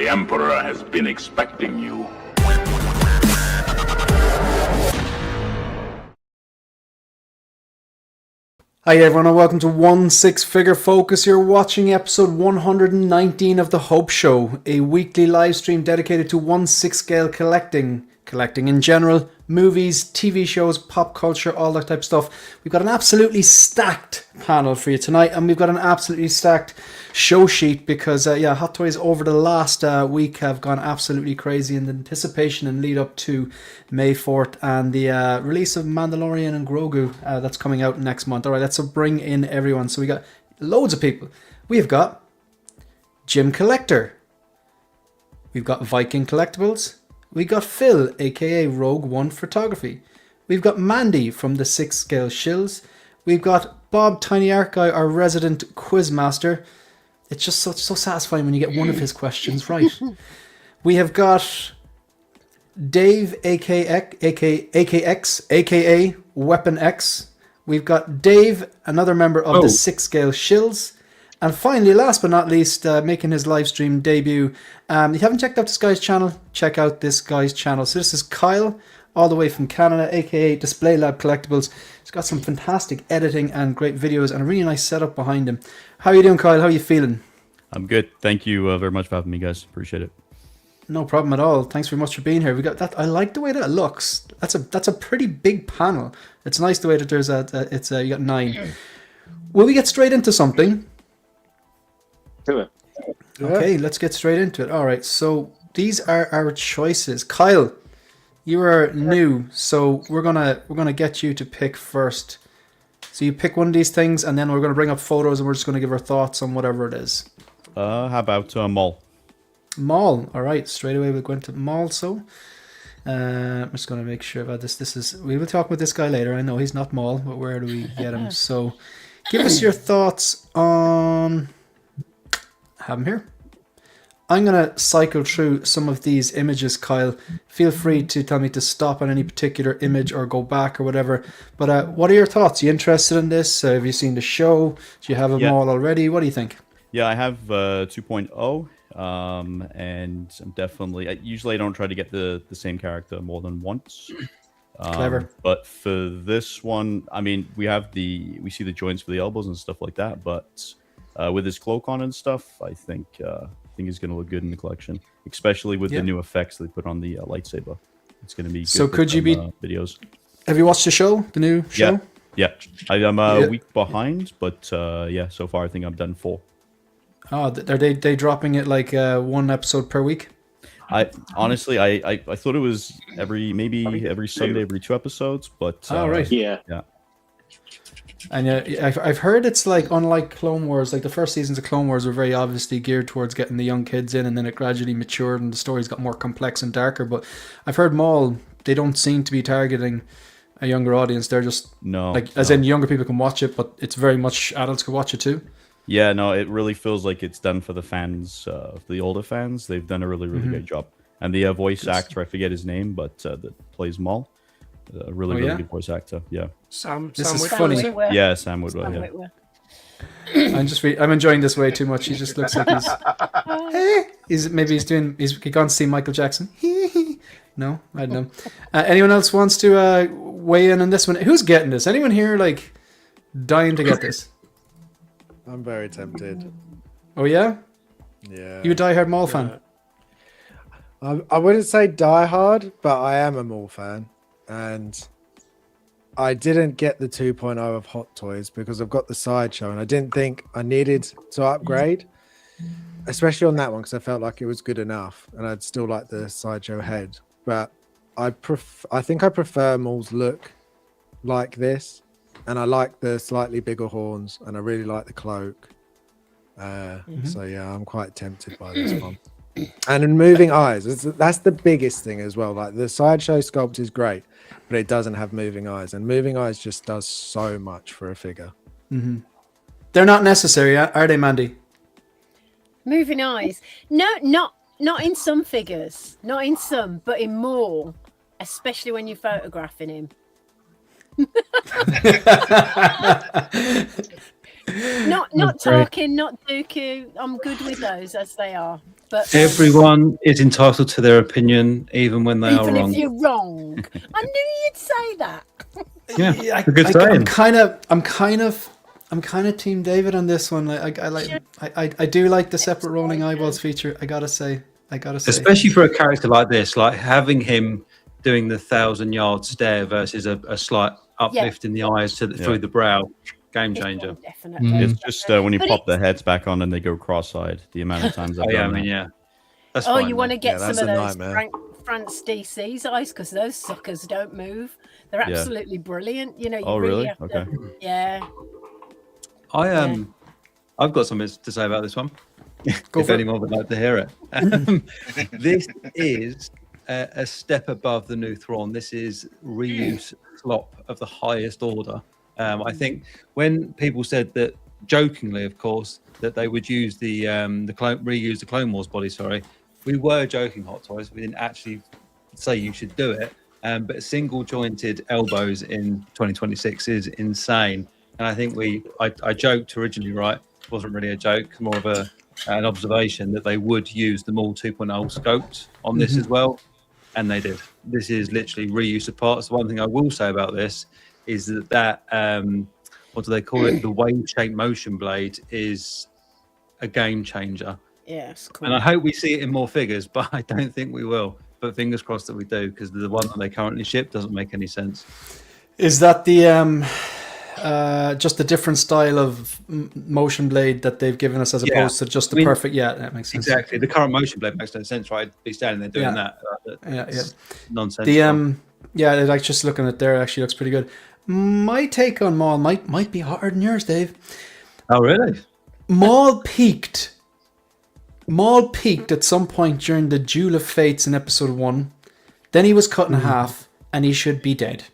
Emperor has been expecting you. Hi everyone and welcome to One Six Figure Focus. You're watching episode 119 of The Hope Show, a weekly live stream dedicated to 1/6 scale collecting in general, movies, TV shows, pop culture, all that type of stuff. We've got an absolutely stacked panel for you tonight, and we've got an absolutely stacked show sheet because Hot Toys over the last week have gone absolutely crazy in the anticipation and lead up to May 4th and the release of Mandalorian and Grogu that's coming out next month. All right, let's bring in everyone. So we got loads of people. We've got Jim Collector. We've got Viking Collectibles. We got Phil, aka Rogue One Photography. We've got Mandy from the 6 Scale Shills. We've got Bob Tiny Art Guy, our resident quizmaster. It's just so satisfying when you get one of his questions right. We have got Dave, aka Weapon X. We've got Dave, another member of the 6 Scale Shills. And finally, last but not least, making his live stream debut. If you haven't checked out this guy's channel, check out this guy's channel. So this is Kyle, all the way from Canada, aka Display Lab Collectibles. He's got some fantastic editing and great videos and a really nice setup behind him. How are you doing, Kyle? How are you feeling? I'm good. Thank you very much for having me, guys. Appreciate it. No problem at all. Thanks very much for being here. We got that. I like the way that it looks. That's a pretty big panel. It's nice the way that there's you got 9. Will we get straight into something? Do it. Okay, let's get straight into it. All right, so these are our choices. Kyle, you are new, so we're gonna get you to pick first. So you pick one of these things, and then we're gonna bring up photos, and we're just gonna give our thoughts on whatever it is. How about Mall? Mall. All right, straight away we're going to Mall. So I'm just gonna make sure about this. We will talk with this guy later. I know he's not Mall, but where do we get him? So give us your thoughts on. Have them here. I'm going to cycle through some of these images, Kyle. Feel free to tell me to stop on any particular image or go back or whatever. But what are your thoughts? Are you interested in this? Have you seen the show? Do you have them all already? What do you think? Yeah, I have 2.0, and I'm definitely... Usually I don't try to get the same character more than once. Clever. But for this one, I mean, we see the joints for the elbows and stuff like that, but... with his cloak on and stuff, I think he's going to look good in the collection, especially with the new effects they put on the lightsaber. It's going to be good. So could you be videos? Have you watched the show? The new show? Yeah. I'm a week behind, but so far I think I've done 4. Oh, are they dropping it like 1 episode per week? I honestly I thought it was every Sunday, every 2 episodes, but right. Yeah. And I've heard it's like, unlike Clone Wars, like the first seasons of Clone Wars were very obviously geared towards getting the young kids in, and then it gradually matured and the stories got more complex and darker. But I've heard Maul, they don't seem to be targeting a younger audience. They're just as in younger people can watch it, but it's very much adults can watch it too. Yeah, no, it really feels like it's done for the fans, the older fans. They've done a really great job. And the voice actor, I forget his name, but that plays Maul. A really good voice actor. Yeah. Sam Whitwer. Funny. Yeah, Sam Whitwer. I'm enjoying this way too much. He just looks like he's gone to see Michael Jackson. No, I don't know. Anyone else wants to weigh in on this one? Who's getting this? Anyone here like dying to get this? I'm very tempted. Oh yeah? Yeah. You a diehard Maul fan? I wouldn't say diehard, but I am a Maul fan. And I didn't get the 2.0 of Hot Toys because I've got the Sideshow, and I didn't think I needed to upgrade, especially on that one, because I felt like it was good enough, and I'd still like the Sideshow head. But I think I prefer Maul's look like this, and I like the slightly bigger horns, and I really like the cloak. So yeah, I'm quite tempted by this one. And in moving eyes, that's the biggest thing as well. Like the Sideshow sculpt is great, but it doesn't have moving eyes, and moving eyes just does so much for a figure. They're not necessary, are they, Mandy? Moving eyes? No, not in some figures, not in some, but in more, especially when you're photographing him. Not talking, not Dooku. I'm good with those as they are. But Everyone is entitled to their opinion, even when they are even wrong. if you're wrong, I knew you'd say that. Yeah, Yeah, it's a good I'm saying. kind of Team David on this one. I do like the separate rolling eyeballs feature. I gotta say. Especially for a character like this, like having him doing the 1,000-yard stare versus a slight uplift in the eyes through the brow, game changer. Definitely. It's just when you But pop their heads back on and they go cross-eyed. The amount of times I've done that. That's Oh, fine, you want to though. get Yeah, some that's of a those nightmare. France DC's eyes because those suckers don't move. They're Yeah. absolutely brilliant. You know. You Oh, really really? have Okay. to, yeah. I've got something to say about this one. Go If for it. anyone would like to hear it. This is a step above the new Thrawn. This is reuse slop of the highest order. I think when people said that, jokingly, of course, that they would use reuse the Clone Wars body. Sorry, we were joking, Hot Toys. We didn't actually say you should do it. But single jointed elbows in 2026 is insane. And I think I joked originally, right? It wasn't really a joke, more of an observation that they would use the Maul 2.0 scoped on this as well. And they did. This is literally reuse of parts. The one thing I will say about this is that what do they call it? The wave-shaped motion blade is a game changer. Yeah, it's cool. And I hope we see it in more figures, but I don't think we will. But fingers crossed that we do, because the one that they currently ship doesn't make any sense. Is that the just a different style of motion blade that they've given us as opposed to just the perfect? Yeah, that makes sense. Exactly. The current motion blade makes no sense, right? Be standing there doing that. Yeah. Nonsense. Like just looking at there, it actually looks pretty good. My take on Maul might be hotter than yours, Dave. Oh, really? Maul peaked at some point during the Duel of Fates in episode 1. Then he was cut in half, and he should be dead.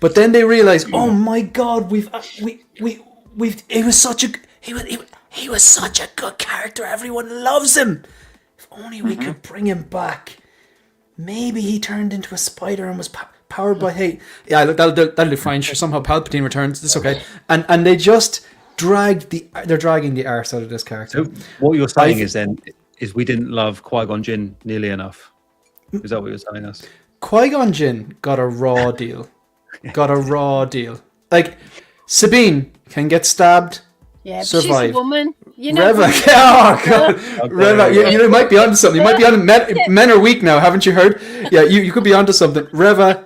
But then they realized, oh my God, he was such a good character. Everyone loves him. If only we could bring him back. Maybe he turned into a spider and was powered by hate. Yeah, look, that'll do fine. Sure, somehow Palpatine returns. It's okay. And they just they're dragging the arse out of this character. So what you're saying is we didn't love Qui-Gon Jinn nearly enough. Is that what you're telling us? Qui-Gon Jinn got a raw deal. Like, Sabine can get stabbed, Yeah, but survive. she's a woman. You know. Reva, oh God, Reva, you might be onto something. You might be on. Men are weak now, haven't you heard? Yeah, you could be onto something. Reva,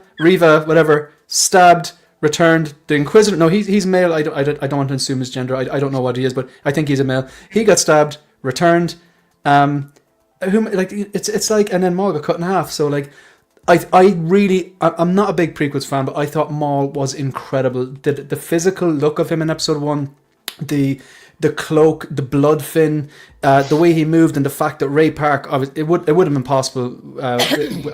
whatever, stabbed, returned. The Inquisitor. No, he's male. I don't want to assume his gender. I don't know what he is, but I think he's a male. He got stabbed, returned. It's like, and then Maul got cut in half. So like, I'm not a big prequels fan, but I thought Maul was incredible. The physical look of him in episode 1, the cloak, the blood fin, the way he moved, and the fact that Ray Park, it would have been possible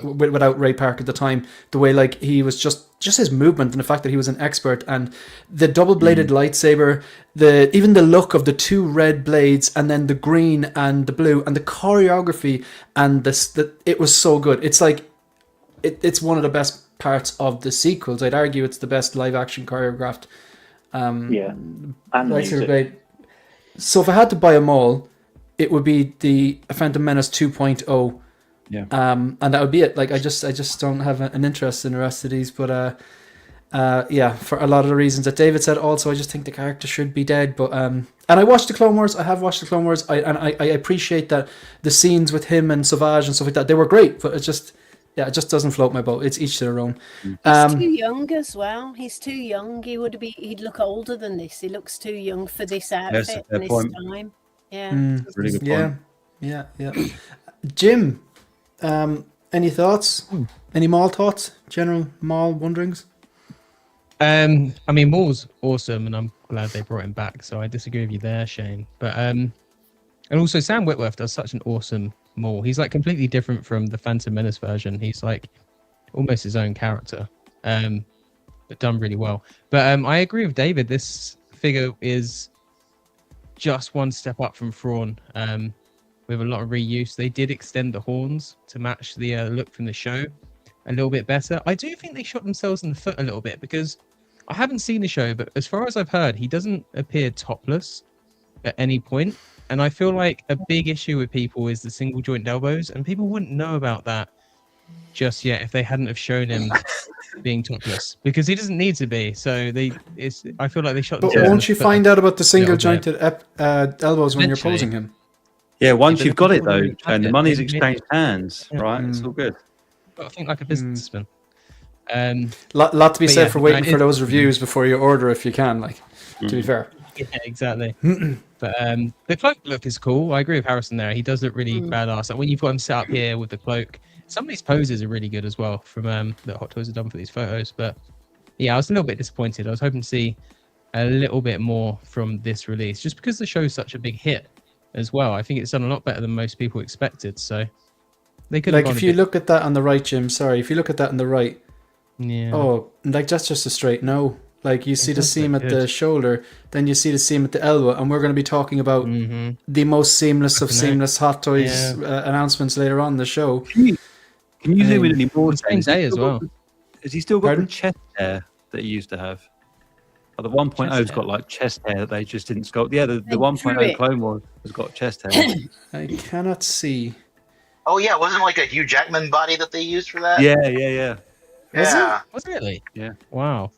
without Ray Park at the time. The way like he was just his movement, and the fact that he was an expert, and the double-bladed lightsaber, even the look of the two red blades, and then the green and the blue, and the choreography, and it was so good. It's like it's one of the best parts of the sequels. I'd argue it's the best live-action choreographed. And lightsaber music. blade. So if I had to buy them all, it would be the Phantom Menace 2.0. Yeah. And that would be it. Like I just don't have an interest in the rest of these. But for a lot of the reasons that David said. Also, I just think the character should be dead. But and I watched the Clone Wars. I have watched the Clone Wars. I appreciate that the scenes with him and Savage and stuff like that, they were great. But it just doesn't float my boat. It's each to their own. He's too young as well. He's too young. He'd look older than this. He looks too young for this outfit and this time. Yeah. Really good point. Yeah. Jim, any thoughts? Any Maul thoughts? General Maul wonderings? I mean, Maul's awesome, and I'm glad they brought him back. So I disagree with you there, Shane. But and also Sam Witwer does such an awesome Maul. He's like completely different from the Phantom Menace version. He's like almost his own character, but done really well. But I agree with David. This figure is just one step up from Thrawn. With a lot of reuse. They did extend the horns to match the look from the show a little bit better. I do think they shot themselves in the foot a little bit, because I haven't seen the show, but as far as I've heard, he doesn't appear topless at any point. And I feel like a big issue with people is the single joint elbows, and people wouldn't know about that just yet if they hadn't have shown him being topless, because he doesn't need to be. So I feel like they shot. But themselves in won't the you foot find out about the single little bit. jointed elbows when you're Eventually. posing him? Yeah, once but you've the got it people though, who have and the it, money's they exchanged hands, Yeah. right? It's all good. I think like a businessman. Lot to be But said yeah, for waiting no, for it- those reviews before you order, if you can. Like, to be fair. Yeah, exactly. But the cloak look is cool. I agree with Harrison there. He does look really badass. Like when you've got him set up here with the cloak, some of these poses are really good as well from that Hot Toys have done for these photos. But yeah, I was a little bit disappointed. I was hoping to see a little bit more from this release, just because the show's such a big hit as well. I think it's done a lot better than most people expected. So they could have Like, gone if a you bit- look at that on the right, Jim, sorry, if you look at that on the right, yeah. oh, like, that's just a straight no. Like, you see the does seam look at the good. shoulder, then you see the seam at the elbow, and we're going to be talking about the most seamless of Fucking heck. seamless Hot Toys Yeah. announcements later on in the show. Can you zoom in any more? the same day as well. Has he still got Pardon? the chest hair that he used to have? Oh, the 1.0's Chest got like chest hair that they just didn't sculpt. Yeah, the They 1.0 drew it. Clone Wars has got chest hair. I cannot see. Oh yeah, wasn't it like a Hugh Jackman body that they used for that? yeah, yeah, yeah. Was Yeah. Was it really? Yeah. Wow.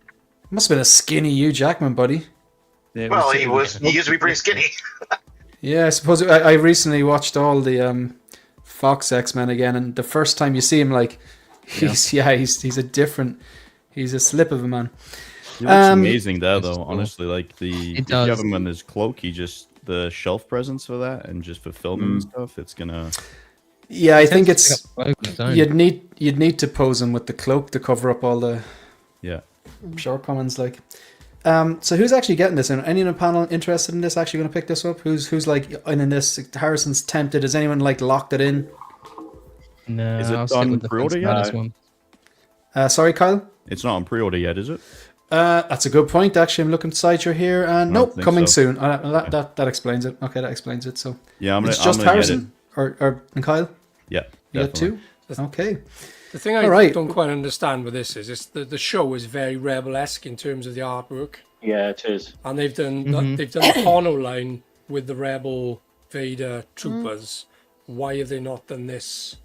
Must have been a skinny Hugh Jackman, buddy. Yeah, it Well, he used to be pretty skinny. Yeah, I suppose I recently watched all the Fox X-Men again, and the first time you see him, like, he's a slip of a man. He looks Um, amazing there, It's though. cool. Honestly, like It if you does. have him on his cloak, the shelf presence for that, and just for filming and stuff, it's gonna. Yeah, I think Tends to it's pick up on its own. you'd need to pose him with the cloak to cover up all the Yeah. shortcomings. Like, so who's actually getting this? And any in the panel interested in this? Actually going to pick this up? Who's like in this? Harrison's tempted. Has anyone like locked it in? No, Is it I'll stick on with the pre-order Phantom yet? Menace one. Sorry, Kyle. It's not on pre-order yet, is it? That's a good point. Actually, I'm looking beside you here, and nope, think coming so. soon. That explains it. Okay, that explains it. So Yeah, I'm gonna. it's just I'm gonna Harrison or and Kyle. Get it. Yeah, You got definitely. two. Okay. The thing I All right. don't quite understand with this is the show is very Rebel-esque in terms of the artwork, Yeah, it is. and they've done the Pono line with the Rebel Vader troopers. Why have they not done this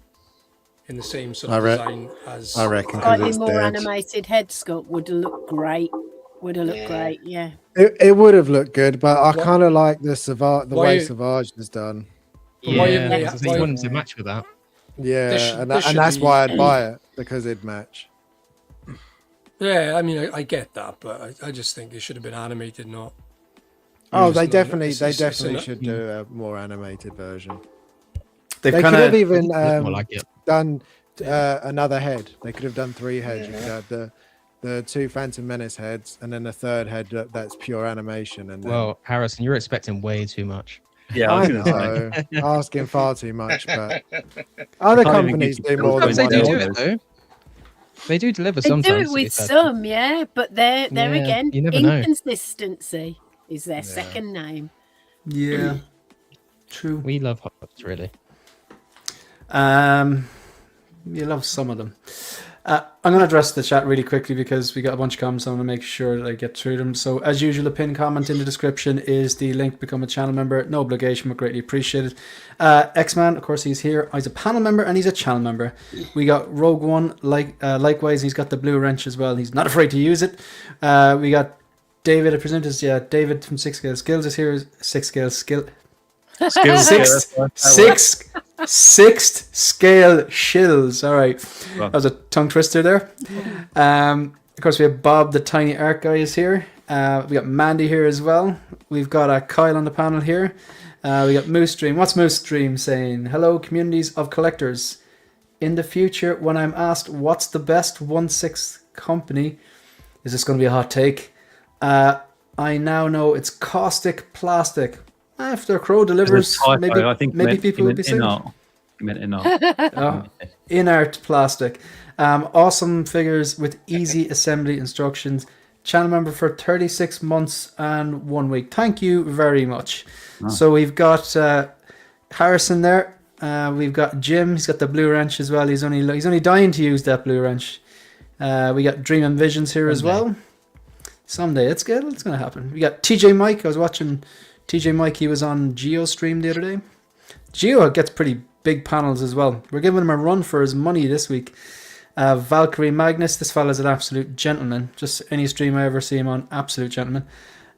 in the same sort of design as? I reckon 'cause Slightly it's more dead. animated head sculpt would have looked great. Would have looked great, yeah. It would have looked good, but I What- kind of like the Why- way Savage is done. But why Yeah, have they- because he why- wanted to match with that. Yeah, This sh- and this should that's be- why I'd buy it, because it'd match. Yeah, I mean, I get that, but I just think it should have been animated, not. Oh, It's they not- definitely it's should do a more animated version. They've They kind could have of even Look more like it. done another head. They could have done 3 heads. You could have the 2 Phantom Menace heads, and then a third head that's pure animation. And then, Well, Harrison, you're expecting way too much. Yeah, I I was gonna say. know, asking far too much, but other Can't even companies give you do more than Sometimes they one. do do element. it though. They do deliver They sometimes. do it to be with fair. some, yeah, but there Yeah, again, you never know. inconsistency is their second name. yeah, true. We love hots, really. You love some of them. I'm going to address the chat really quickly because we got a bunch of comments. So I'm going to make sure that I get through them. So as usual, the pinned comment in the description is the link to become a channel member. No obligation, but greatly appreciated. X-Man, of course, he's here. He's a panel member and he's a channel member. We got Rogue One, likewise. He's got the blue wrench as well. He's not afraid to use it. We got David, I presume this, yeah, David from 6 Scale Skills is here. 6 Scale Skill. Sixth scale shills. All right, that was a tongue twister there. Of course, we have Bob, the tiny art guy, is here. We got Mandy here as well. We've got Kyle on the panel here. We got Moose Dream. What's Moose Dream saying? Hello, communities of collectors. In the future, when I'm asked what's the best 1/6 company, is this going to be a hot take? I now know it's Caustic Plastic. After Crow delivers, maybe, I think maybe people will be saying INART. You meant INART. oh, INART Plastic. Awesome figures with easy assembly instructions. Channel member for 36 months and 1 week. Thank you very much. So we've got Harrison there. We've got Jim. He's got the blue wrench as well. He's only dying to use that blue wrench. We got Dream and Visions here as well. Someday it's good. It's gonna happen. We got TJ Mike. I was watching TJ Mikey was on Geo stream the other day. Geo gets pretty big panels as well. We're giving him a run for his money this week. Valkyrie Magnus, this fella's an absolute gentleman. Just any stream I ever see him on, absolute gentleman.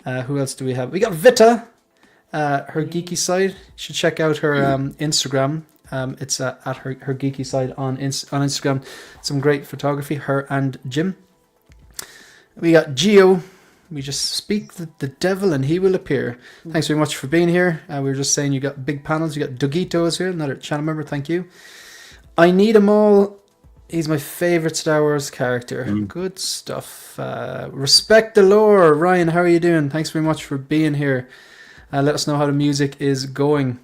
Who else do we have? We got Vita, her geeky side. You should check out her Instagram. It's at her geeky side on Instagram. Some great photography, her and Jim. We got Geo. We just speak the devil and he will appear. Thanks very much for being here. We were just saying you got big panels. You got Dogito is here, another channel member. Thank you. I need them all. He's my favorite Star Wars character. Good stuff. Respect the lore. Ryan, how are you doing? Thanks very much for being here. Let us know how the music is going.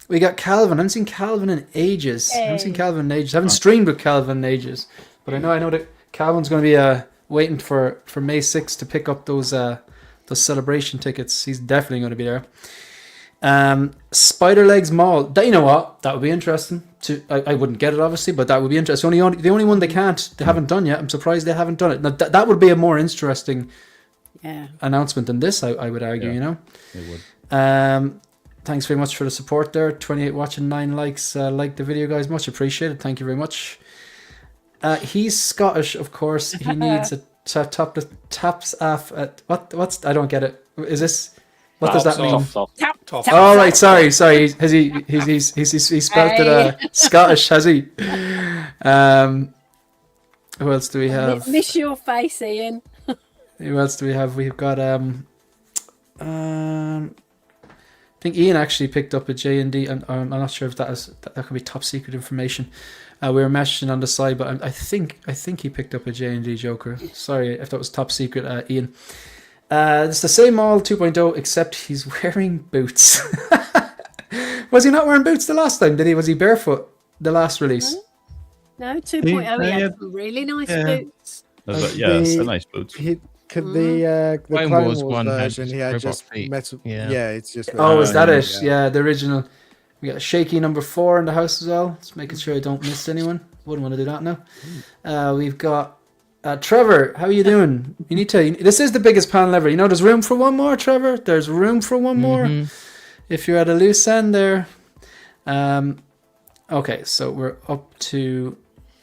We got Calvin. I haven't seen Calvin in ages. I haven't streamed with Calvin in ages. But I know that Calvin's going to be waiting for May 6th to pick up those celebration tickets. He's definitely going to be there. Spider Legs Mall. You know what? That would be interesting. I wouldn't get it obviously, but that would be interesting. The only one they haven't done yet. I'm surprised they haven't done it. Now that would be a more interesting announcement than this. I would argue. You know. It would. Thanks very much for the support there. 28 watching, 9 likes. Like the video, guys. Much appreciated. Thank you very much. He's Scottish, of course. He needs a taps off at what's I don't get it. Is this what does that mean? Top. Oh right, sorry. He's spelled it Scottish, has he? Who else do we have? Miss your face, Ian. Who else do we have? We've got I think Ian actually picked up a J&D. I'm not sure if that could be top secret information. We were messaging on the side, but I think he picked up a J&D Joker. Sorry if that was top secret, Ian. It's the same all 2.0, except he's wearing boots. Was he not wearing boots the last time? Was he barefoot the last release? No, 2.0 he had really nice boots. They're nice boots. The Clone Wars one version, he had robot just feet. metal. Yeah. Yeah, it's just. Oh, is that it? Yeah, the original. We got a shaky number 4 in the house as well. Just making sure I don't miss anyone. Wouldn't want to do that now. We've got Trevor. How are you doing? You need to. This is the biggest panel ever. You know, there's room for one more, Trevor. There's room for one more. If you're at a loose end there. Okay, so we're up to.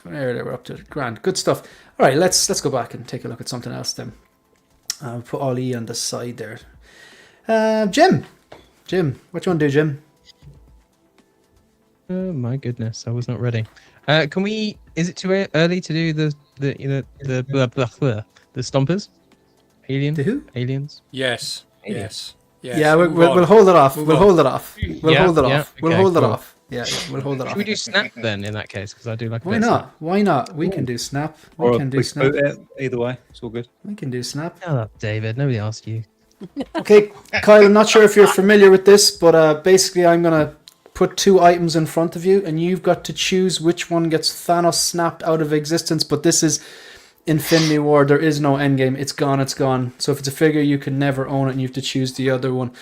We're up to grand. Good stuff. All right, let's go back and take a look at something else then. I'll put Ollie on the side there. Jim, what you want to do, Jim? Oh my goodness, I was not ready. Can we? Is it too early to do the stompers? Aliens? The who? Aliens? Yes. Yeah, we'll hold it off. We'll hold it off. We'll hold it off. Okay, We'll hold it cool. off. Yeah, we'll hold it off. Should we do Snap then in that case? Because I do like. Why not? Why not? We can do Snap. We can do Snap. Either way, it's all good. We can do Snap. Shut up, David. Nobody asked you. Okay, Kyle, I'm not sure if you're familiar with this, but basically I'm going to put 2 items in front of you, and you've got to choose which one gets Thanos snapped out of existence, but this is Infinity War. There is no endgame. It's gone, it's gone. So if it's a figure, you can never own it, and you have to choose the other one.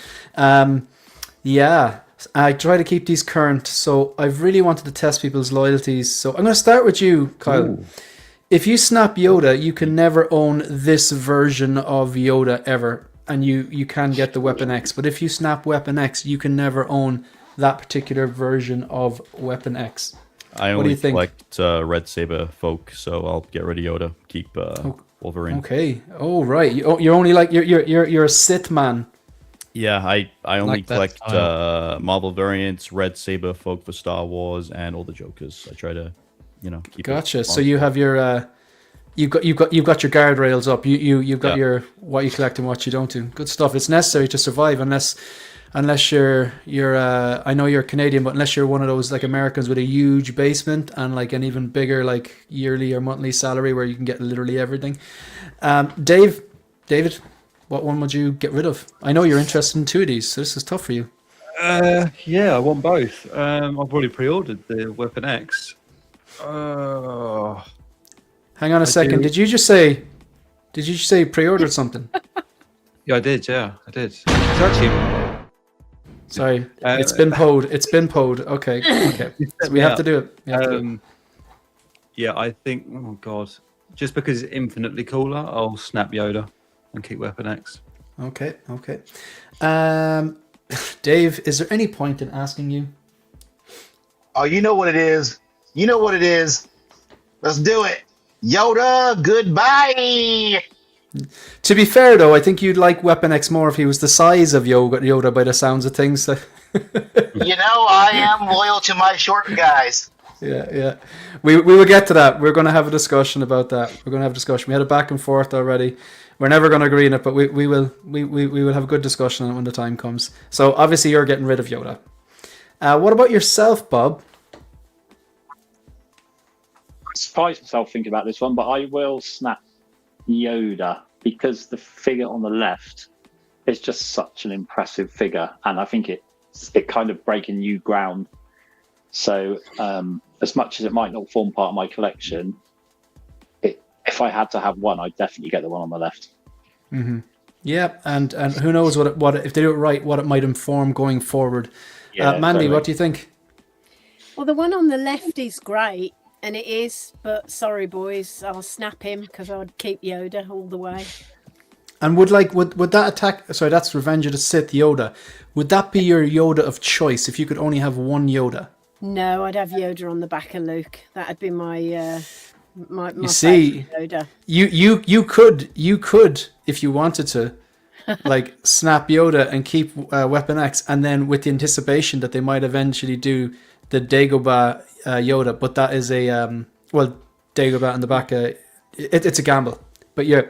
Yeah, I try to keep these current, so I've really wanted to test people's loyalties. So I'm going to start with you, Kyle. Ooh. If you snap Yoda, you can never own this version of Yoda ever, and you can get the Weapon X. But if you snap Weapon X, you can never own that particular version of Weapon X. I only collect Red Saber folk, so I'll get rid of Yoda. Keep Wolverine. Okay. Oh right. You're only like you're a Sith man. Yeah, I only collect Marvel variants, Red Saber folk for Star Wars, and all the Jokers. I try to, keep. Gotcha. So you have your you've got your guardrails up. You've got your what you collect and what you don't do. Good stuff. It's necessary to survive unless you're I know you're Canadian, but unless you're one of those like Americans with a huge basement and like an even bigger like yearly or monthly salary where you can get literally everything. David, what one would you get rid of? I know you're interested in 2 of these, so this is tough for you. Yeah, I want both. I've already pre-ordered the Weapon X. Hang on a second. Did you just say you pre-ordered something? Yeah, I did. It's actually. Sorry, it's been pod. Okay. So we have to do it. Yeah, I think. Oh God, just because it's infinitely cooler, I'll snap Yoda and keep Weapon X. Okay. Dave, is there any point in asking you? Oh, you know what it is. You know what it is. Let's do it. Yoda, goodbye. To be fair, though, I think you'd like Weapon X more if he was the size of Yoda by the sounds of things. You know, I am loyal to my short guys. Yeah. We will get to that. We're going to have a discussion about that. We're going to have a discussion. We had a back and forth already. We're never going to agree on it, but we will have a good discussion on it when the time comes. So obviously you're getting rid of Yoda. What about yourself, Bob? I surprised myself thinking about this one, but I will snap Yoda because the figure on the left is just such an impressive figure, and I think it kind of breaking new ground. So as much as it might not form part of my collection, if I had to have one, I'd definitely get the one on the left. Mm-hmm. Yeah, and who knows what if they do it right, what it might inform going forward. Yeah, Mandy, totally. what do you think? Well, the one on the left is great, and it is, but sorry, boys, I'll snap him because I'd keep Yoda all the way. And would that attack? Sorry, that's Revenge of the Sith Yoda. Would that be your Yoda of choice if you could only have one Yoda? No, I'd have Yoda on the back of Luke. That'd be my my You see, Yoda. you could if you wanted to, like snap Yoda and keep Weapon X, and then with the anticipation that they might eventually do the Dagobah Yoda, but that is a Dagobah in the back. It's a gamble, but yeah.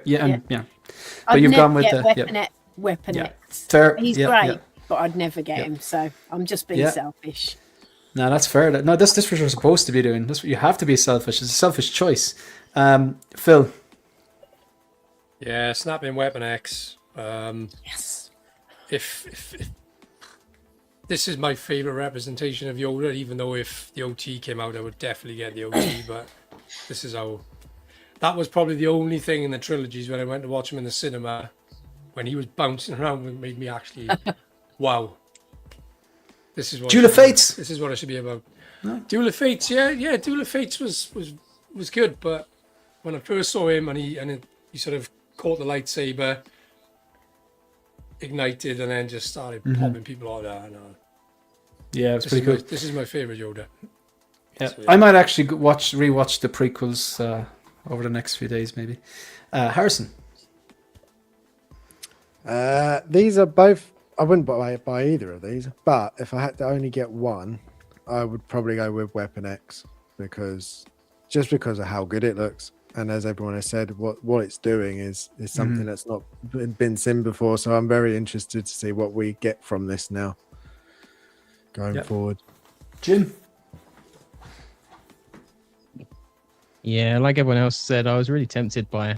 But I'd you've never gone with get Weapon Yeah. X. Fair. He's Yeah, great, yeah. but I'd never get him. So I'm just being selfish. No, that's fair. No, that's what you're supposed to be doing. That's what you have to be selfish. It's a selfish choice. Phil. Yeah, snapping Weapon X. Yes. If this is my favorite representation of Yoda, even though if the OT came out, I would definitely get the OT. But this is how. That was probably the only thing in the trilogies when I went to watch him in the cinema, when he was bouncing around, that made me actually, wow. This is what Duel of Fates. This is what I should be about. No? Duel of Fates, yeah. Duel of Fates was good, but when I first saw him and he sort of caught the lightsaber, ignited, and then just started popping people out there. Yeah, it was pretty cool. This is my favorite Yoda. Yeah, I might actually rewatch the prequels over the next few days, maybe. Harrison. These are both. I wouldn't buy either of these, but if I had to only get one, I would probably go with Weapon X because of how good it looks, and as everyone has said, what it's doing is something that's not been seen before. So I'm very interested to see what we get from this now going forward. Jim. Yeah, like everyone else said, I was really tempted by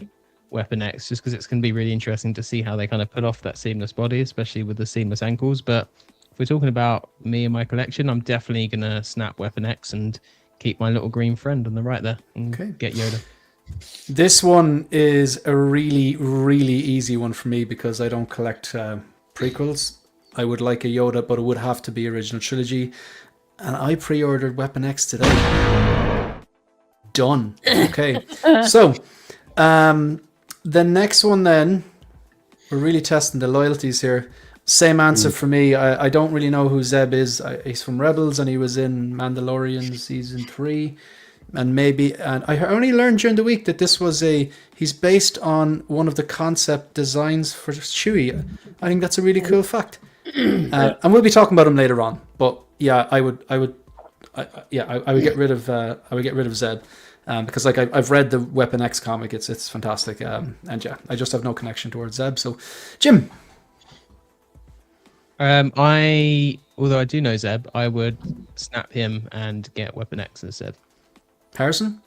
Weapon X just because it's going to be really interesting to see how they kind of put off that seamless body, especially with the seamless ankles. But if we're talking about me and my collection, I'm definitely going to snap Weapon X and keep my little green friend on the right there and get Yoda. This one is a really, really easy one for me because I don't collect prequels. I would like a Yoda, but it would have to be original trilogy. And I pre-ordered Weapon X today. Done. Okay. So, the next one then, we're really testing the loyalties here. Same answer for me. I don't really know who Zeb is. He's from Rebels and he was in Mandalorian season 3. And I only learned during the week that this was he's based on one of the concept designs for Chewie. I think that's a really cool fact. And we'll be talking about him later on. But yeah, I would get rid of Zeb. Because like I've read the Weapon X comic, it's fantastic, and yeah, I just have no connection towards Zeb. So, Jim, although I do know Zeb, I would snap him and get Weapon X instead. Harrison,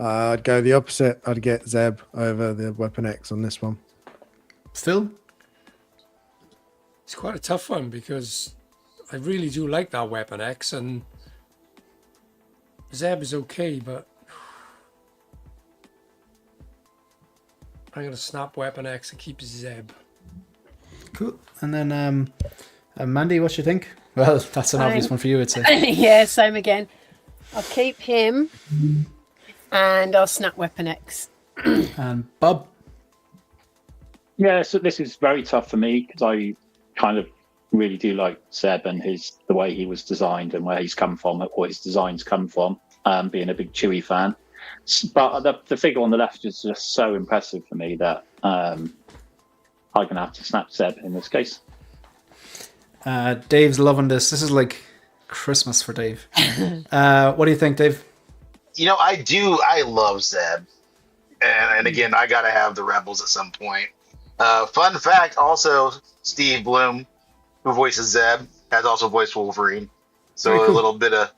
I'd go the opposite. I'd get Zeb over the Weapon X on this one. Phil, It's quite a tough one because I really do like that Weapon X, and Zeb is okay, but I'm going to snap Weapon X and keep Zeb. cool. And then Mandy, what you think? Well, that's an obvious one for you, I'd say. Yeah, same again. I'll keep him and I'll snap Weapon X. And Bob, Yeah, so this is very tough for me because I kind of really do like Zeb and the way he was designed and where he's come from, or his designs come from. Being a big Chewie fan, but the figure on the left is just so impressive for me that I'm gonna have to snap Zeb in this case. Dave's loving this. This is like Christmas for Dave. What do you think, Dave? I love Zeb. And again, I got to have the Rebels at some point. Fun fact, also, Steve Bloom, who voices Zeb, has also voiced Wolverine. So Very cool. A little bit of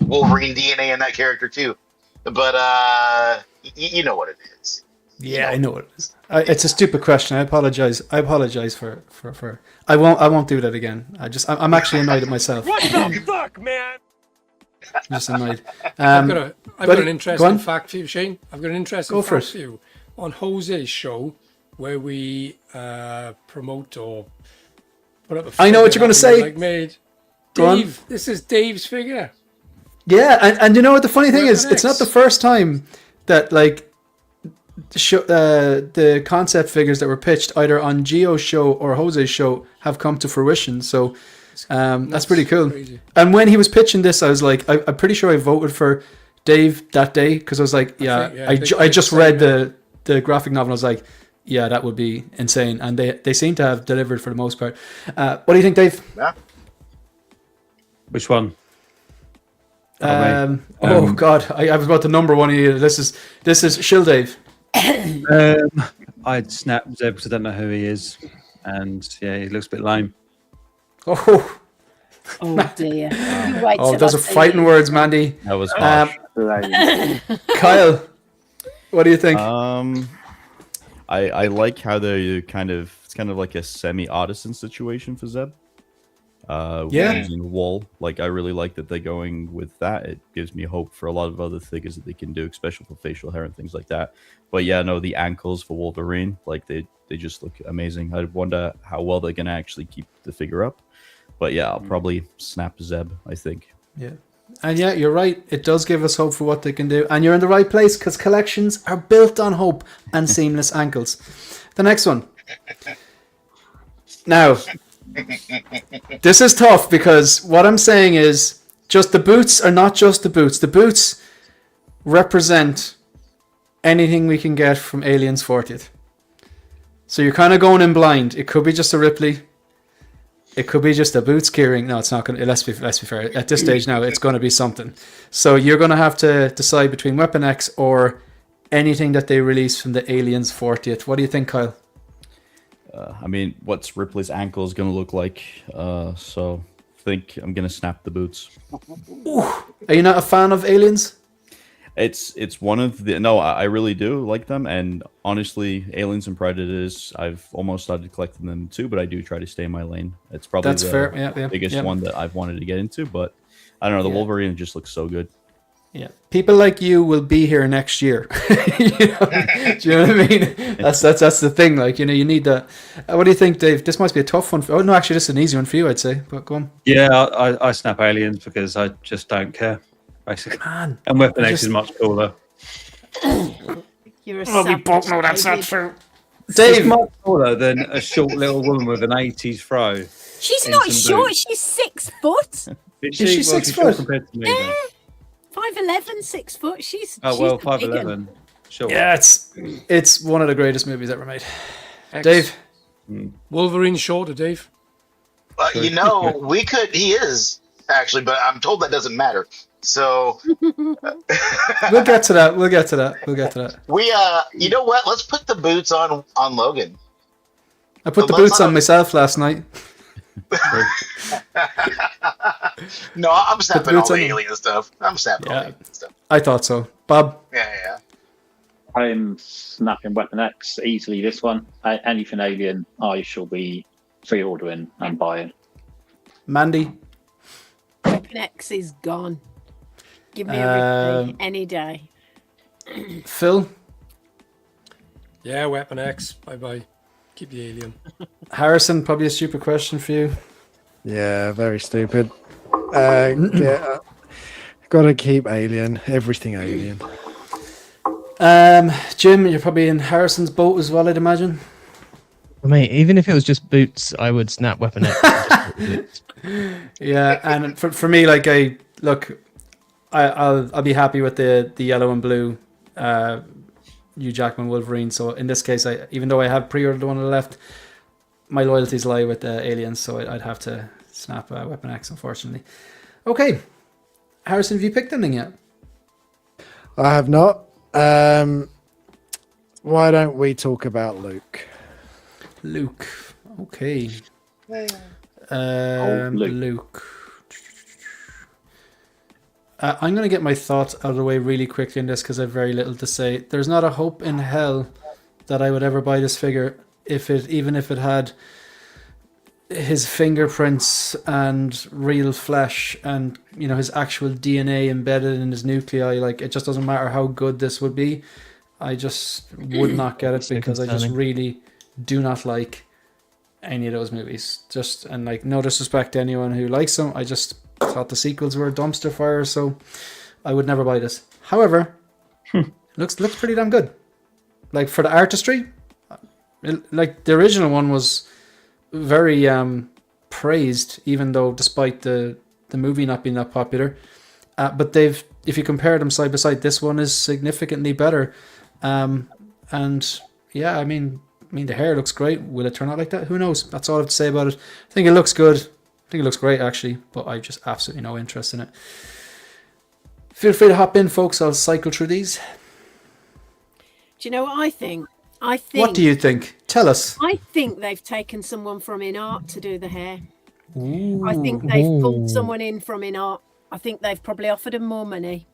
Wolverine DNA in that character, too. But you know what it is. Yeah, I know what it is. It's a stupid question. I apologize. I apologize for. I won't do that again. I'm actually annoyed at myself. What the fuck, man? I'm just annoyed. I've got an go interesting on. fact for you, Shane. I've got an interesting Go for fact it. for you. On Jose's show, where we promote or put up a I know what figure you're gonna that we, say. Like made. Go on. Dave, this is Dave's figure. Yeah, and you know what the funny thing is? Weapon It's not X. the first time that the concept figures that were pitched either on Gio's show or Jose's show have come to fruition. So that's pretty cool. Crazy. And when he was pitching this, I was like, I'm pretty sure I voted for Dave that day because I was like, I just read the graphic novel. And I was like, yeah, that would be insane. And they seem to have delivered for the most part. What do you think, Dave? Yeah. Which one? Oh God, I was about to number one of you. This is Shill Dave. I'd snap Zeb because I don't know who he is, and yeah, he looks a bit lame. Oh, Dear. You wait oh, till those I are see fighting you. words, Mandy. That was harsh. Kyle, what do you think? I like how they it's kind of like a semi-Addison situation for Zeb. Yeah. Using the wall. Like, I really like that they're going with that. It gives me hope for a lot of other figures that they can do, especially for facial hair and things like that. But yeah, no, the ankles for Wolverine, like they just look amazing. I wonder how well they're gonna actually keep the figure up. But yeah, I'll probably snap Zeb, I think. Yeah. And yeah, you're right. It does give us hope for what they can do. And you're in the right place because collections are built on hope and seamless ankles. The next one. Now, this is tough because what I'm saying is just the boots are not just the boots. The boots represent anything we can get from Aliens 40th. So you're kind of going in blind. It could be just a Ripley. It could be just a boots keyring. No, it's not going to. Let's be fair. At this stage now, it's going to be something. So you're going to have to decide between Weapon X or anything that they release from the Aliens 40th. What do you think, Kyle? I mean, what's Ripley's ankle is going to look like? So I think I'm going to snap the boots. Are you not a fan of Aliens? It's one of the... No, I really do like them. And honestly, Aliens and Predators, I've almost started collecting them too, but I do try to stay in my lane. It's probably That's fair. Yeah, biggest one that I've wanted to get into, but I don't know. The Wolverine just looks so good. Yeah, people like you will be here next year. Do you know what I mean? That's the thing. Like, you know, you need that. What do you think, Dave? This might be a tough one. Oh no, actually, this is an easy one for you, I'd say. But go on. Yeah, I snap Aliens because I just don't care, basically. Man, and Weapon X is much cooler. You're a well, we savage, both know that's not David. true. It's Dave, much cooler than a short little woman with an 80s throw. She's in not some short. boots. She's 6 foot. Is she 6 she's short foot? compared to me, then. 5'11", 6 foot. She's Oh well, she's the big one. 5'11". Sure. yeah, it's one of the greatest movies ever made. Dave, Wolverine's shorter, Dave. You know, we could. He is actually, but I'm told that doesn't matter. So we'll get to that. we, you know what? Let's put the boots on Logan. I put the boots on myself last night. No, I'm snapping all boots the on- alien stuff. I'm snapping all the Yeah. alien stuff. I thought so. Bob, Yeah. I'm snapping Weapon X easily. This one, anything alien, I shall be pre-ordering and buying. Mandy, Weapon X is gone. Give me a Ripley any day. Phil, Yeah, Weapon X. Bye bye. Keep the alien. Harrison. Probably a stupid question for you. Yeah, very stupid. Yeah, gotta keep Alien. Everything Alien. Jim, you're probably in Harrison's boat as well, I'd imagine. I mean, even if it was just boots, I would snap Weapon X. And just put boots. Yeah, and for me, like I'll be happy with the yellow and blue Hugh Jackman Wolverine. So in this case, even though I have pre-ordered the one on the left, my loyalties lie with the Aliens, so I'd have to snap Weapon X, unfortunately. Okay, Harrison, have you picked anything yet? I have not. Why don't we talk about Luke? Luke. Okay. Luke. I'm going to get my thoughts out of the way really quickly in this because I have very little to say. There's not a hope in hell that I would ever buy this figure even if it had his fingerprints and real flesh and his actual DNA embedded in his nuclei. Like, it just doesn't matter how good this would be. I just would not get it because I just really do not like any of those movies. And like, no disrespect to anyone who likes them, I just thought the sequels were a dumpster fire, so I would never buy this. However, looks pretty damn good. Like, for the artistry, like the original one was very praised, even though despite the movie not being that popular. But if you compare them side by side, this one is significantly better. And yeah, I mean the hair looks great. Will it turn out like that? Who knows? That's all I have to say about it. I think it looks good. I think it looks great, actually, but I just absolutely no interest in it. Feel free to hop in, folks. I'll cycle through these. Do you know what I think? What do you think? Tell us. I think they've taken someone from INART to do the hair. Ooh. I think they've pulled someone in from INART. I think they've probably offered them more money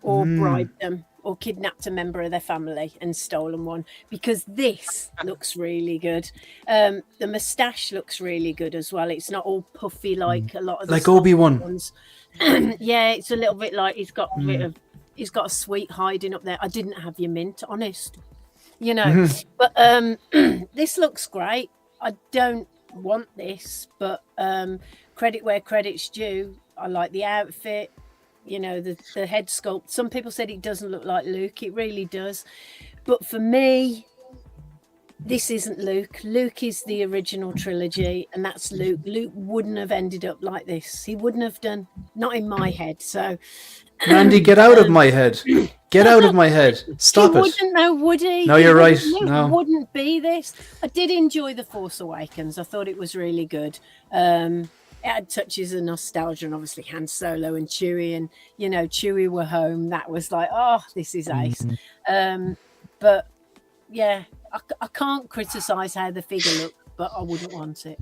or bribed them or kidnapped a member of their family and stolen one, because this looks really good. The moustache looks really good as well. It's not all puffy like a lot of the like Obi-Wan ones. Yeah, it's a little bit like he's got a sweet hiding up there. I didn't have your mint, honest. But this looks great. I don't want this, but credit where credit's due. I like the outfit, the head sculpt. Some people said it doesn't look like Luke. It really does. But for me, this isn't Luke. Luke is the original trilogy, and that's Luke. Luke wouldn't have ended up like this. He wouldn't have done. Not in my head. So, Randy, get out of my head. Get out of my head. Stop it. He wouldn't though, would he? No, you're right. No. It wouldn't be this. I did enjoy The Force Awakens. I thought it was really good. It had touches of nostalgia, and obviously Han Solo and Chewie, and Chewie were home. That was like, oh, this is ace. But yeah, I can't criticize how the figure looked, but I wouldn't want it.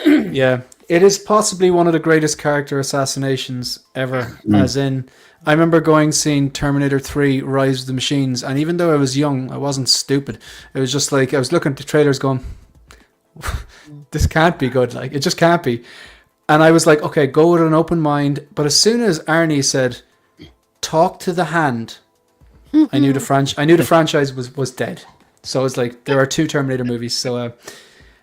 Yeah, it is possibly one of the greatest character assassinations ever. As in, I remember seeing Terminator 3 Rise of the Machines, and even though I was young, I wasn't stupid. It was just like, I was looking at the trailers going, this can't be good. Like, it just can't be. And I was like, okay, go with an open mind. But as soon as Arnie said, talk to the hand, I knew the franchise was dead. So I was like, there are 2 Terminator movies. So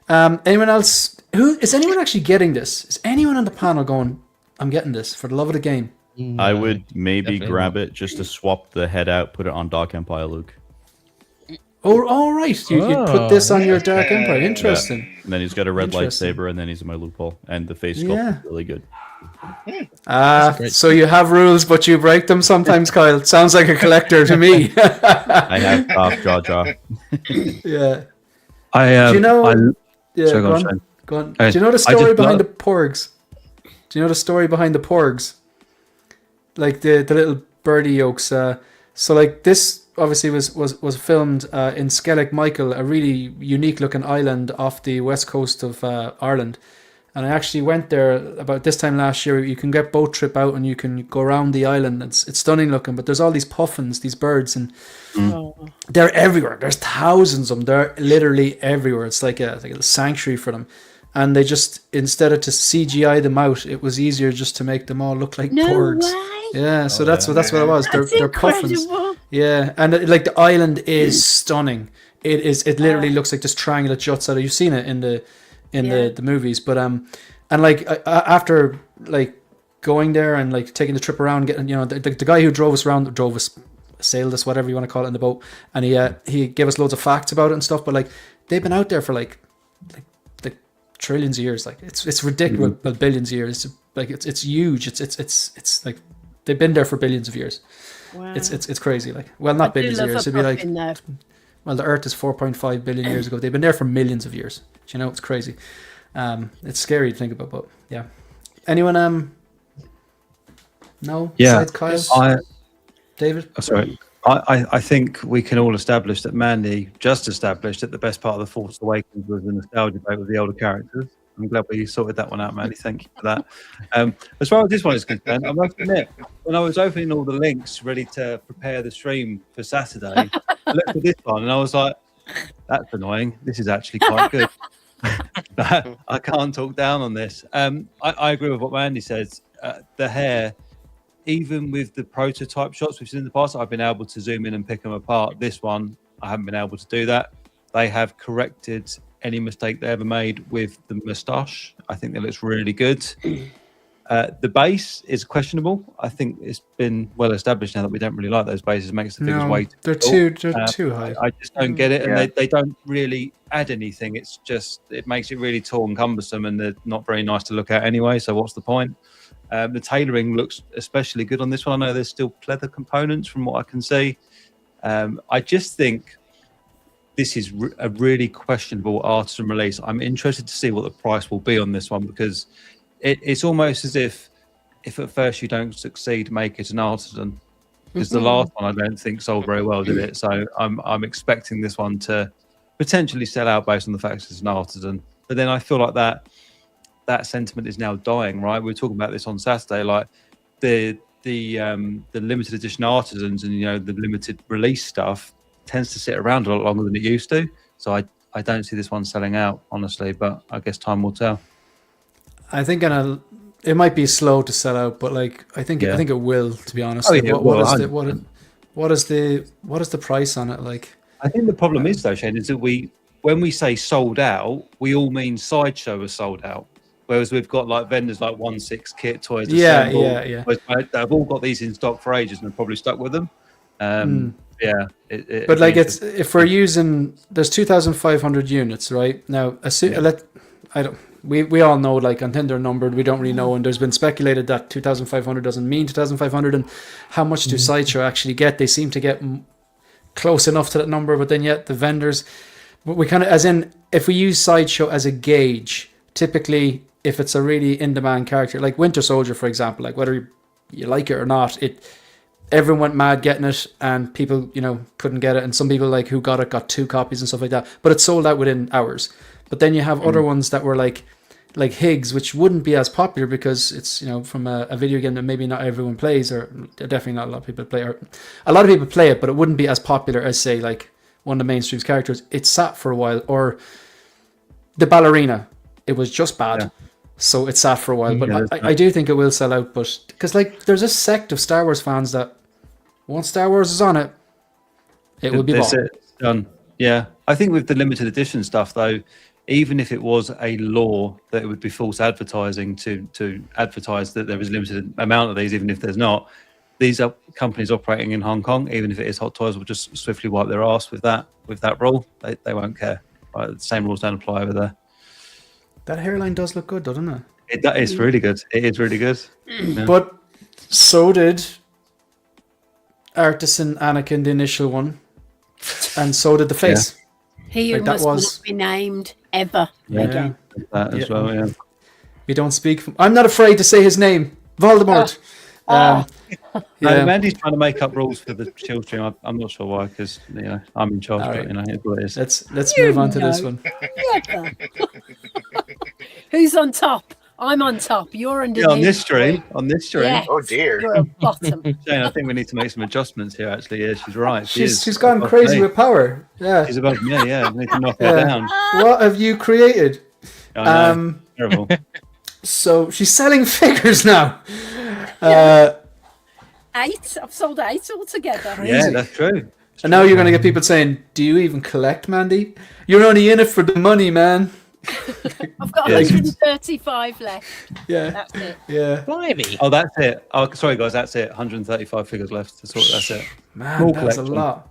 anyone else? Is anyone actually getting this? Is anyone on the panel going, I'm getting this for the love of the game? I would maybe grab it just to swap the head out, put it on Dark Empire Luke. Oh, all right. You put this on your Dark Empire. Interesting. Yeah. And then he's got a red lightsaber, and then he's in my loophole. And the face sculpt is really good. So you have rules, but you break them sometimes, Kyle. Sounds like a collector to me. I have Jar Jar. Yeah. Do you know? Go on. Do you know the story behind the Porgs? Do you know the story behind the Porgs? Like the little birdie yolks. So like this obviously was filmed in Skellig Michael, a really unique looking island off the west coast of Ireland. And I actually went there about this time last year. You can get boat trip out and you can go around the island. It's stunning looking, but there's all these puffins, these birds, and they're everywhere. There's thousands of them. They're literally everywhere. It's like a sanctuary for them. And they just, instead of to CGI them out, it was easier just to make them all look like porgs. Way. Yeah, so that's what it was. They're puffins. Yeah, and like the island is stunning. It literally looks like this triangle that juts out. You've seen it in the movies, but and like after like going there and like taking the trip around, getting the guy who sailed us, whatever you want to call it, in the boat, and he gave us loads of facts about it and stuff. But like they've been out there for like trillions of years. Like it's ridiculous, but billions of years. Like it's huge. It's like they've been there for billions of years. Wow. It's crazy. Like, well, not billions of years. It'd be like, well, the Earth is 4.5 billion years ago. They've been there for millions of years. You know, it's crazy. It's scary to think about, but yeah. Anyone? No. Yeah. Besides Kyle. David. Sorry. I think we can all establish that Mandy just established that the best part of The Force Awakens was the nostalgia bait with the older characters. I'm glad we sorted that one out, Mandy. Thank you for that. As far as this one is concerned, I must admit, when I was opening all the links ready to prepare the stream for Saturday, I looked at this one and I was like, that's annoying. This is actually quite good. I can't talk down on this. I agree with what Mandy says. The hair, even with the prototype shots we've seen in the past, I've been able to zoom in and pick them apart. This one, I haven't been able to do that. They have corrected any mistake they ever made with the moustache. I think that looks really good. The base is questionable. I think it's been well established now that we don't really like those bases. It makes the figures way too too high. I just don't get it, and they don't really add anything. It's just it makes it really tall and cumbersome, and they're not very nice to look at anyway. So what's the point? The tailoring looks especially good on this one. I know there's still pleather components from what I can see. I just think this is a really questionable artisan release. I'm interested to see what the price will be on this one, because it's almost as if at first you don't succeed, make it an artisan. Because the last one I don't think sold very well, did it? So I'm expecting this one to potentially sell out based on the fact it's an artisan. But then I feel like that sentiment is now dying, right? We were talking about this on Saturday, like the limited edition artisans and the limited release stuff tends to sit around a lot longer than it used to. So I don't see this one selling out, honestly, but I guess time will tell. I think it might be slow to sell out, but like I think it will, to be honest. Oh, yeah, what is the price on it like? I think the problem is though, Shane, is that when we say sold out, we all mean Sideshow is sold out. Whereas we've got like vendors like 1/6 Kit Toys, yeah. They've all got these in stock for ages and have probably stuck with them. Yeah, but like if we're using, there's 2,500 units right now. We all know like until they're numbered, we don't really know, and there's been speculated that 2,500 doesn't mean 2,500, and how much do Sideshow actually get? They seem to get close enough to that number, but then yet the vendors, we kind of, as in if we use Sideshow as a gauge, typically if it's a really in-demand character, like Winter Soldier, for example, like whether you like it or not, everyone went mad getting it, and people, couldn't get it, and some people like who got it got 2 copies and stuff like that, but it sold out within hours. But then you have other ones that were like Higgs, which wouldn't be as popular because it's from a video game that maybe not everyone plays, or definitely not a lot of people play, or a lot of people play it, but it wouldn't be as popular as say like one of the mainstream characters. It sat for a while, or the ballerina, it was just bad. So it sat for a while, but I do think it will sell out. But because like there's a sect of Star Wars fans that once Star Wars is on it, it will be bought. Done. Yeah, I think with the limited edition stuff though, even if it was a law that it would be false advertising to advertise that there is a limited amount of these, even if there's not, these are companies operating in Hong Kong. Even if it is Hot Toys, will just swiftly wipe their ass with that rule. They won't care. Right? The same rules don't apply over there. That hairline does look good, doesn't it? It's really good. It is really good. Yeah. But so did Artisan Anakin, the initial one, and so did the face. He like must not be named ever again. That as well, yeah. We don't speak. I'm not afraid to say his name, Voldemort. Mandy's trying to make up rules for the chill stream. I'm not sure why, because I'm in charge. Right. But it's what it is. Let's move on to this one. Who's on top? I'm on top. You're underneath. On this stream. Yes, oh dear. You're at bottom. Shane, I think we need to make some adjustments here. Actually, yeah, she's right. She's gone crazy with power. Yeah, she's above me. Yeah, we need to knock her down. What have you created? I know. Terrible. So she's selling figures now. 8. I've sold 8 altogether. Crazy. Yeah, that's true. And now you're going to get people saying, "Do you even collect, Mandy? You're only in it for the money, man." I've got 135 left. Yeah, that's it. Yeah, blimey. Oh, that's it. Oh, sorry guys, that's it. 135 figures left. That's it. Man, that's a lot.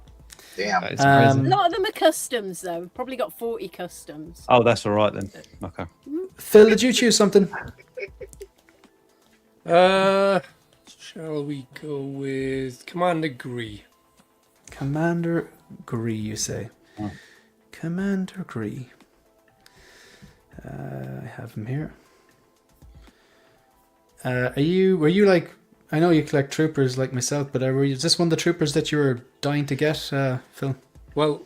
Damn. That is crazy. A lot of them are customs, though. We've probably got 40 customs. Oh, that's all right then. Okay. Phil, did you choose something? Shall we go with Commander Gree? Commander Gree, you say? Oh. Commander Gree. I have him here. Were you like, I know you collect troopers like myself, but is this one of the troopers that you were dying to get, Phil? Well,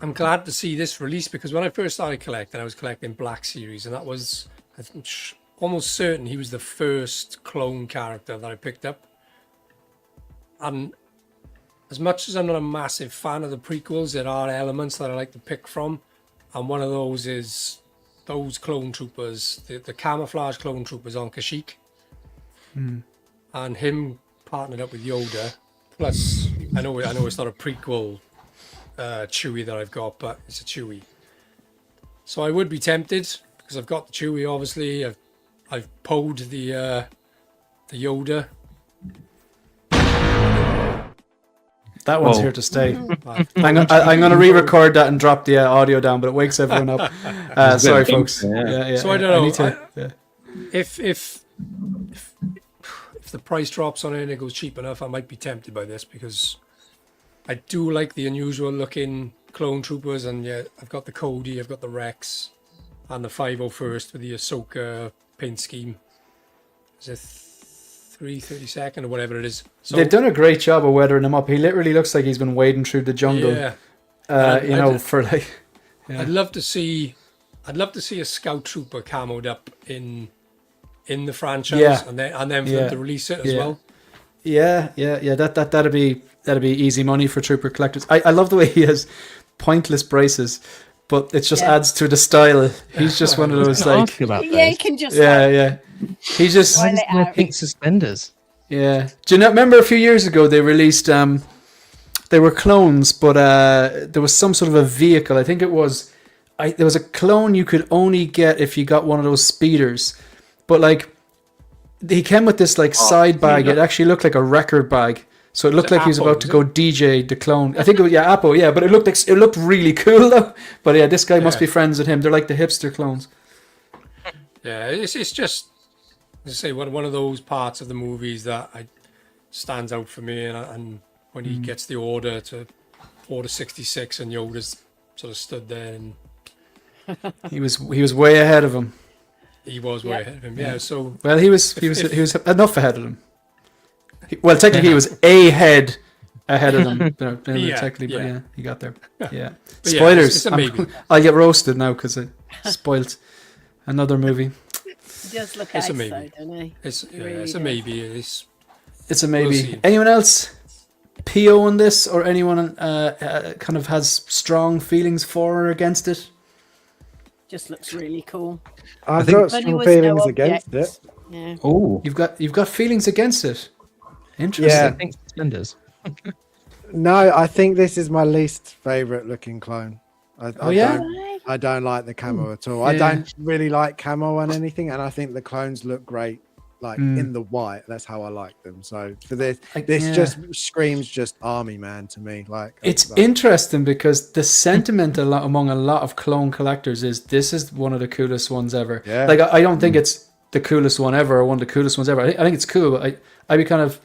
I'm glad to see this release because when I first started collecting, I was collecting Black Series, and that was, I'm almost certain he was the first clone character that I picked up. And as much as I'm not a massive fan of the prequels, there are elements that I like to pick from, and one of those is those clone troopers, the camouflage clone troopers on Kashyyyk, and him partnered up with Yoda. Plus, I know it's not a prequel Chewie that I've got, but it's a Chewie. So I would be tempted because I've got the Chewie. Obviously, I've pulled the Yoda. That one's Whoa. here to stay. I'm going to re-record that and drop the audio down, but it wakes everyone up. Sorry, folks. Yeah. So I don't know. Yeah. If the price drops on it and it goes cheap enough, I might be tempted by this because I do like the unusual looking clone troopers, and yeah, I've got the Cody, I've got the Rex, and the 501st with the Ahsoka paint scheme. Is it 332nd or whatever it is? So, They've done a great job of weathering him up. He literally looks like he's been wading through the jungle. Yeah. For like. Yeah. I'd love to see a scout trooper camoed up in the franchise, Yeah. and then for them to release it as well. Yeah. That'd be easy money for trooper collectors. I love the way he has pointless braces, but it just adds to the style. He's just one of those like. About Yeah, you those. can just. Yeah. He just. Why let out. Pink suspenders. Yeah. Do you not remember a few years ago they released they were clones, but there was some sort of a vehicle. I think it was there was a clone you could only get if you got one of those speeders. But like he came with this like side bag. It actually looked like a record bag. So it looked like he was about to go DJ the clone. I think it was Apple, but it looked really cool though. But yeah, this guy must be friends with him. They're like the hipster clones. Yeah, it's just, as I say, one of those parts of the movies that stands out for me. And when he gets the order to Order 66 and Yoda's sort of stood there, and He was way ahead of him. he was way ahead of him. Yeah, so Well, he was enough ahead of him. Well, technically, he was a head ahead of them. Technically, but yeah, he got there. Yeah. But yeah, Spoilers. it's a maybe. I'll get roasted now because I spoiled another movie. He does look It's ace, a though, maybe. doesn't he? It's He really it's a does. maybe. It's a maybe. We'll see. Anyone else PO on this, or anyone kind of has strong feelings for or against it? Just looks really cool. I've think- got Only strong was no feelings against objects. it. Yeah. Oh, You've got feelings against it. Interesting. Yeah. Pink suspenders. No, I think this is my least favorite looking clone. Oh, yeah? I don't like the camo at all. I Yeah. don't really like camo on anything, and I think the clones look great, like in the white. That's how I like them. So for this, this yeah. just screams just army man to me. Like It's like, interesting because the sentiment among a lot of clone collectors is this is one of the coolest ones ever. Yeah. Like I don't think it's the coolest one ever or one of the coolest ones ever. I think it's cool. But I'd be kind of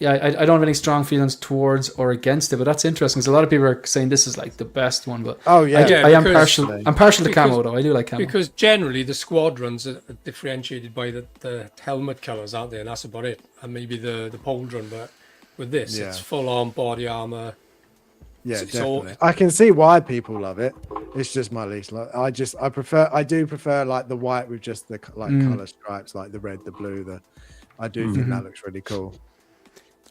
I don't have any strong feelings towards or against it. But that's interesting because a lot of people are saying this is like the best one. But oh yeah, Yeah, I am because- partial. I'm partial to because- camo though. I do like camo. Because generally the squadrons are differentiated by the helmet colours, aren't they? And that's about it. And maybe the pauldron, but with this, Yeah. it's full on body armour. yeah, it's all- definitely. I can see why people love it. It's just my least. Like, I do prefer like the white with just the color stripes, like the red, the blue. I do think that looks really cool.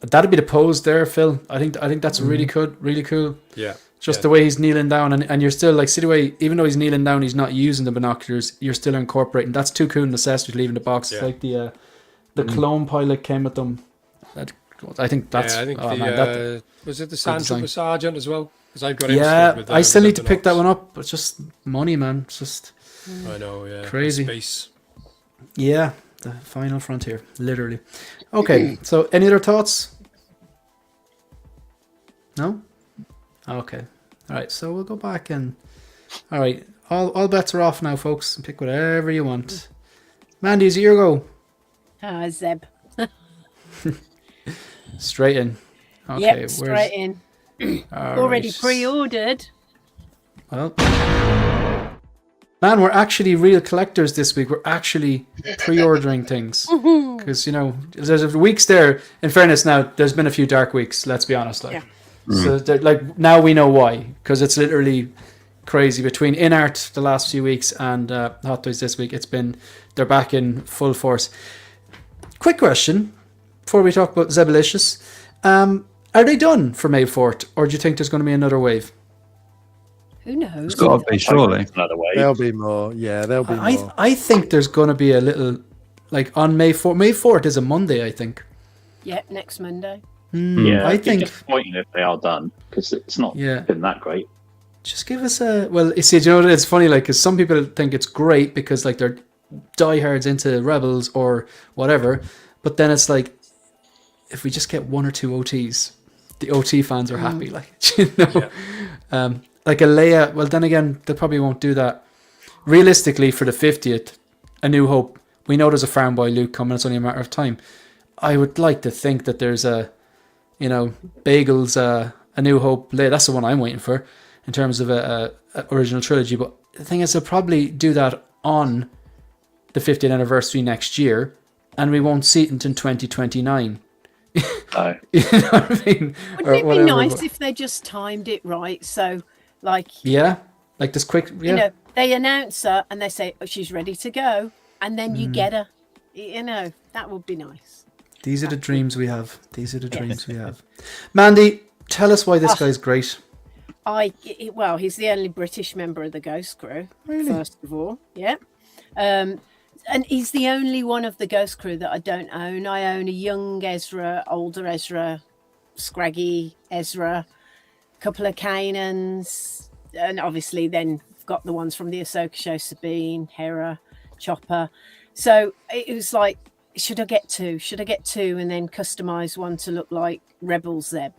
That'd be the pose there, Phil. I think that's really good, really cool. Yeah. Just Yeah. the way he's kneeling down, and you're still like, see the way, even though he's kneeling down, he's not using the binoculars. You're still incorporating. That's too cool and necessary to leave in the box. It's Yeah. like the clone pilot came with them. I think that's. Yeah, I think oh, man, that, was it the design. Sandtrooper Sergeant as well? Because I've got him yeah, stood with I still need to with pick that Knox. one up. It's just money, man. It's just I know, yeah. Crazy. Space. yeah, the final frontier, literally. Okay, so any other thoughts? No? Okay. All right, so we'll go back and... All right, all bets are off now, folks. Pick whatever you want. Mandy, is it your go? Zeb. Straight in. Okay, Yep, straight in. All Already right. pre-ordered. Well, man, we're actually real collectors this week. We're actually pre-ordering things because there's weeks there. In fairness, now there's been a few dark weeks. Let's be honest, like. Yeah. So like now we know why, because it's literally crazy between INART the last few weeks and Hot Toys this week. They're back in full force. Quick question before we talk about Zebalicious. Are they done for May 4th, or do you think there's going to be another wave? Who knows? It's got to be, surely. Another way. There'll be more. Yeah, there'll be more. I think there's going to be a little, like on May 4th. May 4th is a Monday, I think. Yeah, next Monday. Yeah, I it'd be think disappointing if they are done because it's not been that great. just give us a... Well, you see, do you know what? It's funny, like, because some people think it's great because, like, they're diehards into Rebels or whatever, but then it's like, if we just get one or two OTs, the OT fans are happy, like, like a Leia. Well, then again, they probably won't do that. Realistically, for the 50th, A New Hope, we know there's a farm boy Luke coming. It's only a matter of time. I would like to think that there's a, Bagel's A New Hope Leia. That's the one I'm waiting for in terms of a original trilogy. But the thing is, they'll probably do that on the 50th anniversary next year, and we won't see it until 2029. No. You know what I mean? Wouldn't it be nice if they just timed it right? So, like, like this quick, they announce her and they say, "Oh, she's ready to go," and then you get her. That would be nice. These are the dreams we have. These are the dreams we have. Mandy, tell us why this guy's great. Well, he's the only British member of the Ghost Crew. Really? First of all, yeah. And he's the only one of the Ghost Crew that I don't own. I own a young Ezra, older Ezra, scraggy Ezra, a couple of Kanans, and obviously then got the ones from the Ahsoka show, Sabine, Hera, Chopper. So it was like, should I get two? And then customize one to look like Rebel Zeb?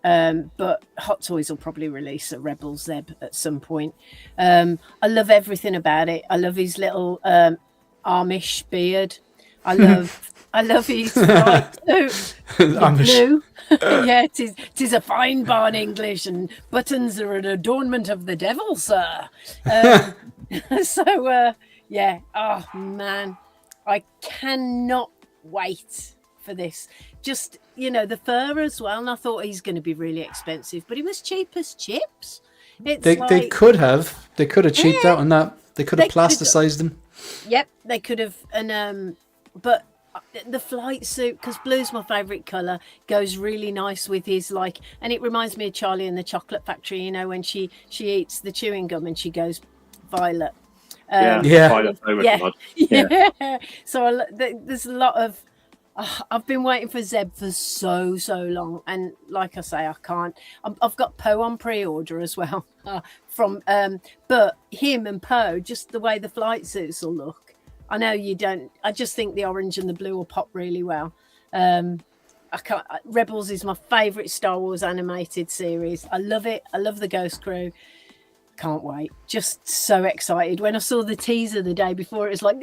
But Hot Toys will probably release a Rebel Zeb at some point. I love everything about it. I love his little Amish beard. I love his white suit. Blue. Yeah, tis a fine barn English, and buttons are an adornment of the devil, sir. Yeah. Oh man, I cannot wait for this. Just the fur as well. And I thought he's going to be really expensive, but he was cheap as chips. They could have cheaped out on that. They could have plasticized them. Yep, they could have. And but the flight suit, because blue's my favorite color, goes really nice with his and it reminds me of Charlie and the Chocolate Factory. When she eats the chewing gum and she goes violet. Yeah. So there's a lot of. I've been waiting for Zeb for so long, and like I say, I can't. I've got Poe on pre-order as well but him and Poe, just the way the flight suits will look. I know you don't. I just think the orange and the blue will pop really well. I can't. Rebels is my favorite Star Wars animated series. I love it. I love the Ghost Crew. Can't wait. Just so excited. When I saw the teaser the day before, it was like,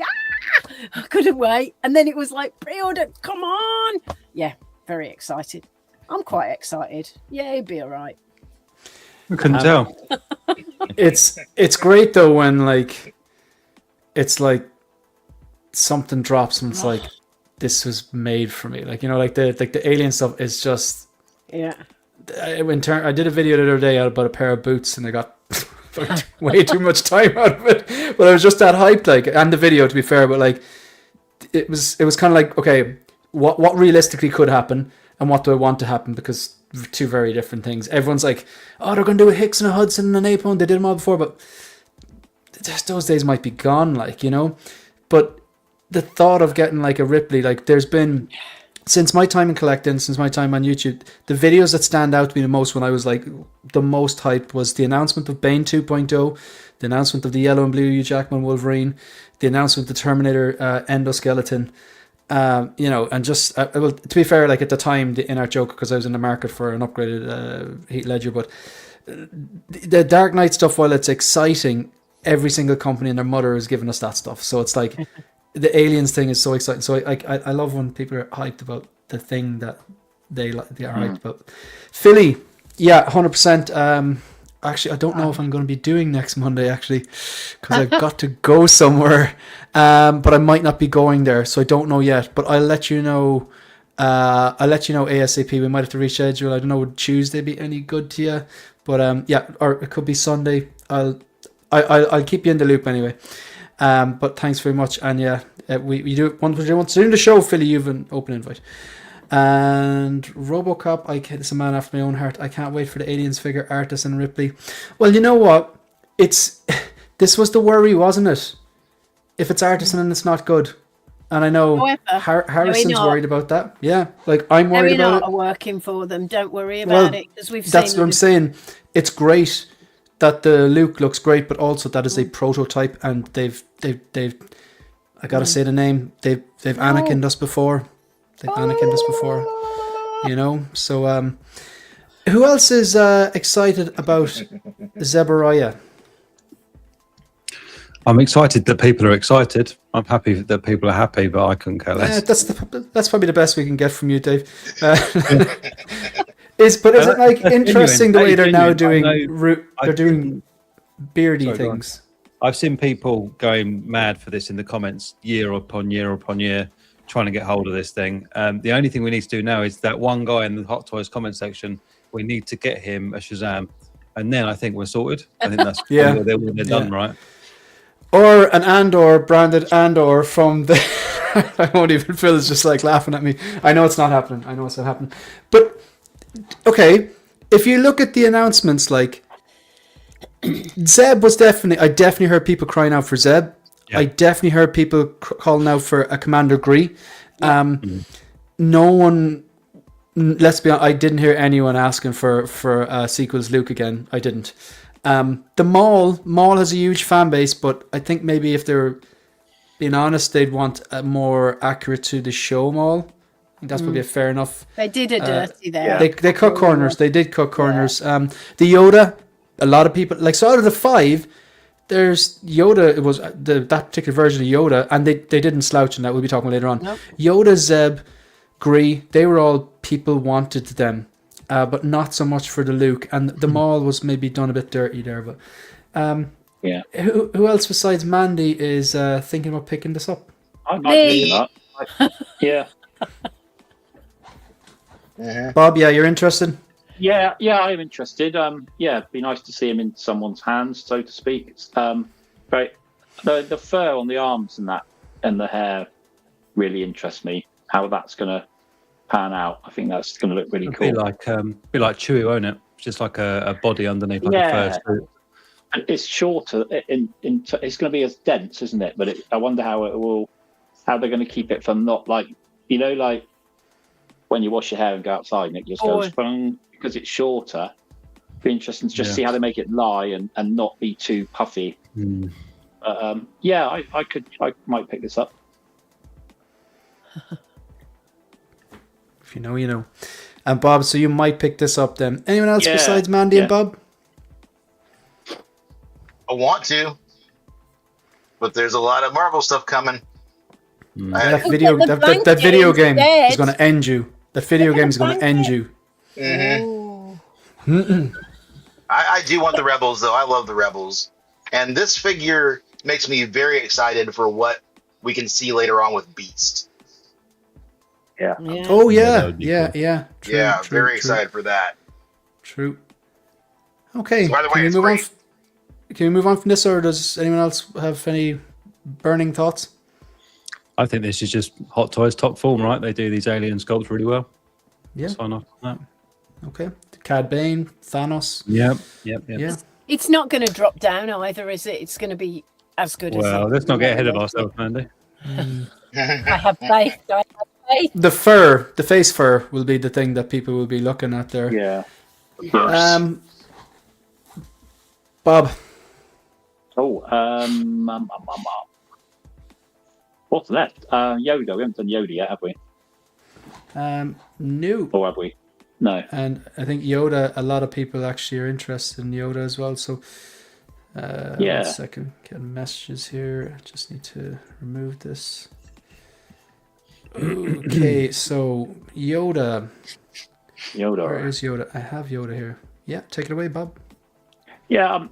I couldn't wait. And then it was like, pre-order, come on. Yeah, very excited. I'm quite excited. Yeah, it'd be all right. I couldn't tell. It's great though when it's like something drops and it's like, this was made for me. The alien stuff is just... Yeah. I did a video the other day about a pair of boots and I got way too much time out of it, but I was just that hyped, and the video, to be fair, but it was kind of like, okay, what realistically could happen and what do I want to happen, because two very different things. Everyone's like, oh, they're going to do a Hicks and a Hudson and a Napone, they did them all before, but those days might be gone, but the thought of getting a Ripley, there's been... Since my time in collecting, since my time on YouTube, the videos that stand out to me the most when I was the most hyped was the announcement of Bane 2.0, the announcement of the yellow and blue Hugh Jackman Wolverine, the announcement of the Terminator endoskeleton, You know, and just well, to be fair, like at the time, the INART joke because I was in the market for an upgraded Heat Ledger, but the Dark Knight stuff, while it's exciting, every single company and their mother is giving us that stuff. So it's like the aliens thing is so exciting. So I love when people are hyped about the thing that they are hyped about. Philly, yeah, 100%. Actually, I don't know if I'm going to be doing next Monday, actually, because I've got to go somewhere. But I might not be going there, so I don't know yet. But I'll let you know. I'll let you know ASAP. We might have to reschedule. I don't know, would Tuesday be any good to you? But yeah, or it could be Sunday. I'll keep you in the loop anyway. But thanks very much. And yeah, we do want to do the show, Philly. You've an open invite. And RoboCop, it's a man after my own heart. I can't wait for the Aliens figure, Artis and Ripley. Well, you know what? This was the worry, wasn't it? If it's Artisan and it's not good. And I know Harrison's worried about that. Yeah, like I'm worried about it. Are working for them. Don't worry about it, because we've seen. That's what I'm saying. It's great that the Luke looks great, but also that is a prototype, and they've I gotta say the name. They've Anakin'd us before. You know. So who else is excited about Zebariah? I'm excited that people are excited. I'm happy that people are happy, but I couldn't care less. That's probably the best we can get from you, Dave. Is it like interesting the way they're now doing? They're doing beardy things. I've seen people going mad for this in the comments year upon year upon year, trying to get hold of this thing. The only thing we need to do now is that one guy in the Hot Toys comment section. We need to get him a Shazam, and then I think we're sorted. I think that's they're done, right? Or an Andor, branded Andor from the... I won't even... Phil's just like laughing at me. I know it's not happening. But, okay, if you look at the announcements, like, Zeb was definitely... I definitely heard people crying out for Zeb. Yeah. I definitely heard people calling out for a Commander Gree. No one... Let's be honest, I didn't hear anyone asking for sequels Luke again. I didn't. The Maul has a huge fan base, but I think maybe if they're being honest, they'd want a more accurate to the show Maul. I think that's probably a fair enough. They did a dirty there. They cut corners. They did cut corners. The Yoda, a lot of people like, so out of the 5, there's Yoda. It was that particular version of Yoda, and they didn't slouch in that. We'll be talking about later on. Nope. Yoda, Zeb, Gree, they were all people wanted them. But not so much for the Luke, and the Maul was maybe done a bit dirty there. But who else besides Mandy is thinking about picking this up? I might pick it up. Yeah. Bob, you're interested? Yeah, I'm interested. It'd be nice to see him in someone's hands, so to speak. It's great. The fur on the arms and that, and the hair, really interests me. How that's gonna pan out. I think that's going to look really cool. Be like Chewie, won't it? Just like a body underneath, like a fur suit. And it's shorter. It's going to be as dense, isn't it? But I wonder how they're going to keep it from not like like when you wash your hair and go outside and it just goes boom, because it's shorter. It'd be interesting to just see how they make it lie and not be too puffy. I might pick this up. You know, you know. And Bob, so you might pick this up then. Anyone else besides Mandy and Bob? I want to, but there's a lot of Marvel stuff coming. That video game is going to end you. The video game is going to end you. I do want the Rebels, though. I love the Rebels. And this figure makes me very excited for what we can see later on with Beast. Yeah. Oh yeah. Yeah. True, very excited for that. True. Okay. So by the way, can we move on from this, or does anyone else have any burning thoughts? I think this is just Hot Toys top form, right? They do these alien sculpts really well. Yeah. Sign off on that. Okay. Cad Bane, Thanos. Yep. Yeah. It's not going to drop down either, is it? It's going to be as good as. Well, let's not get ahead of ourselves, Mandy. I have faith. The fur, the face fur, will be the thing that people will be looking at there. Yeah. Bob. Oh, What's left? Yoda. We haven't done Yoda yet, have we? No. Or have we? No. And I think Yoda, a lot of people actually are interested in Yoda as well. So, Yeah. 1 second. Getting messages here. I just need to remove this. Okay, so Yoda. Where is Yoda? I have Yoda here. Yeah, take it away, Bob. Yeah.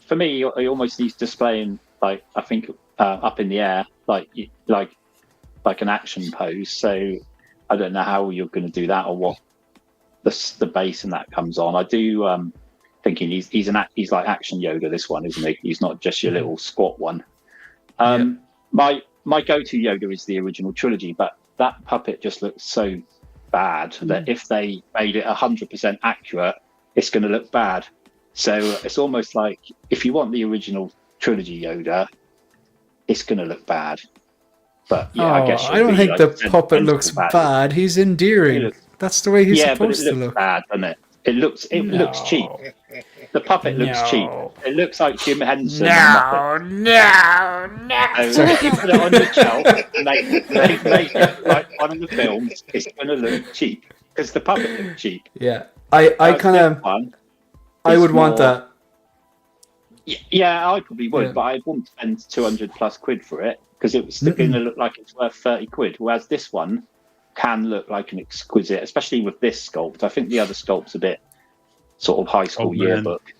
For me, he almost needs displaying, like, I think, up in the air, like an action pose. So I don't know how you're going to do that or what the base and that comes on. I do thinking he's like action Yoda, this one, isn't he? He's not just your little squat one. My go-to Yoda is the original trilogy, but that puppet just looks so bad that if they made it 100% accurate, it's going to look bad. So it's almost like if you want the original trilogy Yoda, it's going to look bad. But yeah, I guess I don't think the puppet looks bad. He's endearing. That's the way he's supposed to look. Bad, doesn't it? It looks cheap. The puppet looks cheap. It looks like Jim Henson. No. So if you put it on your shelf and make it like one of the films, it's going to look cheap because the puppet looks cheap. Yeah, I would want that. Yeah, I probably would, but I wouldn't spend 200+ quid for it because it was going to look like it's worth 30 quid. Whereas this one can look like an exquisite, especially with this sculpt. I think the other sculpt's a bit sort of high school yearbook,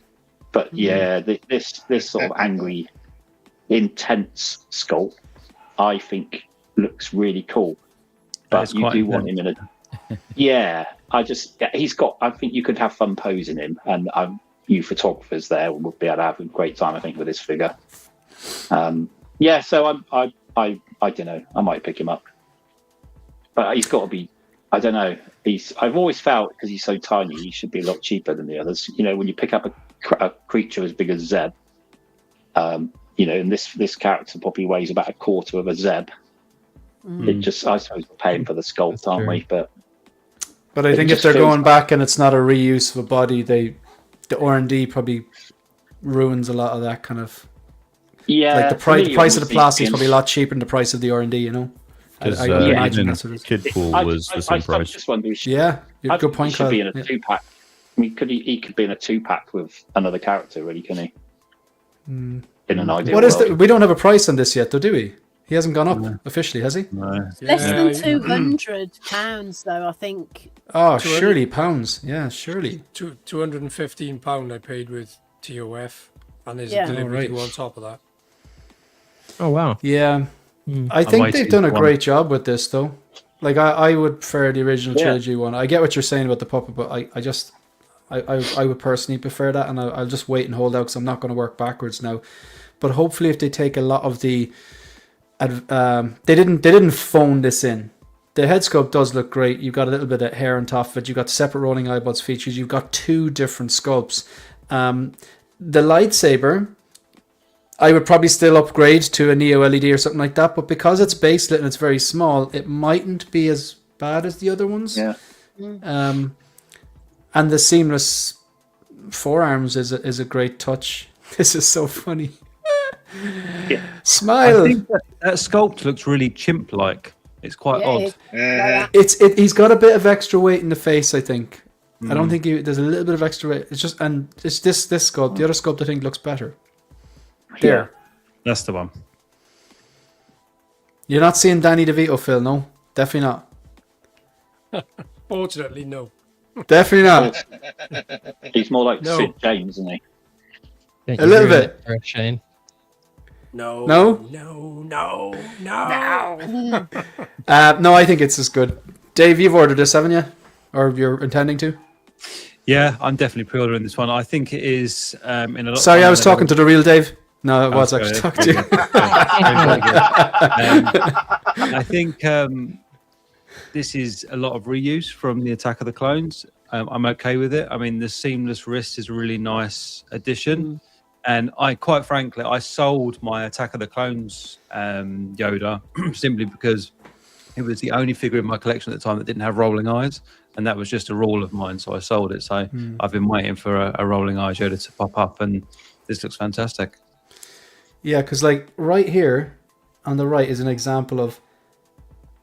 but yeah, this sort of angry, intense sculpt, I think looks really cool. But you do want him in a I think you could have fun posing him, and you photographers there would be able to have a great time, I think, with this figure. So I don't know, I might pick him up, but he's got to be, I don't know, I've always felt, because he's so tiny, he should be a lot cheaper than the others. You know, when you pick up a creature as big as Zeb, you know, and this character probably weighs about a quarter of a Zeb. It just, I suppose we're paying for the sculpt, aren't we? But I think if they're going back and it's not a reuse of a body, the R&D probably ruins a lot of that kind of. Yeah, like the price of the plastic is probably a lot cheaper than the price of the R&D. You know, I imagine that's what it is. Kid Pool was the same price. Just wonder, good point. He should be in a 2-pack. I mean, he could be in a 2-pack with another character, really, can he? In an ideal world. We don't have a price on this yet, though, do we? He hasn't gone up officially, has he? No. Less than £200, though, I think. Oh, surely pounds. Yeah, surely. £215 I paid with TOF, and there's a delivery on top of that. Oh, wow. Yeah. I think they've done a great job with this, though. Like, I would prefer the original trilogy one. I get what you're saying about the puppet, but I would personally prefer that, and I'll just wait and hold out because I'm not going to work backwards now. But hopefully, if they take a lot of the, they didn't phone this in. The head sculpt does look great. You've got a little bit of hair on top of it. You've got separate rolling eyeballs features. You've got 2 different sculpts. The lightsaber, I would probably still upgrade to a Neo LED or something like that. But because it's baselit and it's very small, it mightn't be as bad as the other ones. Yeah. And the seamless forearms is a great touch. This is so funny. Smile. I think that sculpt looks really chimp-like. It's quite odd. He's got a bit of extra weight in the face, I think. I don't think there's a little bit of extra weight. It's just, and it's this sculpt. The other sculpt I think looks better. There. That's the one. You're not seeing Danny DeVito, Phil, no? Definitely not. Fortunately, no. Definitely not. He's more like Sid James, isn't he? A little bit. Shane. No. No, I think it's as good. Dave, you've ordered this, haven't you? Or you're intending to? Yeah, I'm definitely pre-ordering this one. I think it is in a lot. Sorry, I was talking to the real Dave. No, it was actually talking to you. I think this is a lot of reuse from the Attack of the Clones. I'm okay with it. I mean, the seamless wrist is a really nice addition. And quite frankly, I sold my Attack of the Clones Yoda simply because it was the only figure in my collection at the time that didn't have rolling eyes. And that was just a rule of mine. So I sold it. So I've been waiting for a rolling eyes Yoda to pop up. And this looks fantastic. Yeah, because like right here on the right is an example of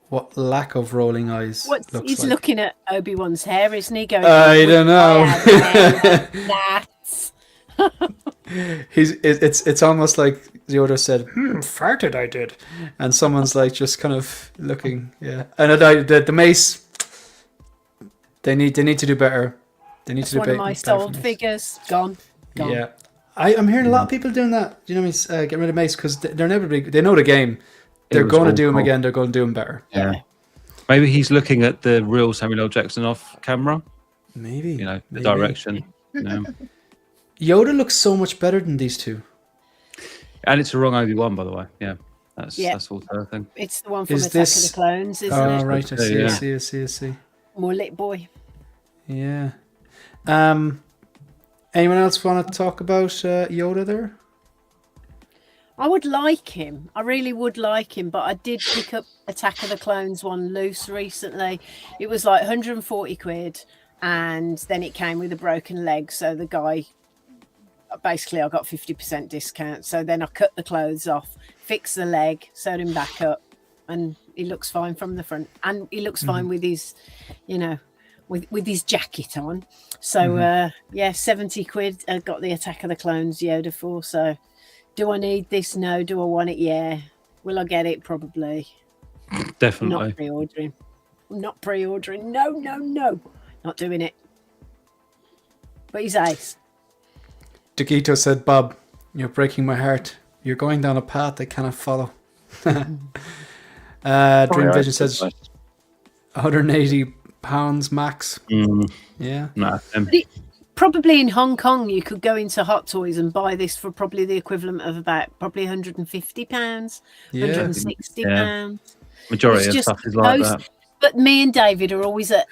what lack of rolling eyes looks He's like. looking at Obi-Wan's hair, isn't he? Going, I don't know. That's It's almost like Yoda said, farted I did. And someone's like just kind of looking, yeah. And the mace, they need to do better. They need to do one of better. my sold figures. Gone. Yeah. I'm hearing a lot of people doing that. You know what I mean? Getting rid of mace because they're never they know the game. They're going to do them again. They're going to do them better. Yeah. Maybe he's looking at the real Samuel L. Jackson off camera. Maybe. You know, the direction. You know. Yoda looks so much better than these two. And it's the wrong Obi-Wan, by the way. Yeah. That's also a thing. It's the one from Is Attack this- of the Clones, isn't Oh, it? right. I see. More lit boy. Yeah. Anyone else want to talk about Yoda there? I would like him. I really would like him, but I did pick up Attack of the Clones one loose recently. It was like 140 quid, and then it came with a broken leg. So the guy, basically, I got 50% discount. So then I cut the clothes off, fixed the leg, sewed him back up, and he looks fine from the front. And he looks fine with his, you know, with his jacket on. So, 70 quid I got the Attack of the Clones Yoda for. So, do I need this? No. Do I want it? Yeah. Will I get it? Probably. Definitely. Not pre-ordering. Not pre-ordering. No. Not doing it. But he's ace. Dagito said, Bob, you're breaking my heart. You're going down a path I cannot follow. Dream Vision says £180 max. Yeah. Nah, Probably in Hong Kong, you could go into Hot Toys and buy this for probably the equivalent of about £150, £160. Majority of just stuff is like post- that. But me and David are always at.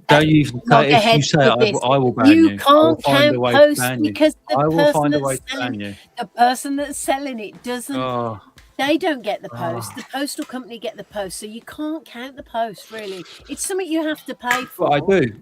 Don't you even say, if you say it, I will ban you. You can't count posts because the I will person find a that's way to selling ban you. the person that's selling it doesn't. Oh, They don't get the post. The postal company get the post, so you can't count the post. Really, it's something you have to pay for. well, I do.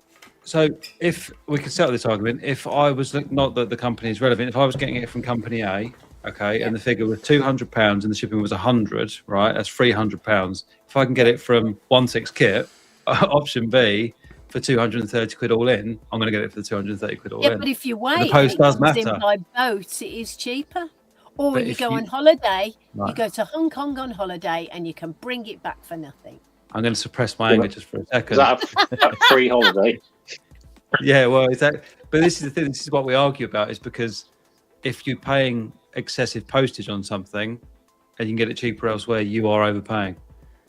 So if we could settle this argument, if I was not that the company is relevant, if I was getting it from company A, okay, and the figure was £200 and the shipping was 100, right? That's £300. If I can get it from 1/6 kit, option B, for 230 quid all in, I'm going to get it for the 230 quid all in. Yeah, but if you wait, the post it does comes in matter. by boat, it is cheaper. Or But you if go you- on holiday, you Right. go to Hong Kong on holiday, and you can bring it back for nothing. I'm going to suppress my anger just for a second. Is that a free holiday? Yeah, well, but this is the thing. This is what we argue about, is because if you're paying excessive postage on something and you can get it cheaper elsewhere, you are overpaying.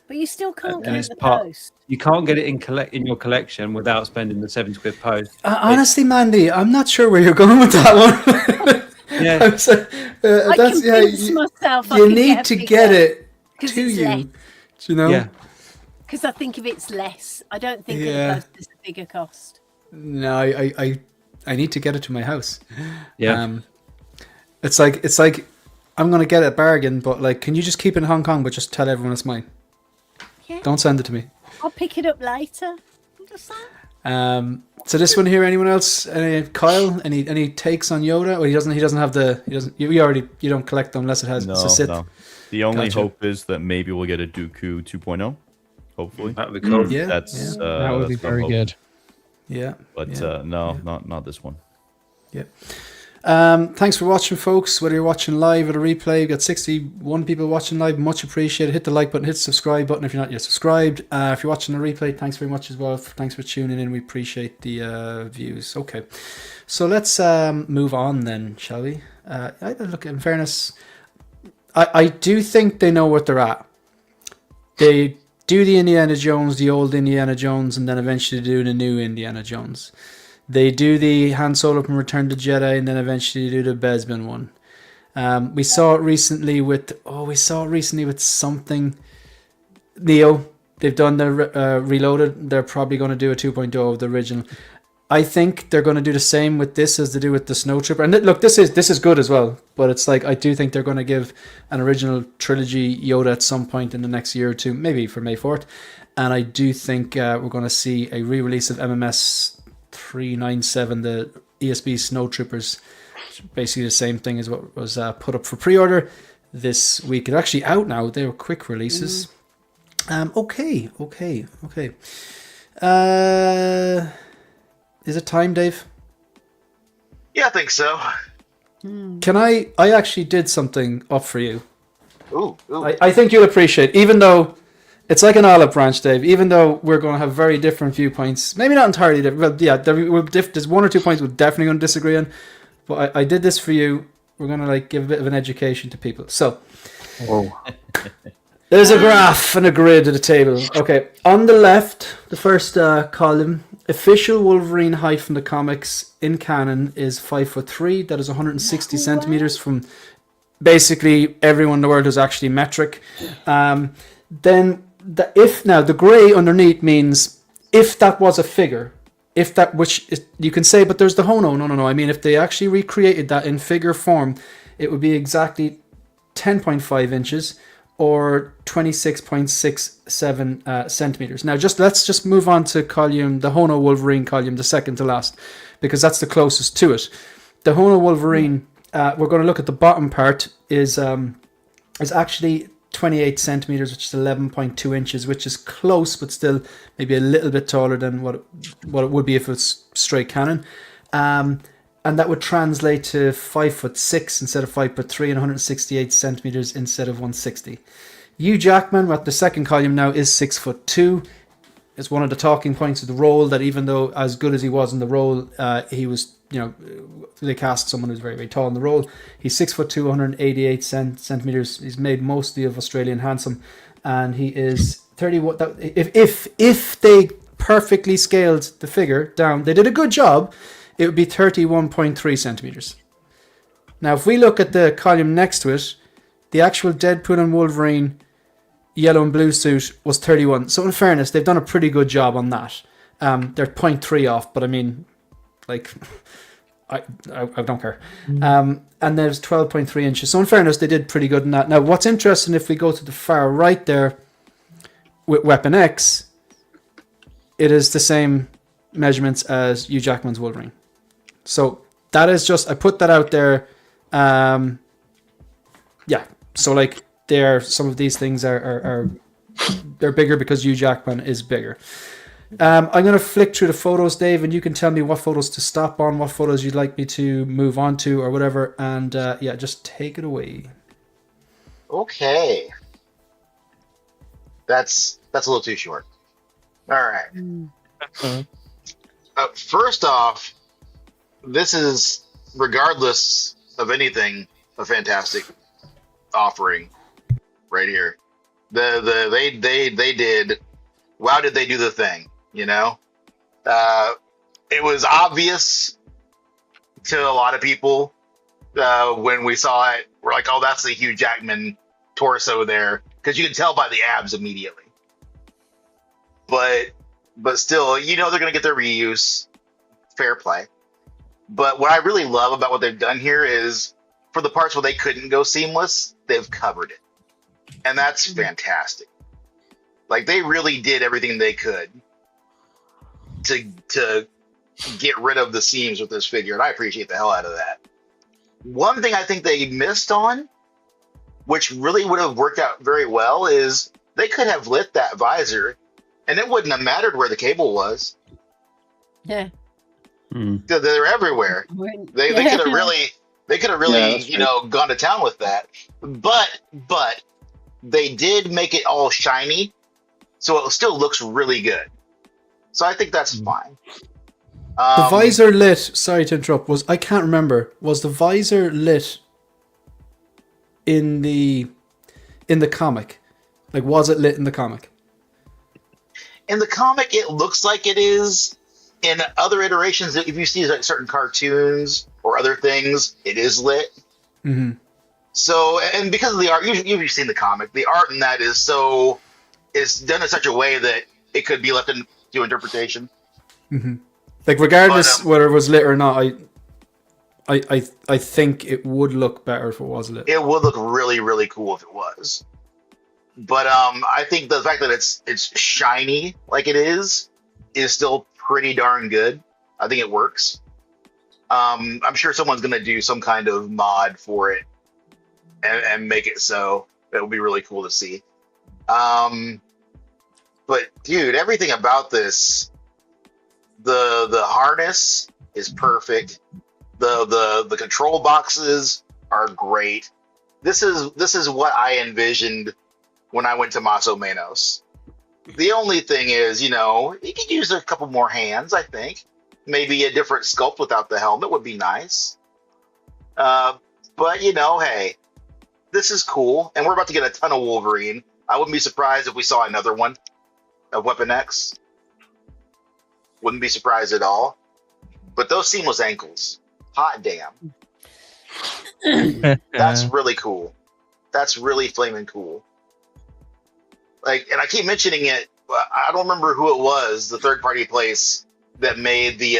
But you still can't And count it's the part- post. You can't get it in your collection without spending the 70 quid post. Honestly, Mandy, I'm not sure where you're going with that one. Yeah. I'm sorry, I that's convinced myself I you could need get to a get figure, it 'cause to it's you. less. Do you know? Yeah. Because I think if it's less, I don't think Yeah. the post is a bigger cost. No, I need to get it to my house. Yeah. It's like I'm gonna get a bargain, but like, can you just keep it in Hong Kong, but just tell everyone it's mine? Yeah. Don't send it to me. I'll pick it up later. Just that. So this one here, anyone else? Kyle, any takes on Yoda? Well, he doesn't have the. You don't collect them unless it has. it's a Sith. No. The only Gotcha. hope is that maybe we'll get a Dooku 2.0. Hopefully, That would be cool. Yeah, that's yeah. That would be that's my very hope. good. Yeah. But yeah. no, not this one. Yeah. Thanks for watching, folks. Whether you're watching live or a replay, we've got 61 people watching live. Much appreciated. Hit the like button, hit the subscribe button if you're not yet subscribed. If you're watching the replay, thanks very much as well. Thanks for tuning in. We appreciate the views. Okay, so let's move on then, shall we? Look, in fairness, I do think they know what they're at. They do the Indiana Jones, the old Indiana Jones, and then eventually do the new Indiana Jones. They do the Han Solo from Return to Jedi, and then eventually do the Bespin one. We saw it recently with something. Neo. They've done the Reloaded. They're probably going to do a 2.0 of the original. I think they're going to do the same with this as they do with the Snow Trooper. And look, this is good as well. But it's like, I do think they're going to give an original trilogy Yoda at some point in the next year or two, maybe for May 4th. And I do think we're going to see a re-release of MMS 397, the ESB Snow Troopers. Basically the same thing as what was put up for pre-order. this week. It's actually out now. They were quick releases. Okay. Is it time, Dave? Yeah, I think so. Can I actually did something up for you. Ooh. I think you'll appreciate, even though it's like an olive branch, Dave, even though we're going to have very different viewpoints, maybe not entirely different, but yeah, there's one or two points we're definitely going to disagree on, but I did this for you. We're going to like give a bit of an education to people. So, there's a graph and a grid at the table. Okay, on the left, the first column, official Wolverine height from the comics in canon is 5'3". That is 160 centimeters from basically everyone in the world who's actually metric. Then the grey underneath means if that was a figure, if that, which is, you can say, but there's the no. I mean, if they actually recreated that in figure form, it would be exactly 10.5 inches or 26.67 centimeters. Now, let's just move on to column, the Hono Wolverine column, the second to last, because that's the closest to it. The Hono Wolverine, we're going to look at the bottom part, is actually 28 centimeters, which is 11.2 inches, which is close, but still maybe a little bit taller than what it would be if it's straight canon. And that would translate to 5'6" instead of 5'3" and 168 centimeters instead of 160. Hugh Jackman, at the second column now, is 6'2". It's one of the talking points of the role, that even though as good as he was in the role, he was, they cast someone who's very, very tall in the role. He's 6'2", 188 centimeters. He's made mostly of Australian handsome, and he is 31. If they perfectly scaled the figure down, they did a good job. It would be 31.3 centimeters. Now, if we look at the column next to it, the actual Deadpool and Wolverine yellow and blue suit was 31. So in fairness, they've done a pretty good job on that. They're 0.3 off, but I mean, like, I don't care. And there's 12.3 inches. So in fairness, they did pretty good in that. Now, what's interesting, if we go to the far right there with Weapon X, it is the same measurements as Hugh Jackman's Wolverine. So that is just, I put that out there. So like, some of these things are they're bigger because Hugh Jackman is bigger. I'm going to flick through the photos, Dave, and you can tell me what photos to stop on, what photos you'd like me to move on to, or whatever. And just take it away. Okay. That's a little too short. All right. First off, this is, regardless of anything, a fantastic offering right here. They did. Wow, did they do the thing? It was obvious to a lot of people when we saw it. We're like, oh, that's the Hugh Jackman torso there, because you can tell by the abs immediately. But still, they're going to get their reuse. Fair play. But what I really love about what they've done here is, for the parts where they couldn't go seamless, they've covered it. And that's fantastic. Like, they really did everything they could to get rid of the seams with this figure, and I appreciate the hell out of that. One thing I think they missed on, which really would have worked out very well, is they could have lit that visor, and it wouldn't have mattered where the cable was. Yeah. They're everywhere. They could have really gone to town with that. But they did make it all shiny, so it still looks really good. So I think that's fine. The visor lit. Sorry to interrupt. I can't remember. Was the visor lit in the comic? Like, was it lit in the comic? In the comic, it looks like it is. In other iterations, if you see like certain cartoons or other things, it is lit. Mm-hmm. So, and because of the art, you've seen the comic. The art in that is done in such a way that it could be left to interpretation. Mm-hmm. Like, regardless whether it was lit or not, I think it would look better if it was lit. It would look really, really cool if it was. But I think the fact that it's shiny like it is still pretty darn good. I think it works. I'm sure someone's going to do some kind of mod for it and make it so. It would be really cool to see. But dude, everything about this, the harness is perfect. The control boxes are great. This is what I envisioned when I went to Maso Menos. The only thing is, you could use a couple more hands, I think. Maybe a different sculpt without the helmet would be nice. But hey, this is cool, and we're about to get a ton of Wolverine. I wouldn't be surprised if we saw another one of Weapon X. Wouldn't be surprised at all. But those seamless ankles, hot damn. That's really cool. That's really flaming cool. And I keep mentioning it, but I don't remember who it was, the third-party place that made the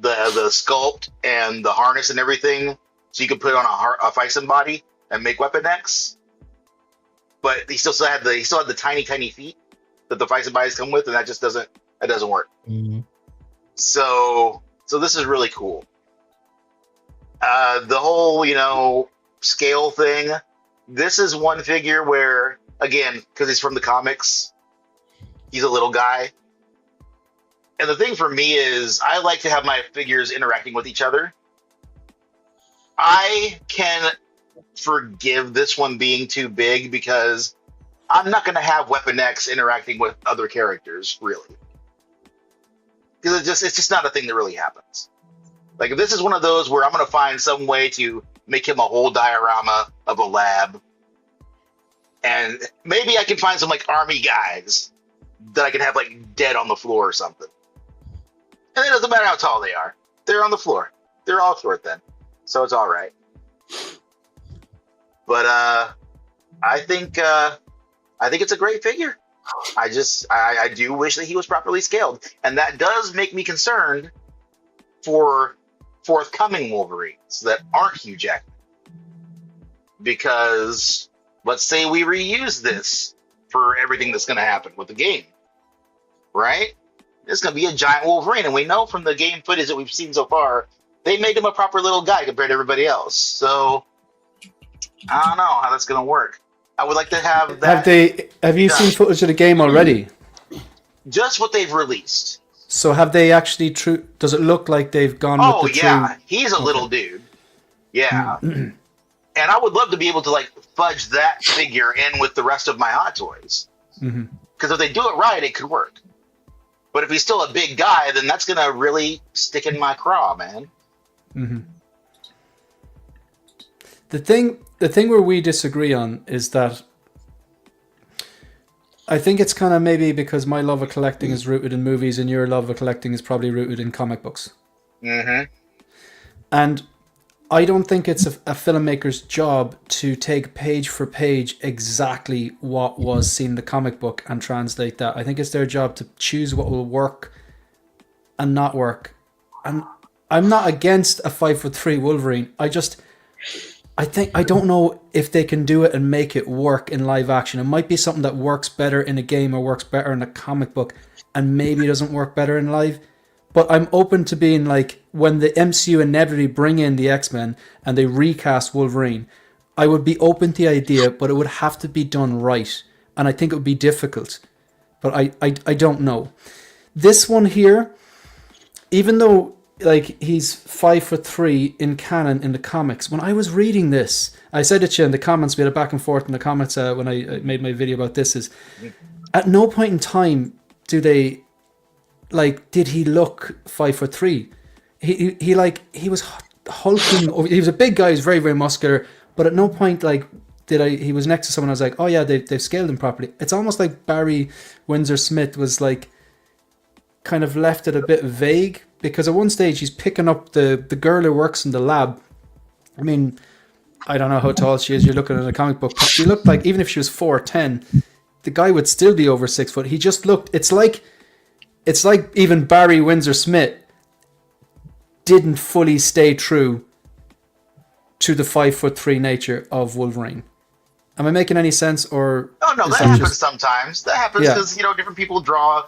sculpt and the harness and everything, so you could put it on a Phison body and make Weapon X. But he still had the tiny feet that the Phison bodies come with, and that just doesn't work. Mm-hmm. So this is really cool. The whole scale thing. This is one figure where, again, because he's from the comics, he's a little guy. And the thing for me is, I like to have my figures interacting with each other. I can forgive this one being too big because I'm not going to have Weapon X interacting with other characters, really. Because it's just not a thing that really happens. Like, if this is one of those where I'm going to find some way to make him a whole diorama of a lab, and maybe I can find some, army guys that I can have, dead on the floor or something. And it doesn't matter how tall they are. They're on the floor. They're all short then. So it's all right. But I think it's a great figure. I do wish that he was properly scaled. And that does make me concerned for forthcoming Wolverines that aren't Hugh Jackman. Because let's say we reuse this for everything that's going to happen with the game. Right? It's going to be a giant Wolverine. And we know from the game footage that we've seen so far, they made him a proper little guy compared to everybody else. So I don't know how that's going to work. I would like to have that. Have you seen footage of the game already? Just what they've released. So have they actually does it look like they've gone with the yeah. He's a little dude. Yeah. And I would love to be able to fudge that figure in with the rest of my Hot Toys. Because if they do it right, it could work. But if he's still a big guy, then that's going to really stick in my craw, man. The thing where we disagree on is that I think it's kind of maybe because my love of collecting is rooted in movies and your love of collecting is probably rooted in comic books. And I don't think it's a filmmaker's job to take page for page exactly what was seen in the comic book and translate that. I think it's their job to choose what will work and not work. And I'm not against a 5'3" Wolverine. I don't know if they can do it and make it work in live action. It might be something that works better in a game or works better in a comic book and maybe doesn't work better in live. But I'm open to being when the MCU inevitably bring in the X-Men and they recast Wolverine, I would be open to the idea, but it would have to be done right. And I think it would be difficult. But I don't know. This one here, even though he's 5'3" in canon in the comics. When I was reading this, I said it to you in the comments, we had a back and forth in the comments when I made my video about this, is at no point in time do they did he look 5'3"? He was hulking. He was a big guy, he was very, very muscular, but at no point he was next to someone I was like, oh yeah, they've scaled him properly. It's almost like Barry Windsor Smith was kind of left it a bit vague. Because at one stage he's picking up the girl who works in the lab. I mean, I don't know how tall she is. You're looking at a comic book. She looked like, even if she was 4'10", the guy would still be over 6 foot. He just looked. It's like even Barry Windsor Smith didn't fully stay true to the 5'3" nature of Wolverine. Am I making any sense? Or no, that happens sometimes. That happens because different people draw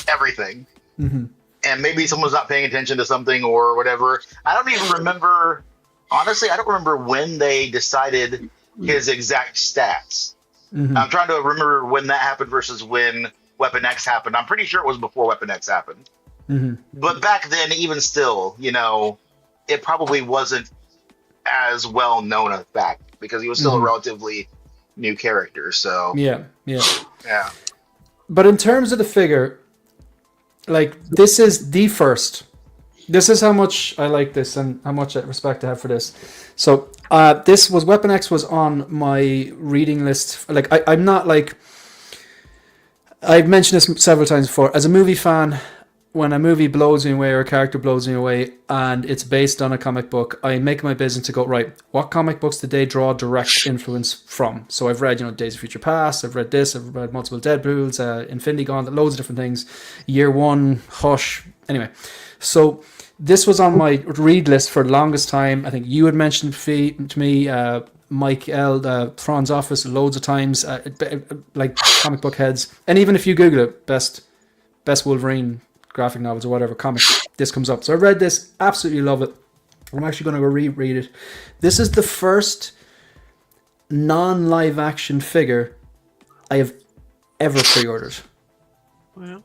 everything. And maybe someone's not paying attention to something or whatever. I don't even remember honestly, I don't remember when they decided his exact stats. I'm trying to remember when that happened versus when Weapon X happened. I'm pretty sure it was before Weapon X happened. But back then, even still, it probably wasn't as well known as back because he was still a relatively new character. So Yeah. yeah. But in terms of the figure, like, this is the first. This is how much I like this and how much respect I have for this. So this was Weapon X was on my reading list. Like, I'm not like, I've mentioned this several times before. As a movie fan, when a movie blows me away or a character blows me away and it's based on a comic book, I make my business to go, right, what comic books did they draw direct influence from? So I've read, Days of Future Past, I've read this, I've read multiple Deadpools, Infinity Gauntlet, loads of different things. Year One, Hush, anyway. So this was on my read list for the longest time. I think you had mentioned to me, Mike L, Thrawn's Office, loads of times, like comic book heads. And even if you Google it, best Wolverine graphic novels or whatever comic, this comes up. So I read this, absolutely love it. I'm actually going to go reread it. This is the first non-live action figure I have ever pre-ordered. Wow.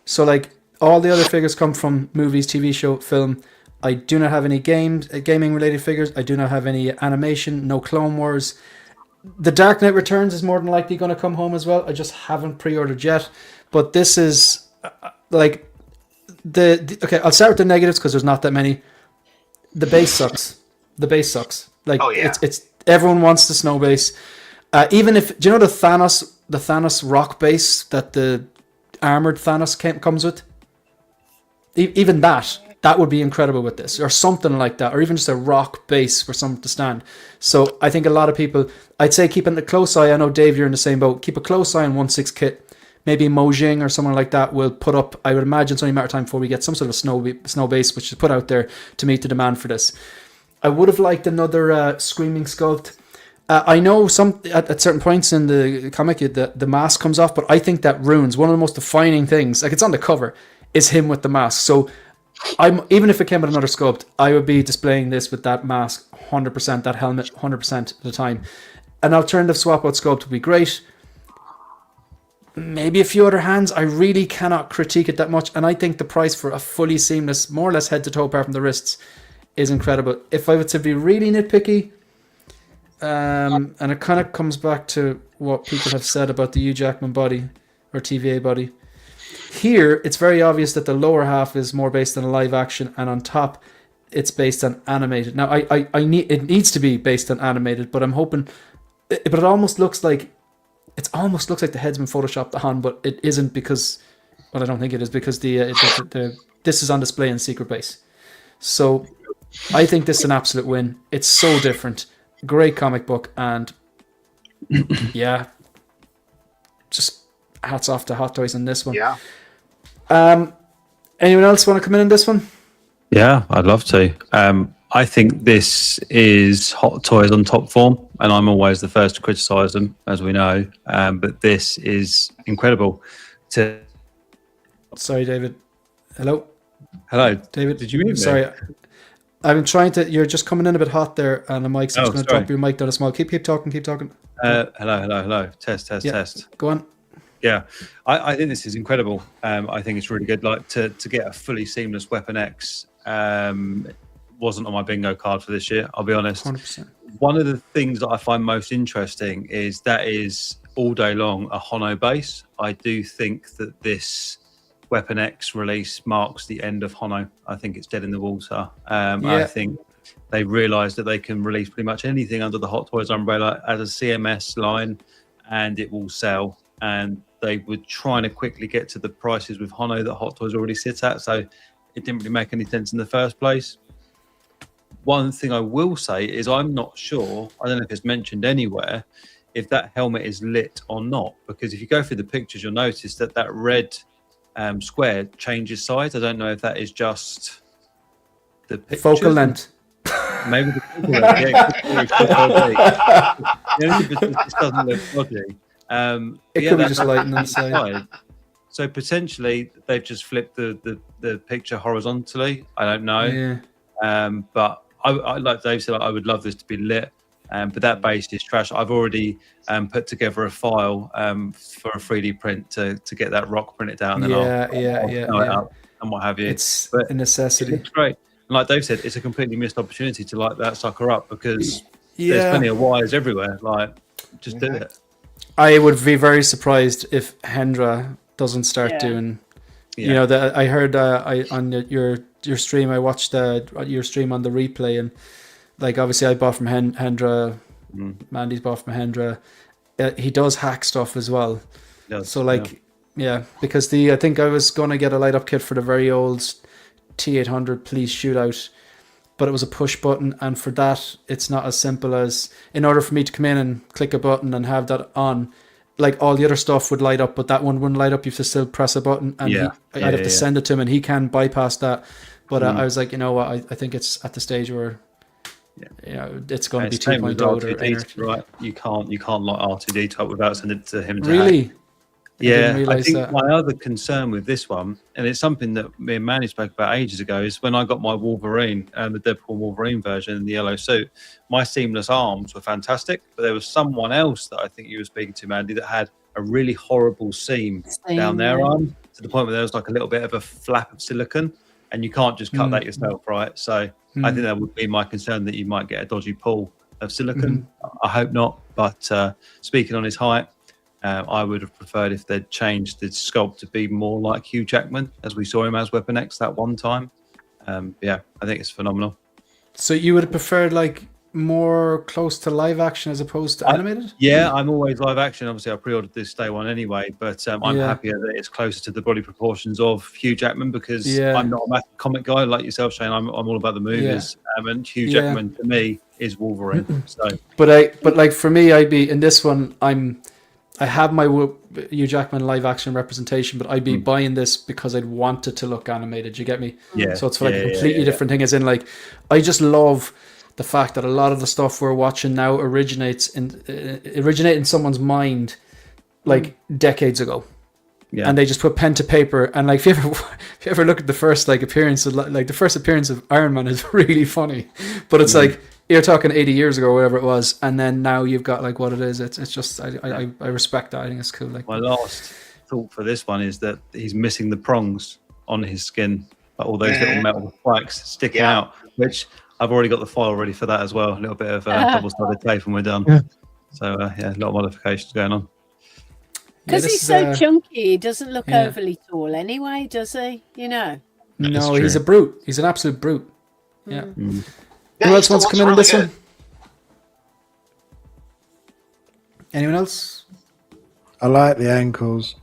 So like all the other figures come from movies, TV show, film. I do not have any gaming related figures. I do not have any animation, no Clone Wars. The Dark Knight Returns is more than likely going to come home as well. I just haven't pre-ordered yet. But this is like okay, I'll start with the negatives because there's not that many. The base sucks. Like, it's everyone wants the snow base. Even if, do you know the Thanos rock base that the armored Thanos comes with? Even that would be incredible with this, or something like that, or even just a rock base for someone to stand. So I think a lot of people, I'd say keeping a close eye. I know Dave, you're in the same boat. Keep a close eye on 1/6 kit. Maybe Mojang or someone like that will put up, I would imagine it's only a matter of time before we get some sort of snow base, which is put out there to meet the demand for this. I would have liked another Screaming Sculpt. I know at certain points in the comic, the mask comes off, but I think that ruins one of the most defining things. Like, it's on the cover, is him with the mask. So even if it came with another sculpt, I would be displaying this with that mask 100%, that helmet 100% of the time. An alternative swap out sculpt would be great. Maybe a few other hands. I really cannot critique it that much, and I think the price for a fully seamless, more or less head to toe apart from the wrists, is incredible. If I were to be really nitpicky, and it kind of comes back to what people have said about the Hugh Jackman body or TVA body. Here, it's very obvious that the lower half is more based on live action, and on top, it's based on animated. Now, it needs to be based on animated, but I'm hoping. But it almost looks like. It almost looks like the head's been photoshopped on, but it isn't because. Well, I don't think it is because this is on display in Secret Base. So, I think this is an absolute win. It's so different. Great comic book, and yeah, just hats off to Hot Toys on this one. Yeah. Anyone else want to come in on this one? Yeah, I'd love to. I think this is Hot Toys on top form, and I'm always the first to criticise them, as we know. But this is incredible. Sorry, David. Hello, David. Did you hear me? Sorry, I've been trying to. You're just coming in a bit hot there, and the mic's just going to drop your mic down a small. Keep talking. Hello. Test. Go on. Yeah, I think this is incredible. I think it's really good. Like to get a fully seamless Weapon X wasn't on my bingo card for this year. I'll be honest. 100%. One of the things that I find most interesting is that is all day long a Hono base. I do think that this Weapon X release marks the end of Hono. I think it's dead in the water. I think they realised that they can release pretty much anything under the Hot Toys umbrella as a CMS line, and it will sell. And they were trying to quickly get to the prices with Hono that Hot Toys already sits at, so it didn't really make any sense in the first place. One thing I will say is I'm not sure, I don't know if it's mentioned anywhere, if that helmet is lit or not, because if you go through the pictures, you'll notice that that red square changes size. I don't know if that is just the pictures. Focal length. Maybe the focal length. Yeah, this doesn't look dodgy. It could be just lighting on the side. So potentially they've just flipped the picture horizontally. I don't know. Yeah. But I like Dave said, I would love this to be lit. But that base is trash. I've already put together a file for a 3D print to get that rock printed out, and then I'll sew it up and what have you. It's but a necessity. It looks great. And like Dave said, it's a completely missed opportunity to light that sucker up because there's plenty of wires everywhere. Like, just do it. I would be very surprised if Hendra doesn't start doing. You know, that I heard on your stream. I watched your stream on the replay, and like obviously I bought from Hendra. Mandy's bought from Hendra. He does hack stuff as well. So like, because I think I was gonna get a light up kit for the very old T800 police shootout, but it was a push button, and for that it's not as simple as, in order for me to come in and click a button and have that on, like all the other stuff would light up, but that one wouldn't light up. You have to still press a button, and I'd have to send it to him, and he can bypass that. But I was like, you know what, I think it's at the stage where you know, it's going to be 2.0 or INART. Right? You can't like R2D type without sending it to him. Really? I think my other concern with this one, and it's something that me and Manny spoke about ages ago, is when I got my Wolverine, the Deadpool Wolverine version in the yellow suit, my seamless arms were fantastic, but there was someone else that I think you were speaking to, Mandy, that had a really horrible seam down their arm, to the point where there was like a little bit of a flap of silicone, and you can't just cut that yourself, right? So I think that would be my concern, that you might get a dodgy pull of silicone. I hope not, but speaking on his height, I would have preferred if they'd changed the sculpt to be more like Hugh Jackman, as we saw him as Weapon X that one time. I think it's phenomenal. So you would have preferred like more close to live action as opposed to animated? Yeah, I'm always live action. Obviously, I pre-ordered this day one anyway, but I'm happier that it's closer to the body proportions of Hugh Jackman, because I'm not a massive comic guy like yourself, Shane. I'm all about the movies, and Hugh Jackman to me is Wolverine. So, but like for me, I'd be in this one. I have my Hugh Jackman live action representation, but I'd be buying this because I'd want it to look animated. You get me? Yeah. So it's like a completely different thing. As in, like, I just love the fact that a lot of the stuff we're watching now originate in someone's mind, like decades ago. Yeah. And they just put pen to paper. And like, if you ever look at the first appearance of the first appearance of Iron Man is really funny, but it's like, you're talking 80 years ago or whatever it was, and then now you've got like what it is. It's just I respect that. I think it's cool. Like, my last thought for this one is that he's missing the prongs on his skin, like all those little metal spikes sticking out, which I've already got the file ready for that as well. A little bit of double-sided tape and we're done. So a lot of modifications going on. Because he's so chunky, he doesn't look overly tall anyway, does he? You know. No, he's a brute. He's an absolute brute. Yeah. Who else wants to come in on this one? Anyone else? I like the ankles.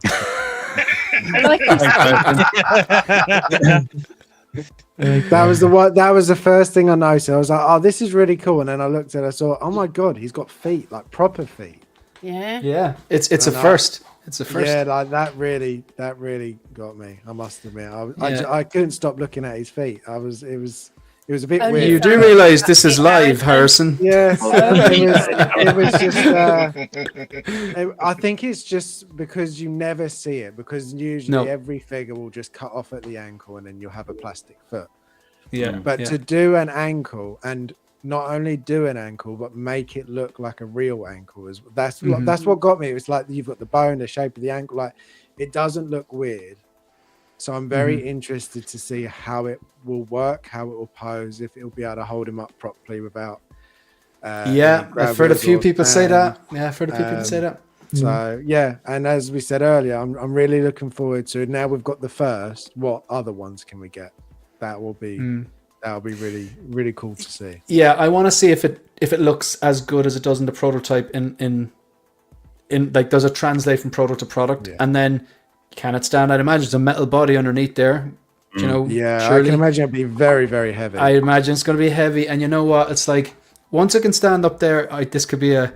I like That was the one. That was the first thing I noticed. I was like, "Oh, this is really cool." And then I looked at it. I saw, "Oh my god, he's got feet, like proper feet." Yeah. It's a first. It's a first. Yeah, like that really got me. I must admit, I couldn't stop looking at his feet. It was a bit weird. You do realise this is live, Harrison? Yes, it was just. I think it's just because you never see it, because usually every figure will just cut off at the ankle and then you'll have a plastic foot. Yeah. But to do an ankle, and not only do an ankle but make it look like a real ankle, that's what got me. It's like you've got the bone, the shape of the ankle, like it doesn't look weird. So I'm very interested to see how it will work, how it will pose, if it'll be able to hold him up properly without. I've heard a few people say that. Yeah, I've heard a few people say that. So and as we said earlier, I'm really looking forward to it. Now we've got the first. What other ones can we get? That will be really, really cool to see. Yeah, I want to see if it looks as good as it does in the prototype. In like, does it translate from proto to product, and then. Can it stand? I'd imagine it's a metal body underneath there. You know, surely. I can imagine it'd be very, very heavy. I imagine it's going to be heavy, and you know what? It's like once it can stand up there, this could be a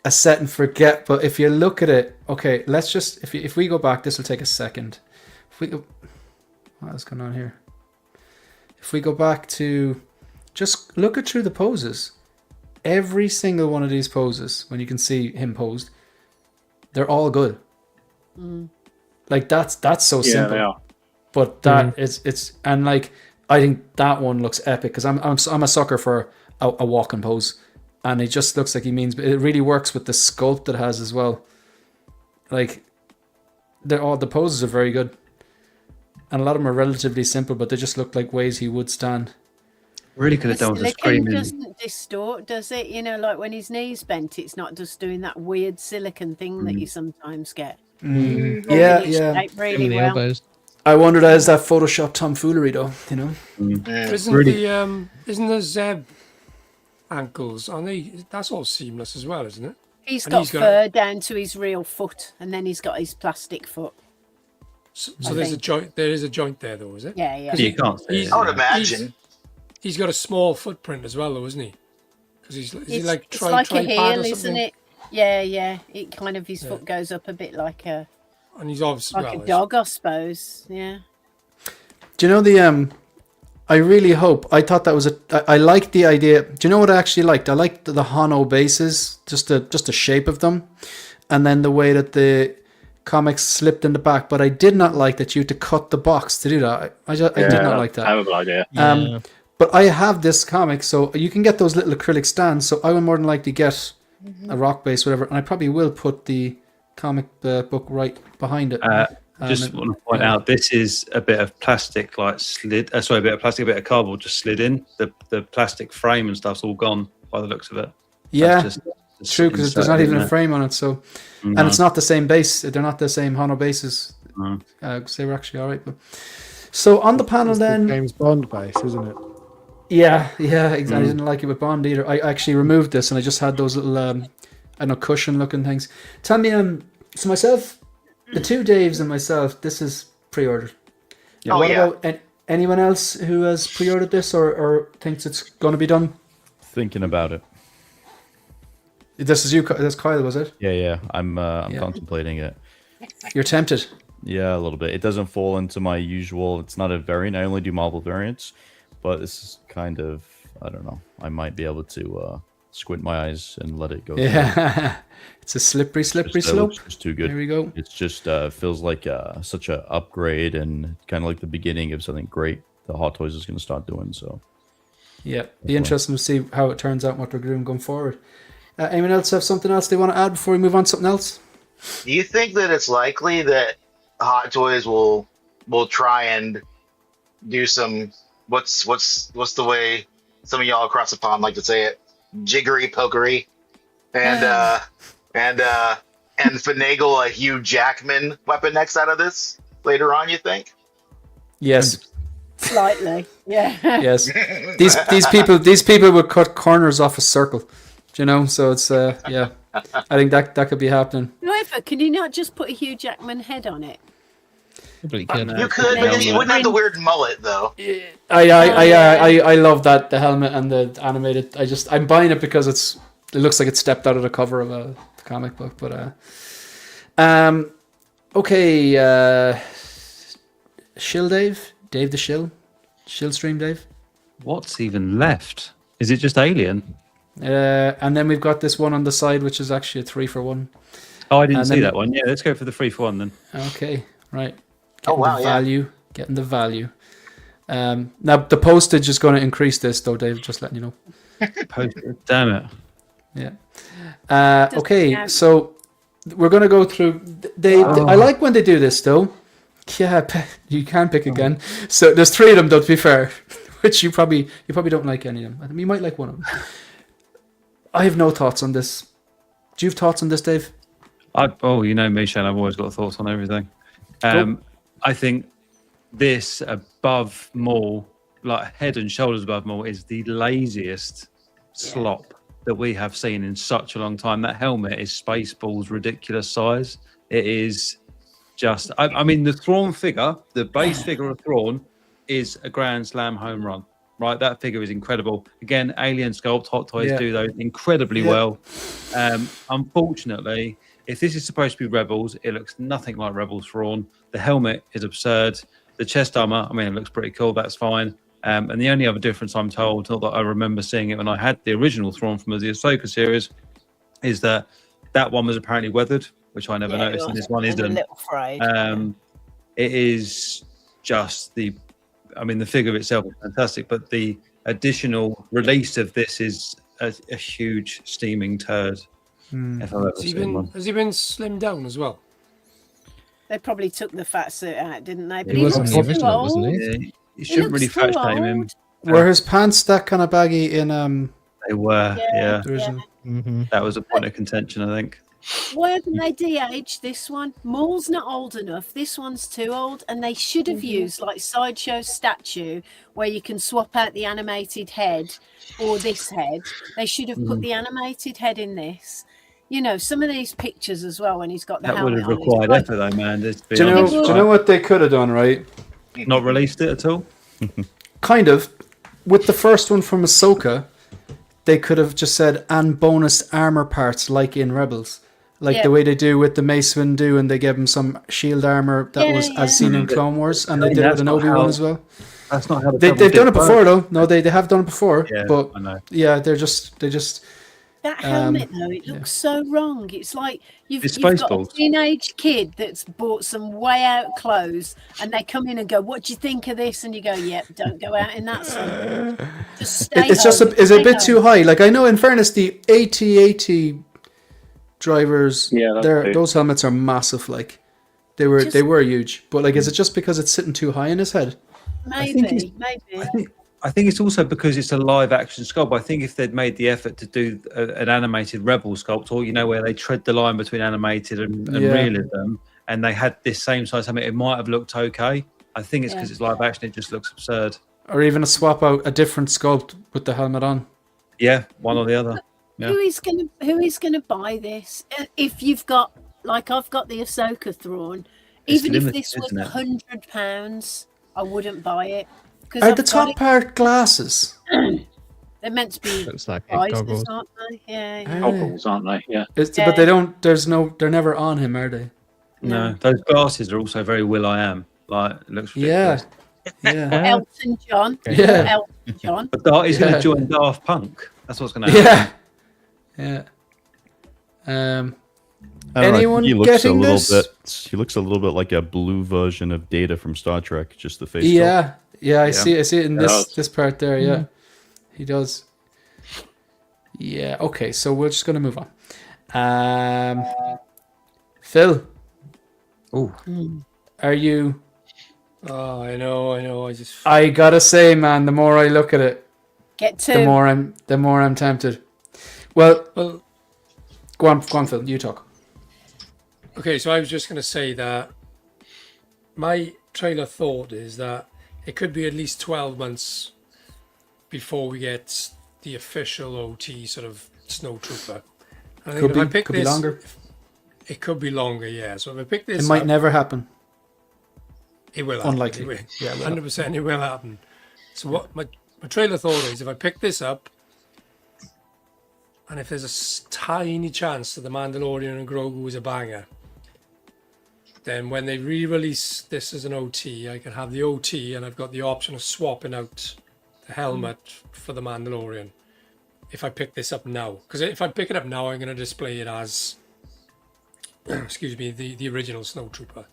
set and forget. But if you look at it, okay, let's just if we go back, this will take a second. If we go, what's going on here? If we go back to just look at through the poses, every single one of these poses, when you can see him posed, they're all good. Like that's so simple. They are. But that it's and like I think that one looks epic because I'm a sucker for a walking pose, and it just looks like he means. But it really works with the sculpt it has as well. Like, the poses are very good, and a lot of them are relatively simple, but they just look like ways he would stand. Really could have done with the screaming. Doesn't distort, does it? You know, like when his knee's bent, it's not just doing that weird silicon thing that you sometimes get. Yeah. Really the well. elbows. I wonder is that Photoshop tomfoolery though, you know? Isn't the Zeb ankles? Aren't they? That's all seamless as well, isn't it? He's got fur down to his real foot, and then he's got his plastic foot. So there's a joint. There is a joint there, though, is it? Yeah. You can't see it. I would imagine. He's got a small footprint as well, though, isn't he? Because it's like a heel, isn't it? Yeah. It kind of his foot goes up a bit like a. And he's obviously like a dog, I suppose. Yeah. Do you know the I really hope. I thought that was I liked the idea. Do you know what I actually liked? I liked the Hano bases, just the shape of them, and then the way that the comics slipped in the back. But I did not like that you had to cut the box to do that. I did not like that. Terrible idea. But I have this comic, so you can get those little acrylic stands. So I would more than likely get a rock base, whatever, and I probably will put the comic book right behind it. Just want to point out, this is a bit of plastic, like slid. A bit of cardboard just slid in. The plastic frame and stuff's all gone by the looks of it. Yeah, just true, because there's not even a frame on it. So, and it's not the same base. They're not the same Hano bases. Because they were actually all right. But so on the panel, It's then the James Bond base, isn't it? Yeah, exactly. I didn't like it with Bond either. I actually removed this, and I just had those little, I don't know, cushion-looking things. Tell me, so myself, the two Daves and myself, this is pre-ordered. What about anyone else who has pre-ordered this or thinks it's going to be done? Thinking about it. This is you. That's Kyle, was it? Yeah. I'm contemplating it. You're tempted. Yeah, a little bit. It doesn't fall into my usual. It's not a variant. I only do Marvel variants, but this is kind of, I don't know. I might be able to squint my eyes and let it go. Yeah, it's a slippery slope. It's too good. There we go. It's just feels like such an upgrade and kind of like the beginning of something great the Hot Toys is going to start doing. So yeah, be interesting to see how it turns out and what they're doing going forward. Anyone else have something else they want to add before we move on to something else? Do you think that it's likely that Hot Toys will try and do some what's the way some of y'all across the pond like to say it, jiggery pokery, and finagle a Hugh Jackman Weapon X out of this later on? You think? Yes. Slightly, yeah. Yes. These people would cut corners off a circle, you know. So it's yeah. I think that could be happening. However, can you not just put a Hugh Jackman head on it? Probably You could, but then you wouldn't have the weird mullet though. I love that, the helmet and the animated. I'm buying it because it looks like it stepped out of the cover of a comic book. But okay, Shill Dave the Shill Stream Dave. What's even left? Is it just Alien? And then we've got this one on the side, which is actually a 3-for-1. Oh, I didn't see that one. Yeah, let's go for the 3-for-1 then. Okay, right. Getting the value. Now the postage is going to increase this, though, Dave. Just letting you know. Postage, damn it. Yeah. Okay, so we're going to go through. I like when they do this, though. Yeah, you can pick again. So there's 3 of them, though. To be fair, which you probably don't like any of them. I mean, you might like one of them. I have no thoughts on this. Do you have thoughts on this, Dave? You know me, Shane. I've always got thoughts on everything. I think this above Maul, like head and shoulders above Maul, is the laziest slop that we have seen in such a long time. That helmet is Spaceball's ridiculous size. It is just, I mean, the Thrawn figure, the base figure of Thrawn, is a Grand Slam home run. Right, that figure is incredible. Again, Alien Sculpt, Hot Toys do those incredibly well. Unfortunately, if this is supposed to be Rebels, it looks nothing like Rebels Thrawn. The helmet is absurd. The chest armor, I mean, it looks pretty cool. That's fine. And the only other difference I'm told, not that I remember seeing it when I had the original Thrawn from the Ahsoka series, is that one was apparently weathered, which I never noticed, and this one isn't. A little frayed. It is just the I mean, the figure itself is fantastic, but the additional release of this is a huge steaming turd. If I've ever seen one. Has he been slimmed down as well? They probably took the fat suit out, didn't they? But He he was on looks the too original, old. wasn't he? Yeah, you shouldn't really looks fat too shame him. old. Were his pants that kind of baggy in They were, yeah. the original? Mm-hmm. That was a point of contention, I think. Why haven't they de-aged this one? Maul's not old enough. This one's too old, and they should have used like Sideshow statue where you can swap out the animated head or this head. They should have put the animated head in this. You know, some of these pictures as well when he's got the That would helmet have on. required Like, effort, though, man. Let's be Do you know? honest. Do you know what they could have done? Right, Not released it at all. kind of. With the first one from Ahsoka, they could have just said and bonus armor parts like in Rebels, like the way they do with the Mace Windu, and they give him some shield armor that was as seen in Clone Wars, and they did it with an Obi-Wan as well. That's not how They've done it before though. No, they have done it before. Yeah, but I know. yeah, they just that helmet though, it looks so wrong. It's like you've got a Spaceballs. teenage kid that's bought some way out clothes, and they come in and go, "What do you think of this?" And you go, "Yep, don't go out in that sun. Just stay it's just home. is a Stay bit home." too high. Like I know, in fairness, the AT-AT drivers, Yeah, that's true. those helmets are massive. Like they were huge, but like, is it just because it's sitting too high in his head? Maybe. I think it's also because it's a live action sculpt. I think if they'd made the effort to do an animated Rebel sculpt, or where they tread the line between animated and realism, and they had this same size helmet, it might have looked okay. I think it's because it's live action; it just looks absurd. Or even a swap out a different sculpt with the helmet on. Yeah, one or the other. Yeah. Who is gonna buy this? If you've got, like, I've got the Ahsoka Thrawn. It's Even if limited, this was isn't it? £100, I wouldn't buy it. Are I've the got top it- part glasses? They're meant to be Looks like priceless, goggles. aren't they? Yeah. Goggles, aren't they? Yeah. But they don't. They're never on him, are they? No, those glasses are also very Will.i.am. Like, it looks ridiculous. Yeah. Elton John. Yeah. Elton John. But he's going Yeah. to join Daft Punk. That's what's going to happen. Yeah. I don't know, Anyone he looks getting a little this? bit. He looks a little bit like a blue version of Data from Star Trek. Just the face. Yeah. Yeah, I see it in does. this part there, yeah. He does. Yeah, okay, so we're just gonna move on. Phil. Oh, Are you Oh, I know. I gotta say, man, the more I look at it, Get the two. more I'm tempted. Well, Well, go on, Phil, you talk. okay, so I was just going to say that my trailer thought is that it could be at least 12 months before we get the official OT sort of snowtrooper. And I think if I pick Could this, be longer. It could be longer, yeah. So if I pick this, It might up, never happen. it will happen. Unlikely. It will. Yeah, it will 100% it will happen. So what my trailer thought is, if I pick this up, and if there's a tiny chance that the Mandalorian and Grogu is a banger, then when they re-release this as an OT, I can have the OT, and I've got the option of swapping out the helmet for the Mandalorian. If I pick this up now, because if I pick it up now, I'm going to display it as, excuse me, the original Snowtrooper.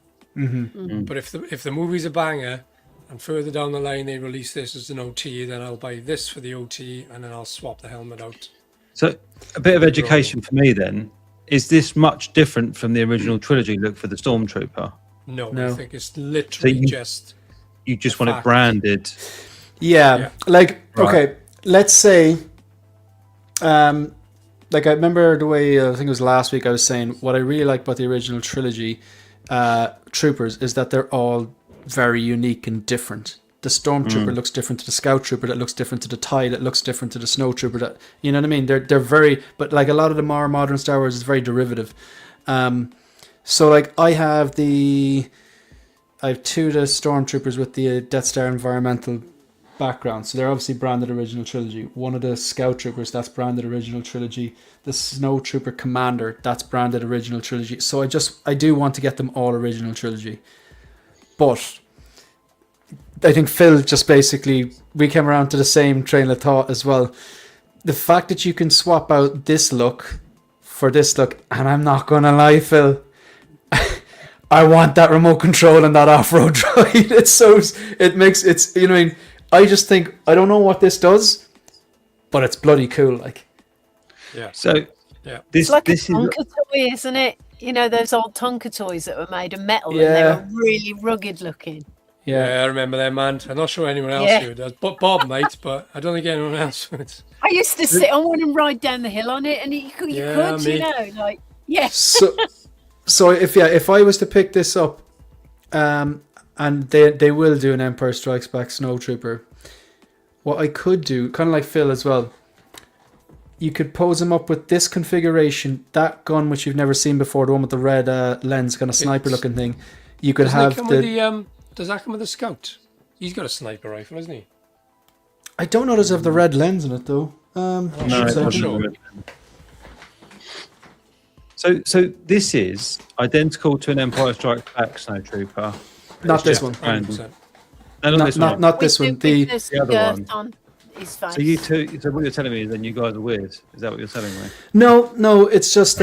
But if the movie's a banger, and further down the line they release this as an OT, then I'll buy this for the OT, and then I'll swap the helmet out. so a bit of education for me then. Is this much different from the original trilogy look for the Stormtrooper? No, No. I think it's literally you- just You just want it Fact. branded. Yeah, Yeah. like Right. okay, let's say, like I remember the way I think it was last week I was saying what I really like about the original trilogy, troopers, is that they're all very unique and different. The Stormtrooper looks different to the Scout Trooper. That looks different to the TIE. That looks different to the Snow Trooper. That, you know what I mean? They're very, but like a lot of the more modern Star Wars is very derivative. So like I have two of the Stormtroopers with the Death Star environmental background, so they're obviously branded original trilogy. One of the Scout Troopers, that's branded original trilogy. The Snow Trooper Commander, that's branded original trilogy. So I do want to get them all original trilogy, but I think Phil just basically, we came around to the same train of thought as well. The fact that you can swap out this look for this look, and I'm not gonna lie, Phil, I want that remote control and that off-road droid. It's you know what I mean? I just think, I don't know what this does, but it's bloody cool. Like, Yeah. So Yeah. It's like a this is Tonka toy, isn't it? You know, those old Tonka toys that were made of metal Yeah. and they were really rugged looking. Yeah, I remember them, man. I'm not sure anyone else Yeah. who does. But Bob might, but I don't think anyone else would. I used to sit on one and ride down the hill on it, and you could, Yeah, me. you know, like, yes. So if I was to pick this up, and they will do an Empire Strikes Back Snowtrooper, what I could do, kind of like Phil as well, you could pose him up with this configuration, that gun which you've never seen before, the one with the red lens, kind of sniper looking thing. You could Doesn't have it come the. with the does that come with the Scout? He's got a sniper rifle, hasn't he? I don't know does it have the red lens in it though. No, sure, it I'm doesn't. sure. so this is identical to an Empire Strikes Back Snowtrooper. Not It's this just one. random. 100%. No, not this one. Not this one. The the other one. on his face. So you two. So what you're telling me is then you guys are weird. Is that what you're telling me? No, it's just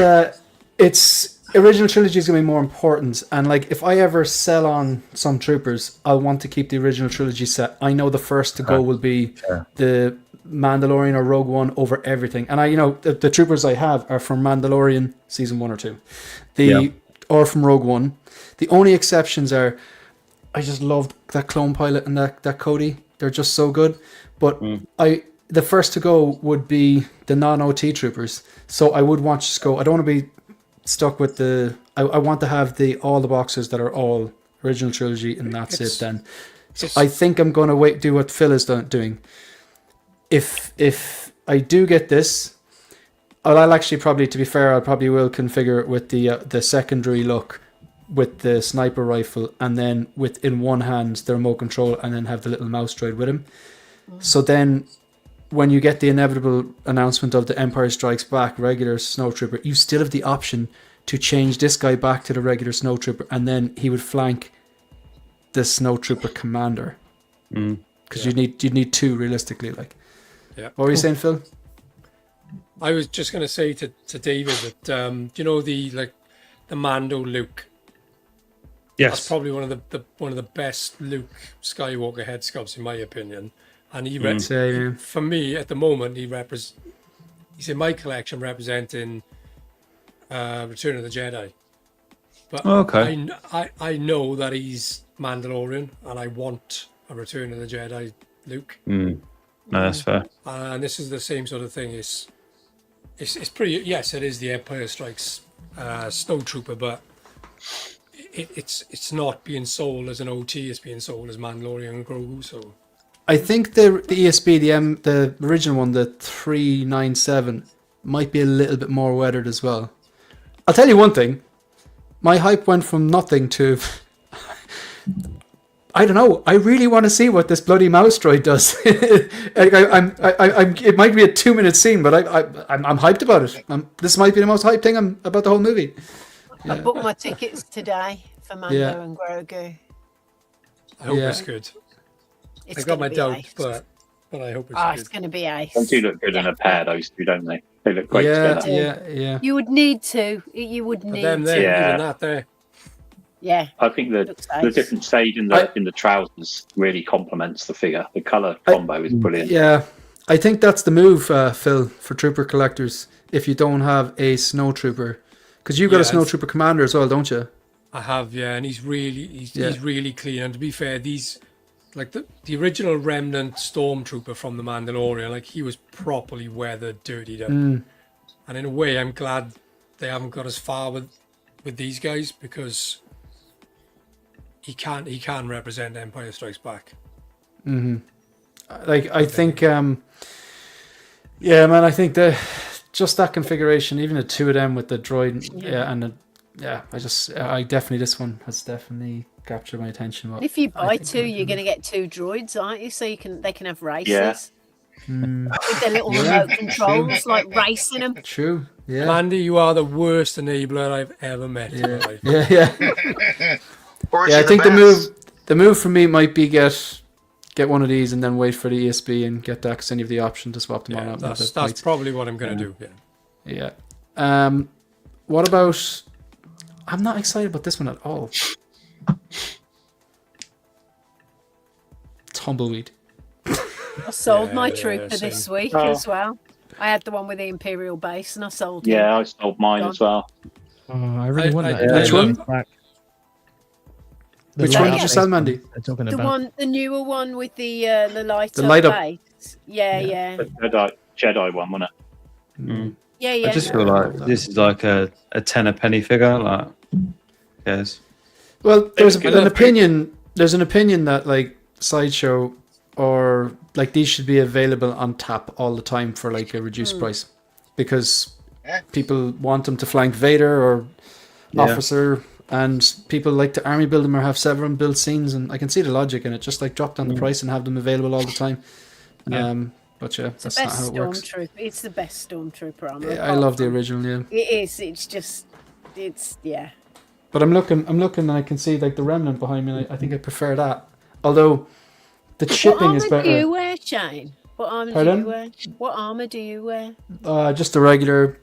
it's original trilogy is going to be more important, and like if I ever sell on some troopers, I'll want to keep the original trilogy set. I know the first to go will be the Mandalorian or Rogue One over everything, and the troopers I have are from Mandalorian season 1 or 2, or from Rogue One. The only exceptions are, I just loved that clone pilot and that Cody. They're just so good. But the first to go would be the non-OT troopers. So I would want to just go. I don't want to be stuck with the. I want to have all the boxes that are all original trilogy, and that's it. Then, so I think I'm going to do what Phil is doing. If I do get this, I'll actually probably, to be fair, I'll probably will configure it with the secondary look, with the sniper rifle, and then with in one hand the remote control, and then have the little mouse droid with him. So then, when you get the inevitable announcement of the Empire Strikes Back regular Snowtrooper, you still have the option to change this guy back to the regular Snowtrooper, and then he would flank the Snowtrooper commander. Because you need two realistically. Like, what were you saying, Phil? I was just going to say to David that the Mando Luke. Yes, that's probably one of the best Luke Skywalker head sculpts in my opinion. And he for me at the moment he's in my collection representing Return of the Jedi. But I know that he's Mandalorian, and I want a Return of the Jedi Luke. No, that's fair. And this is the same sort of thing. It's pretty. Yes, it is the Empire Strikes Snowtrooper, but it's not being sold as an OT. It's being sold as Mandalorian and Grogu. So I think the ESB, the original one, the 397, might be a little bit more weathered as well. I'll tell you one thing. My hype went from nothing to... I don't know. I really want to see what this bloody mouse droid does. It might be a 2-minute scene, but I'm hyped about it. This might be the most hyped thing about the whole movie. I booked my tickets today for Mando and Grogu. I hope it's good. I got my doubts, but I hope it's good. It's going to be ace. They do look good in a pair, those two, don't they? They look great together. Yeah. You would need to. You would need them there, even that there. Yeah. I think the different shade in the trousers really complements the figure. The colour combo is brilliant. Yeah. I think that's the move, Phil, for trooper collectors, if you don't have a snowtrooper. Because you've got a snowtrooper commander as well, don't you? I have, and he's really clean. And to be fair, these... Like the original Remnant Stormtrooper from The Mandalorian, like he was properly weathered, dirtied up. And in a way, I'm glad they haven't got as far with these guys, because he can represent Empire Strikes Back. Like I think, man, I think just that configuration, even the two of them with the droid, I definitely, this one has definitely captured my attention. If you buy two, you're going to get two droids, aren't you? So they can have races with their little remote controls, like racing them. True. Yeah. Mandy, you are the worst enabler I've ever met in my life. Yeah. I think the move for me might be get one of these and then wait for the ESB and get that, because then you have the option to swap them on. That's probably what I'm going to do. Yeah. What about? I'm not excited about this one at all. Tumbleweed. I sold my Yeah, trooper this same. week as well. I had the one with the Imperial base, and I sold him. Yeah, I sold mine as well. Oh, I really want that. Which one? Back. Which light one did up you sell, base Mandy? they're talking The about. one, the newer one with the light The up light up. base. Yeah. The Jedi one, wasn't it? Yeah. I just feel like this is like a 10 a penny figure. Like, yes. Well, there's good an enough. opinion. There's an opinion that like Sideshow or like these should be available on tap all the time for like a reduced price, because people want them to flank Vader or Officer, and people like to army build them or have several build scenes, and I can see the logic in it. Just like drop down the price and have them available all the time. But yeah, It's the that's not best how it works. stormtrooper. It's the best stormtrooper armor. Yeah, I love the original. Yeah. It is. It's just. It's yeah. But I'm looking, and I can see like the remnant behind me. And I think I prefer that. Although the What chipping armor is do better. you wear, Shane? What armor Pardon? do you wear? What armor do you wear? Just the regular,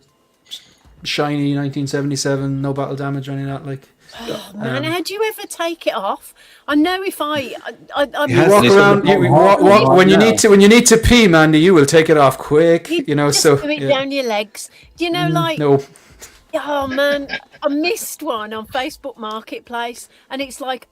shiny 1977, no battle damage or any of that. Like Oh, man, how do you ever take it off? I know if I has walk this around, on the you bottom walk, half when you now. need to pee, Mandy, you will take it off quick. you You know, just so do it yeah. down your legs. Do you know, like, No, oh man, I missed one on Facebook Marketplace, and it's like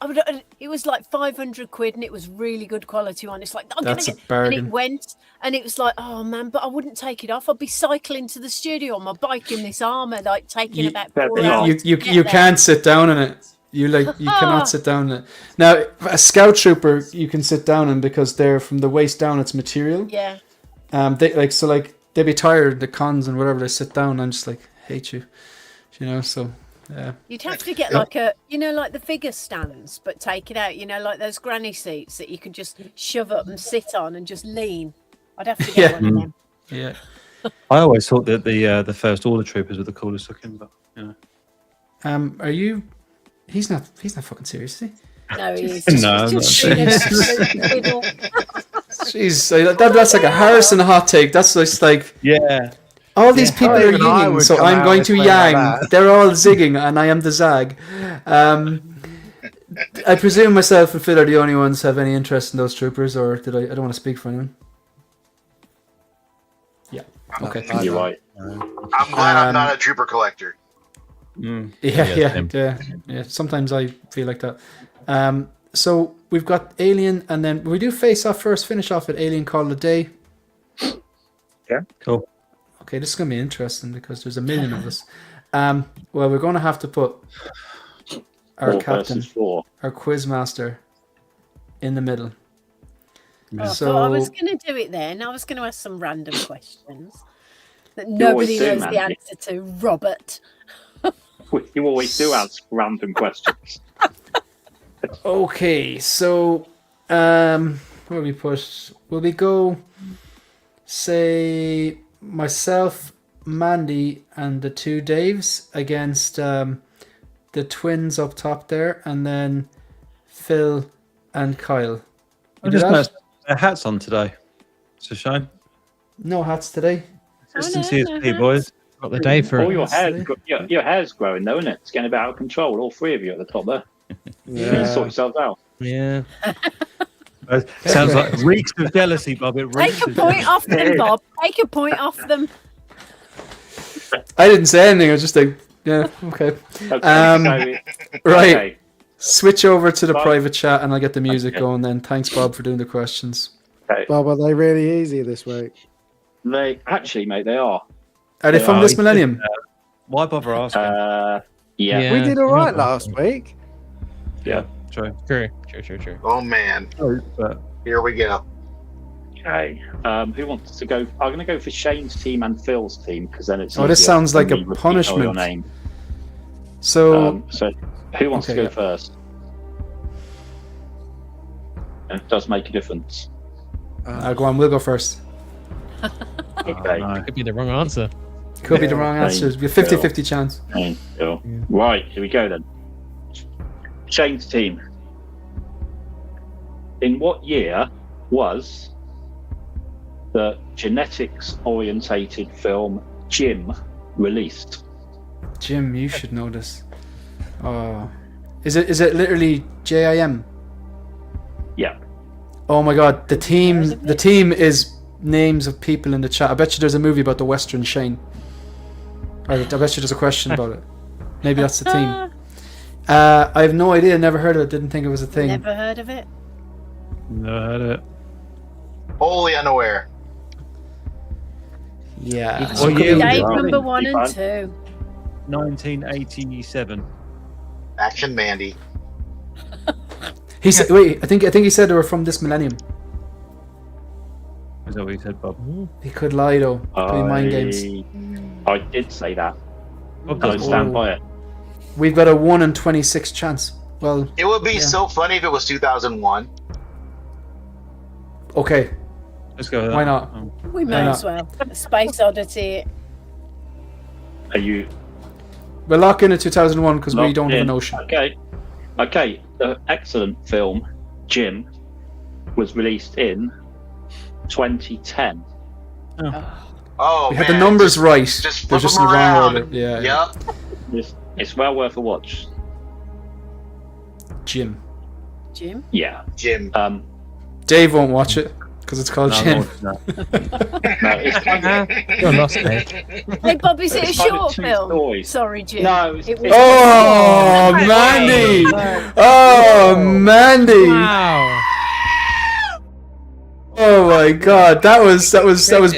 it was like 500 quid, and it was really good quality one. It's like I'm That's gonna a get, and it bargain. went, and it was like, oh man, but I wouldn't take it off. I'd be cycling to the studio on my bike in this armor, like taking You- about Yeah, 4 you- hours. you to get there. can't sit down in it. You cannot sit down in it. Now, a scout trooper you can sit down in because they're from the waist down. It's material. Yeah. They'd be tired. The cons and whatever, they sit down and just like hate you. You know, so yeah. You'd have to get like a, like the figure stands, but take it out, like those granny seats that you could just shove up and sit on and just lean. I'd have to get Yeah. one of them. Yeah. I always thought that the First Order troopers were the coolest looking, but you know. Are you? He's not fucking serious, is he? No, he is. No, I'm Just not being an serious. absolute fiddle. Jeez, that's like a Harrison hot take. That's just like Yeah. all these people Not are even I yinging, would so come I'm out going with to something like yang. that. They're all zigging, and I am the zag. I presume myself and Phil are the only ones who have any interest in those troopers, or did I? I don't want to speak for anyone. Yeah. Okay. You're right. I'm glad I'm not a trooper collector. Yeah. Sometimes I feel like that. So we've got Alien, and then we do face off first. Finish off with Alien Call of the Day. Cool. Okay, this is gonna be interesting because there's a million of us. Well, we're gonna have to put our 4 captain, versus 4. our quizmaster, in the middle. Oh, I So- thought I was going to do it then. I was going to ask some random questions that always nobody do, knows the man. answer to. Robert. You always do ask random questions. Okay, so where we put? Will we go? Say myself, Mandy, and the 2 Daves against the twins up top there, and then Phil and Kyle. I You do just that? noticed their hats on today. It's a shame. No hats today. Consistency is no key, hats. boys. Got the day for Oh, it. your hair's growing, though, isn't it? It's getting a bit out of control. All 3 of you at the top there. You need to sort yourselves out. Yeah. Sounds like reeks of jealousy, Bob. It reeks Take a of point off them, Bob. Take a point off them. I didn't say anything. I was just like, yeah, okay. Okay, Right. Okay. Switch over to the Bob. private chat, and I'll get the music Okay. going. Then thanks, Bob, for doing the questions. Bob, are they really easy this week? They actually, mate, they are. Are they from Oh, this he millennium? Why bother asking? Yeah. Yeah. We did all right yeah. last week. Yeah. True. True. Oh man, But here we go. Okay. Who wants to go? I'm going to go for Shane's team and Phil's team because then it's. Oh, this easier sounds for like me a to repeat punishment. Your name. So So, who wants okay, to go yeah. first? It does make a difference. go on. We'll go first. Okay. no. Could be the wrong answer. Could be the wrong Okay. answer. It'll be a 50-50 chance. Shane, Phil. Right. Here we go then. Shane's team. In what year was the genetics-orientated film Jim released? Jim, you should know this. Oh, is it literally JIM? Yeah. Oh my god, the team is names of people in the chat. I bet you there's a movie about the Western Shane. I bet you there's a question about it. Maybe that's the team. I have no idea. Never heard of it. Didn't think it was a thing. Never heard of it. Never heard of it. Wholly unaware. Yeah. Well, yeah, Dave well, number it'd 1 be and fun. 2. 1987. Action Mandy. He said, "Wait, I think he said they were from this millennium." Is that what you said, Bob? He could lie though. Could be mind games. I did say that. Bob I does stand by it. We've got a 1 in 26 chance. Well, It would be so funny if it was 2001. okay. Let's go with that. Why not? We may not? as well. Space Oddity. Are you We'll lock in at 2001 because we locked don't have in? an ocean. Okay. The excellent film Jim was released in 2010. Oh, We man. had the numbers right. Just They're flip just them in the wrong around. order. Yeah. Yep. It's well worth a watch. Jim. Jim. Yeah. Jim. Dave won't watch it because it's called No, Jim. no. No, it's kind of, You're lost, mate. Hey, Bob, is it a It's kind of short two film? stories. Sorry, Jim. No, it's- It was. Oh, Mandy! Oh, Mandy! Wow. Oh my God, that was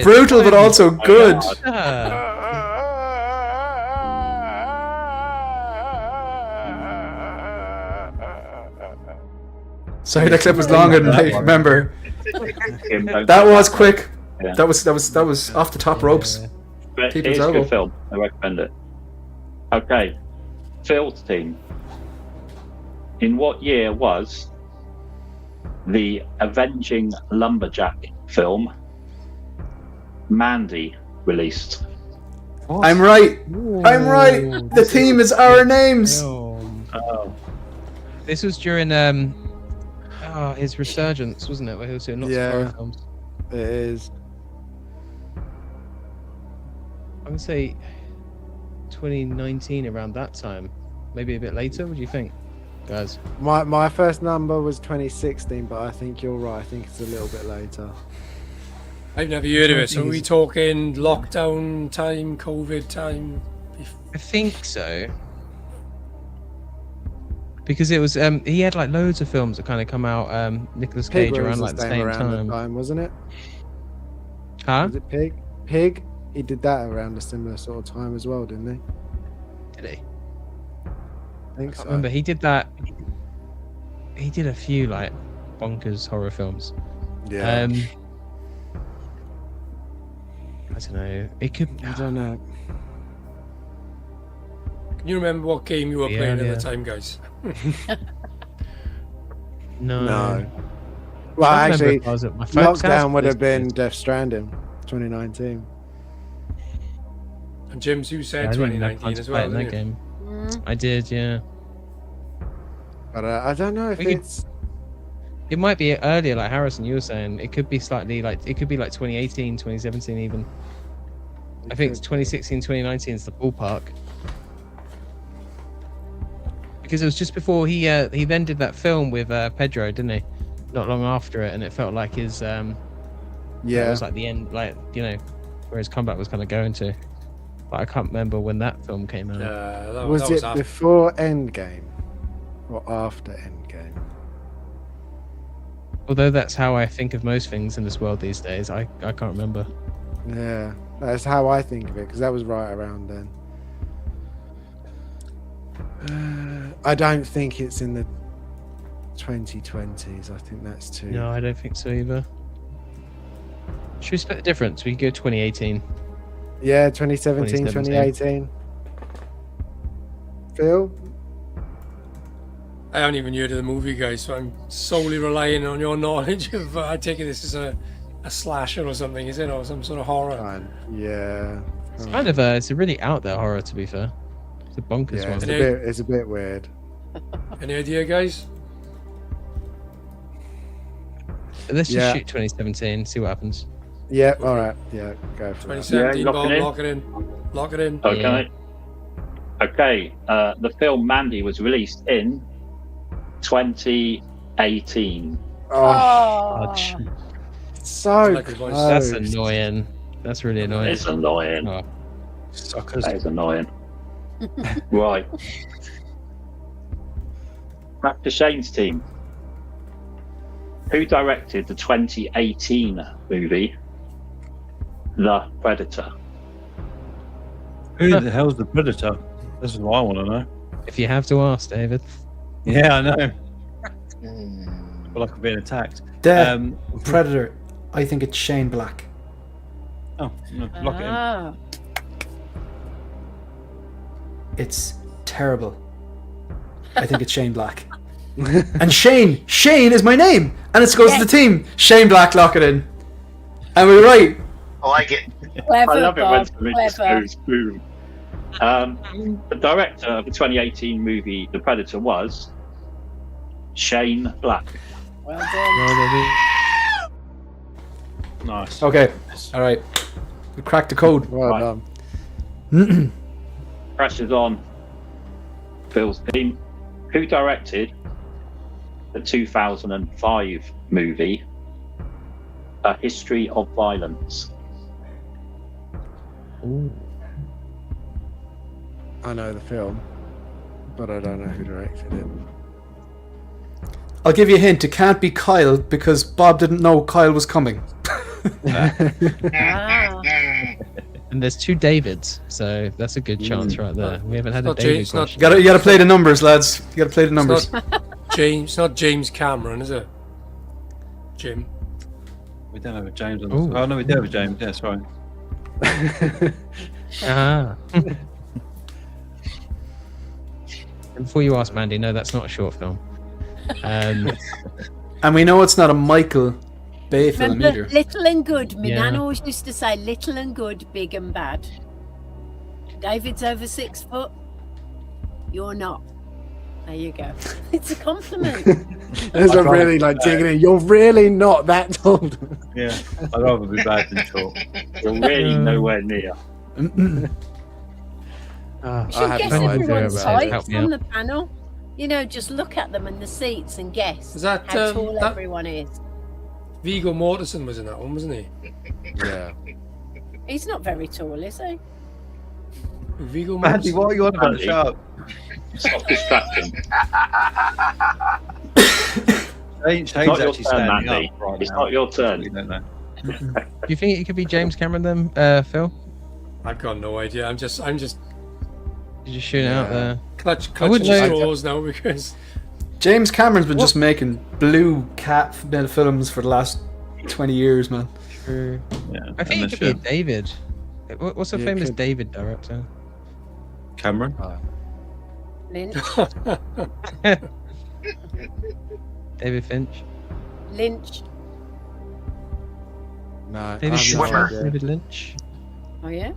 brutal, but also good. Ah. Sorry, that clip was longer than I remember. Jim, don't That go was back. quick. Yeah. That was off the top ropes. But People's it's a elbow. good film. I recommend it. Okay. Phil's team. In what year was the Avenging Lumberjack film Mandy released? I'm right. I'm right. The team is our names. Oh. This was during his resurgence, wasn't it? Where he was doing lots of horror films. It is. I would say 2019, around that time, maybe a bit later. What do you think, guys? My first number was 2016, but I think you're right. I think it's a little bit later. I've never heard of it. So are we talking lockdown time, COVID time? I think so. Because it was he had like loads of films that kind of come out. Nicolas Cage Pig around was like the same around the time. wasn't it? Huh? Was it Pig? Pig. He did that around a similar sort of time as well, didn't he? Did he? I think I so. remember he did that. He did a few like bonkers horror films. Yeah. I don't know. It could. I don't know. Can you remember what game you were Yeah, playing yeah. at the time, guys? No. No. Well, I remember actually, if I was at my folks' house lockdown would for have this been place. Death Stranding, 2019. And Jim's, you I said didn't have 2019 time to as play well, in that didn't you? game. I did, yeah. But I don't know if We could- it's. It might be earlier, like Harrison, you were saying. It could be slightly like, it could be like 2018, 2017 even. I think 2016, 2019 is the ballpark. Because it was just before he then did that film with Pedro, didn't he? Not long after it, and it felt like his that Yeah. was like the end, like, you know, where his comeback was kind of going to. But I can't remember when that film came out. That Was that it after. before Endgame or after Endgame? Although that's how I think of most things in this world these days. I can't remember. Yeah, that's how I think of it because that was right around then. I don't think it's in the 2020s. I think that's too. No, I don't think so either. Should we split the difference? We could go 2018. Yeah, 2017, 2017. 2018. Phil? I haven't even heard of the movie, guys, so I'm solely relying on your knowledge of. I take it this is a slasher or something, is it, or some sort of horror? Fine. Yeah. It's kind of it's a really out there horror, to be fair. It's a bonkers Yeah, one. it's a bit weird. Any idea, guys? Let's just Yeah. shoot 2017, see what happens. Yeah, all right. Yeah, go for it. 2017, Yeah, Bob, lock it in. lock it in. Lock it in. Okay. Okay, the film Mandy was released in 2018. Oh, so Like a voice. That's close. annoying. That's really annoying. It's annoying. Oh. Suckers. That is annoying. Right. Back to Shane's team. Who directed the 2018 movie The Predator? Who the hell's the Predator? This is what I want to know. If you have to ask, David. Yeah, I know. I feel like I'm being attacked. The Predator. I think it's Shane Black. Oh, no, lock it in. Ah. It's terrible. I think it's Shane Black. And Shane is my name, and it goes to the team. Shane Black, lock it in. And we're right. I like it. Clever, I love it when Bob, somebody just clever. goes boom. The director of the 2018 movie The Predator was Shane Black. Well done. Nice. Okay. All right. We cracked the code. Well Right. done. Pressure's on Phil's team. Who directed the 2005 movie A History of Violence? Ooh. I know the film, but I don't know who directed it. I'll give you a hint. It can't be Kyle because Bob didn't know Kyle was coming. Ah. And there's two Davids, so that's a good chance right there. We haven't had a Not David James, not- question. You gotta play the numbers, lads. You gotta play the numbers. It's not James Cameron, is it? Jim. We don't have a James on Ooh. this. Oh, no, we do have a James. Yeah, sorry. Ah. And before you ask, Mandy, no, that's not a short film. And we know it's not a Michael Bay film Remember, either. little and good. My Yeah. nan always used to say, little and good, big and bad. David's over 6 foot. You're not. There you go. It's a compliment. There's a really like digging in. You're really not that tall. Yeah, I'd rather be bad than short. You're really nowhere near. Ah, You should have guess no idea everyone's about it. height Help me on out. the panel. You know, just look at them and the seats and guess Is that, how tall that- everyone is. Viggo Mortensen was in that one, wasn't he? Yeah. He's not very tall, is he? Viggo Mandy, Mortensen. what are you on about? Mandy. Shut up. Stop distracting. Shane's It's not your actually turn, standing Mandy. up right It's now. not your We turn. don't know. Do you think it could be James Cameron then, Phil? I've got no idea. I'm just Did you shoot it out there? clutching wouldn't know- straws now because James Cameron's been just making blue cat films for the last 20 years, man. True. Yeah, I think it could be a David. What's the Yeah, famous could- David director? Cameron. Lynch. David Finch. Lynch. No. David I Finch. have no Schwimmer. idea. David Lynch. Oh, yeah?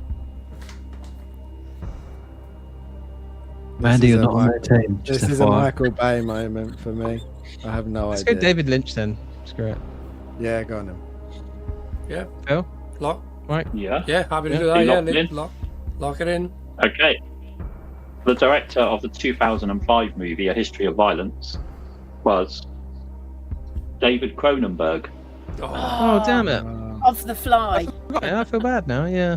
Mandy, This you're is not a on Mi- their team. This Just is a FYI. Michael Bay moment for me. I have no Let's idea. go David Lynch then. Screw it. Yeah, go on then. yeah, Phil? lock. Yeah. Yeah, happy to Yeah. do that. You Yeah, locked it in? lock it in. Okay. The director of the 2005 movie A History of Violence was David Cronenberg. Oh, damn it. Of the fly. I feel bad now, yeah.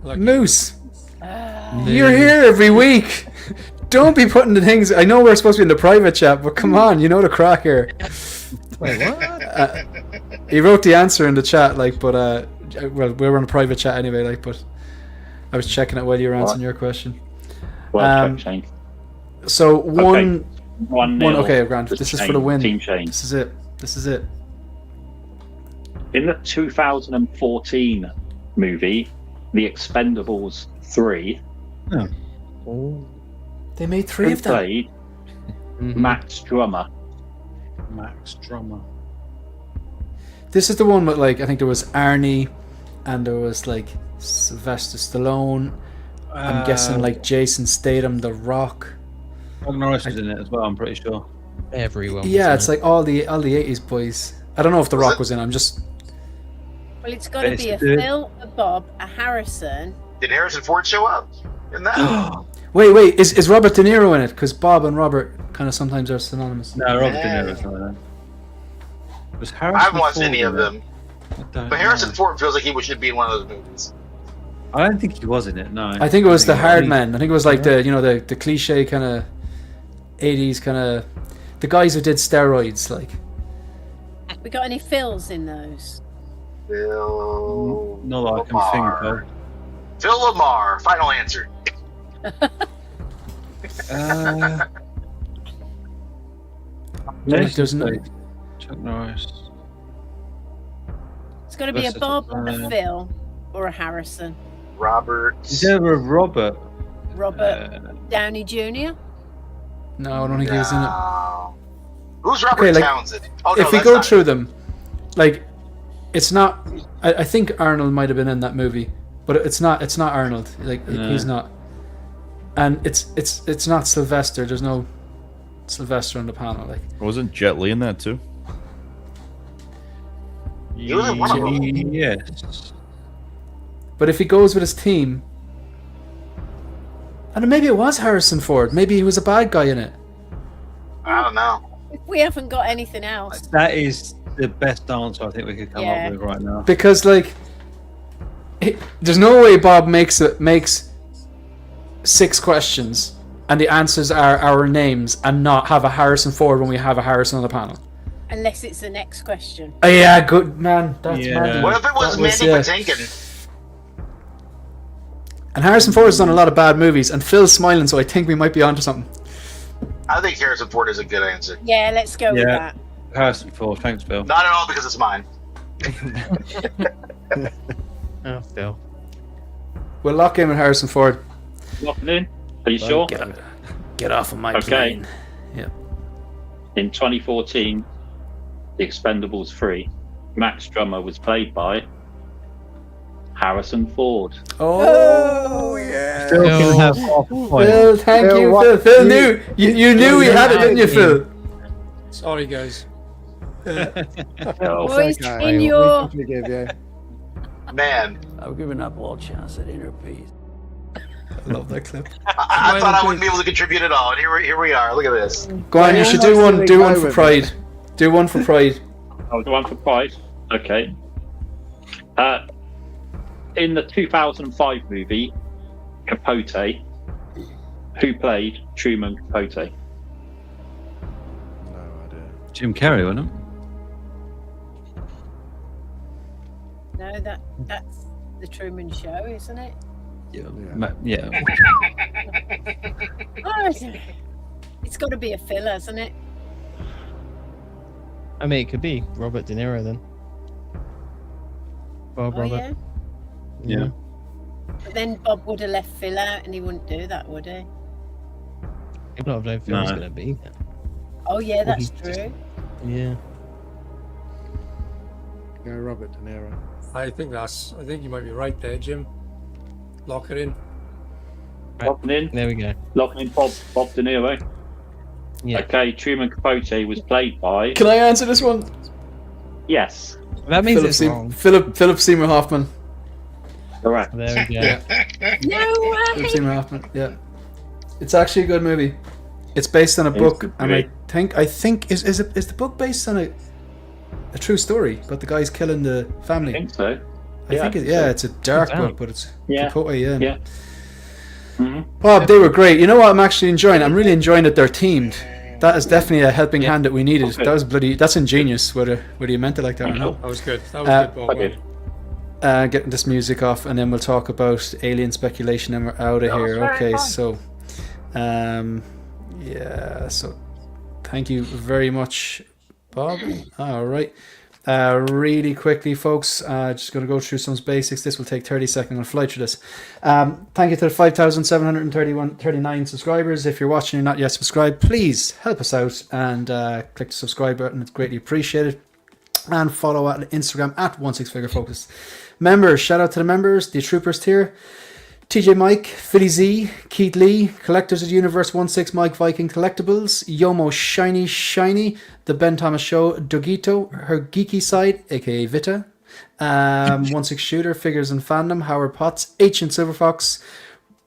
Like, Moose, you're here every week. Don't be putting the things. I know we're supposed to be in the private chat, but come on, you know the crack here. Wait, what? He wrote the answer in the chat, like, but well, we were on a private chat anyway, like, but I was checking it while you were answering your question. Well, Um, Shane. So one, 1-0 okay, Grant. to This is for Shane, the win. Team Shane. This is it. This is it. In the 2014 movie, The Expendables 3, Oh. They made three who of them. played Mhm. Max Drummer? Max Drummer. This is the one with, like, I think there was Arnie, and there was like Sylvester Stallone. I'm guessing like Jason Statham, The Rock. Chuck Norris was in it as well. I'm pretty sure. Everyone. was Yeah, in it's it. like all the 80s boys. I don't know if The Was Rock it- was in. I'm just Well, it's got to be a Basically. Phil, a Bob, a Harrison. Did Harrison Ford show up? In that. Wait, is Robert De Niro in it? Because Bob and Robert kind of sometimes are synonymous. No, Robert De Niro's not in it. Was I Harrison haven't watched Ford any in of it? them. I don't But Harrison know. Ford feels like he should be in one of those movies. I don't think he was in it. No. I think it was the he hard was. men. I think it was like the cliche kind of 80s kind of the guys who did steroids like. We got any fills in those? Phil Not that I can think of. Phil Lamar. Final answer. There's no- Chuck Norris. It's got to be a Versus Bob, a- a Phil, or a Harrison. Robert. Is there a Robert? Robert Downey Jr. No, I don't think he was in it. No. Who's Robert Okay, like, Townsend? Oh, no, If we that's go not through them, like, it's not. I think Arnold might have been in that movie, but it's not. It's not Arnold. Like he's not. And it's not Sylvester. There's no Sylvester on the panel. Like Wasn't Jet Li in that too? He was in one of them. Yes. But if he goes with his team, and maybe it was Harrison Ford. Maybe he was a bad guy in it. I don't know. We haven't got anything else. That is the best answer I think we could come Yeah. up with right now. Because like, there's no way Bob makes 6 questions and the answers are our names and not have a Harrison Ford when we have a Harrison on the panel. Unless it's the next question. Oh yeah, good man. That's Yeah. magic. What if it was That Mandy yeah. Patinkin? And Harrison Ford has done a lot of bad movies, and Phil's smiling, so I think we might be onto something. I think Harrison Ford is a good answer. Yeah, let's go with Yeah. that. Harrison Ford, thanks, Bill. Not at all because it's mine. Oh, Phil. We'll lock in with Harrison Ford. Locking in? Are you sure? Get off of my Okay. plane. Yeah. In 2014, The Expendables 3, Max Drummer was played by Harrison Ford. Oh yeah. Still Phil. can have half a point. Phil, thank Phil, you, what- Phil. Phil knew you knew we had it, didn't you, Phil? Sorry, guys. Oh, Boys, Okay. in We your can forgive you. Man, I've given up all chance at inner peace. I love that clip. I thought I wouldn't be able to contribute at all. And here we are. Look at this. Go on, you should do one. Do one for with Pride. Do one for Pride. Oh, the one for Pride. Okay. In the 2005 movie Capote, who played Truman Capote? No idea. Jim Carrey, wasn't it? no, that's the Truman Show, isn't it? Yeah. Yeah. Yeah. Oh, isn't it? It's got to be a Phil, hasn't it? I mean, it could be Robert De Niro then. Bob Oh Robert. yeah. Yeah. But then Bob would have left Phil out, and he wouldn't do that, would he? A lot of those films No. going to be. Oh yeah, that's he's just- true. Yeah. Go Robert De Niro. I think you might be right there, Jim. Lock it in. Locking in? There we go. Locking in Bob De Niro. Yeah. Okay, Truman Capote was played by... Can I answer this one? Yes, That means Philip, it's Seymour, wrong. Philip Seymour Hoffman. correct. There we go. No Philip way. Seymour Hoffman. Yeah. It's actually a good movie. It's based on a book, and I think is the book based on a true story about the guys killing the I family? think so. I think it's a dark It's out. book, but it's Yeah. Capote, yeah. Yeah. Mhm. Bob, they were great. You know what I'm actually enjoying? I'm really enjoying that they're teamed. That is definitely a helping hand that we needed. Okay. That was that's ingenious, whether you meant it like that or not. That was good. That was good, Bob. I did. Getting this music off, and then we'll talk about alien speculation, and we're out of here. Okay, so, yeah, so thank you very much, Bob. All right. Really quickly, folks, just going to go through some basics. This will take 30 seconds. I'm going to fly through this. Thank you to the 5,739 subscribers. If you're watching and you're not yet subscribed, please help us out and click the subscribe button. It's greatly appreciated. And follow at Instagram at 16figurefocus. Members, shout out to the members, the troopers tier. TJ Mike, Philly Z, Keith Lee, Collectors of the Universe 16 Mike Viking Collectibles, Yomo Shiny, The Ben Thomas Show, Dogito, Her Geeky Side, aka Vita, 16 Shooter, Figures and Fandom, Howard Potts, Ancient Silver Fox,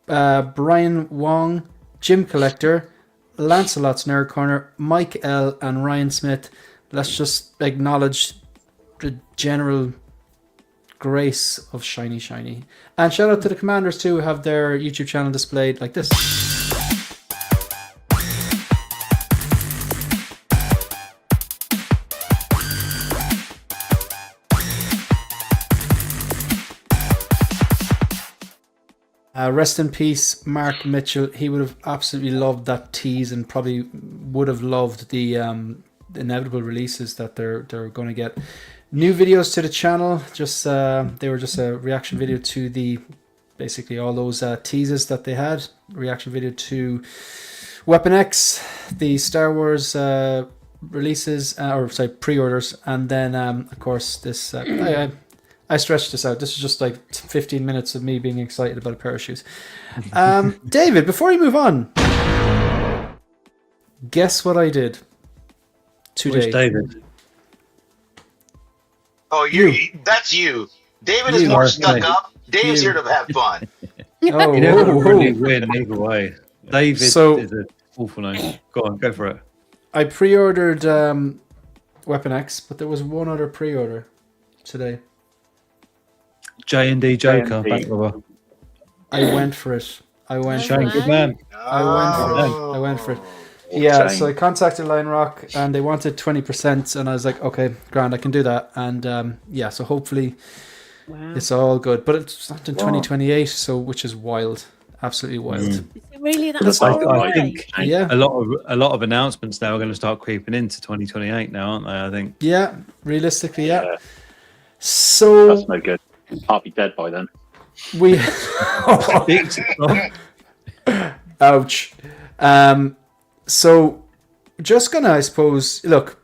Brian Wong, Jim Collector, Lancelot's Nerd Corner, Mike L, and Ryan Smith. Let's just acknowledge the general grace of Shiny. And shout out to the Commanders too, who have their YouTube channel displayed like this. Rest in peace, Mark Mitchell. He would have absolutely loved that tease and probably would have loved the inevitable releases that they're going to get. New videos to the channel. Just they were just a reaction video to the basically all those teases that they had. Reaction video to Weapon X, the Star Wars releases pre-orders, and then of course this. I stretched this out. This is just like 15 minutes of me being excited about a pair of shoes. David, before you move on, guess what I did today? Which David? Oh, that's you. David is more stuck up. Dave's here to have fun. Oh, You never really win either way. David is an awful name. Go for it. I pre-ordered Weapon X, but there was one other pre-order today. J&D Joker. Back rubber. I went for it. Shane, good man. I went for it. Yeah, so I contacted Lion Rock and they wanted 20%, and I was like, okay, grand, I can do that. And yeah, so hopefully it's all good. But it's not in 2028, so which is wild, absolutely wild. Is it really that That's far I away? think Yeah, a lot of announcements now are going to start creeping into 2028 now, aren't they? I think. yeah, realistically, yeah. So That's no good. I'll be dead by then. we ouch. So just gonna, I suppose, look,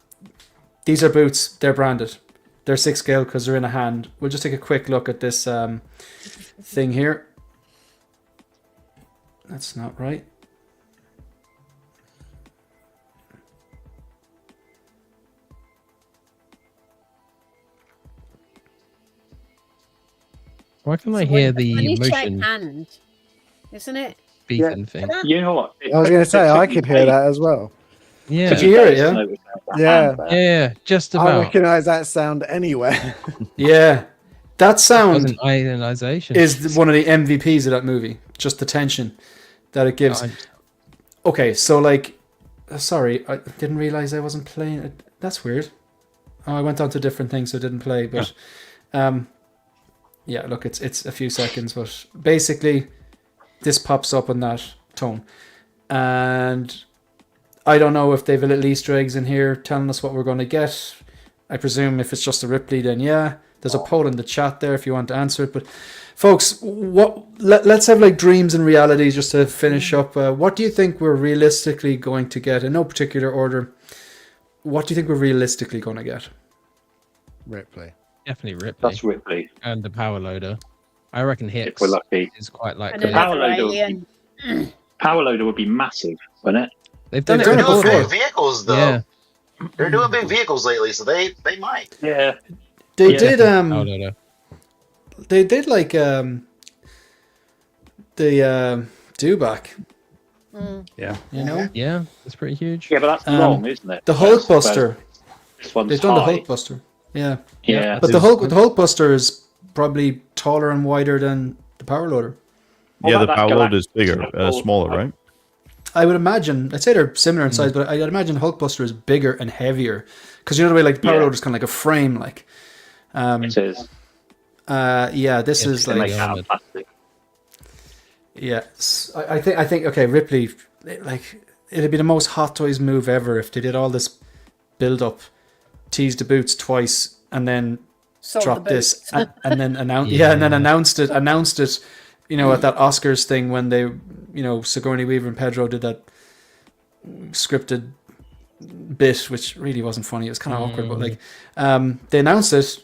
these are boots, they're branded, they're 6 scale because they're in a hand. We'll just take a quick look at this thing here. That's not right. Why can I hear the When you shake motion hand, isn't it? beeping thing? You know what? I was going to say, I could hear that as well. Yeah. Could you hear it? Yeah. Yeah. Yeah, just I about. recognise that sound anywhere. Yeah, that That was sound an ionization. is one of the MVPs of that movie. Just the tension that it gives. Okay, so like, sorry, I didn't realize I wasn't playing it. That's weird. Oh, I went on to different things, so it didn't play. But, yeah, look, it's a few seconds, but basically, this pops up on that tone, and I don't know if they've a little Easter eggs in here telling us what we're going to get. I presume if it's just a Ripley, then yeah. There's a poll in the chat there if you want to answer it. But folks, let's have like dreams and realities just to finish up. What do you think we're realistically going to get? In no particular order. What do you think we're realistically going to get? Ripley. Definitely Ripley. That's Ripley. And the power loader. I reckon Hicks If we're lucky. is quite And likely. Power another loader. alien. Power loader would be massive, wouldn't it? They've done They've it done it They're doing before. big vehicles though. Yeah. They're doing big vehicles lately, so they might. Yeah. They Yeah. did Power loader. they did like the Dewback, Yeah. you know? Yeah, that's pretty huge. Yeah, but that's long, isn't it? The Hulkbuster. This one's They've done the high. Hulkbuster. Yeah. Yeah. But the Hulkbuster is probably taller and wider than the power loader. What Yeah, the about power that load is Galactic bigger, Sword? smaller, right? I would imagine, I'd say they're similar in size, but I'd imagine Hulkbuster is bigger and heavier. Because you know the way like the power Yeah. loader is kind of like a frame, like. It is. Yeah, this Yeah, is They make like, it out of plastic. yeah. I think, okay, Ripley, like, it'd be the most Hot Toys move ever if they did all this build up, teased the boots twice, and then Sold dropped the this, boots. and then announced, Yeah. and then announced it, you know, at that Oscars thing when they, you know, Sigourney Weaver and Pedro did that scripted bit, which really wasn't funny. It was kind of awkward, but like, they announced it,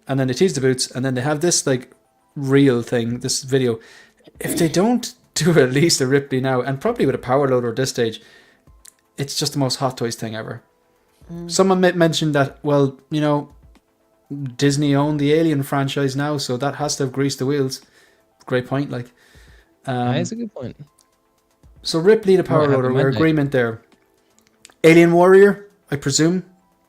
and then they teased the boots, and then they have this like real thing, this video. If they don't do at least a Ripley now, and probably with a power loader at this stage, it's just the most Hot Toys thing ever. Someone mentioned that, well, you know, Disney own the Alien franchise now, so that has to have greased the wheels. Great point, like. That is a good point. So Ripley, the power Might have loader, a we're mandate. agreement there. Alien Warrior, I presume,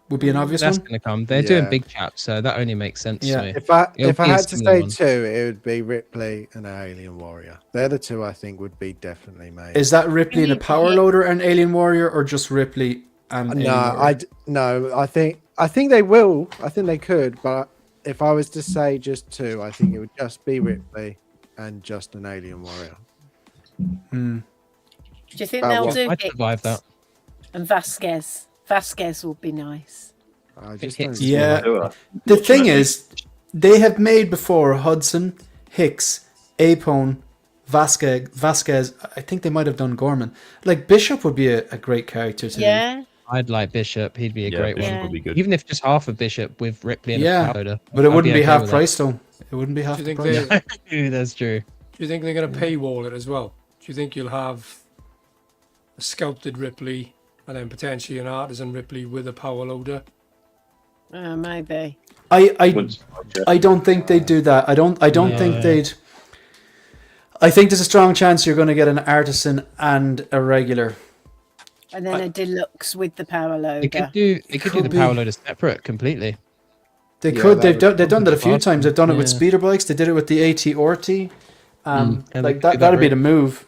would be an obvious That's one. going to come. They're doing Yeah. big chaps, so that only makes sense Yeah. to me. If I It'll be a had to similar say one. 2, it would be Ripley and Alien Warrior. They're the 2 I think would be definitely made. Is that Ripley and the need to power hit- loader and Alien Warrior, or just Ripley and Alien Warrior? I think they will. I think they could, but if I was to say just 2, I think it would just be Ripley and just an Alien Warrior. Do you think That they'll one. do I'd Hicks survive that. and Vasquez? Vasquez would be nice. I just Hicks don't is Yeah. Do it. The thing is, they have made before Hudson, Hicks, Apone, Vasquez. I think they might have done Gorman. Like Bishop would be a great character to do. Yeah. I'd like Bishop. He'd be a great Bishop one. would be good. Even if just half of Bishop with Ripley and Yeah, a power loader. but it I'd wouldn't be okay half with price though. It wouldn't be half Do the you price. think they? that. That's true. Do you think they're going to paywall it as well? Do you think you'll have a sculpted Ripley and then potentially an artisan Ripley with a power loader? Maybe. I don't think they'd do that. I don't think Yeah. they'd. I think there's a strong chance you're going to get an artisan and a regular. And then a deluxe with the power loader. They could do the could power be. loader separate completely. They Yeah, could. that They've done that a few awesome. times. They've done it with Yeah. speeder bikes. They did it with the AT Orti. And they Like could that. do that That'd be right. the move.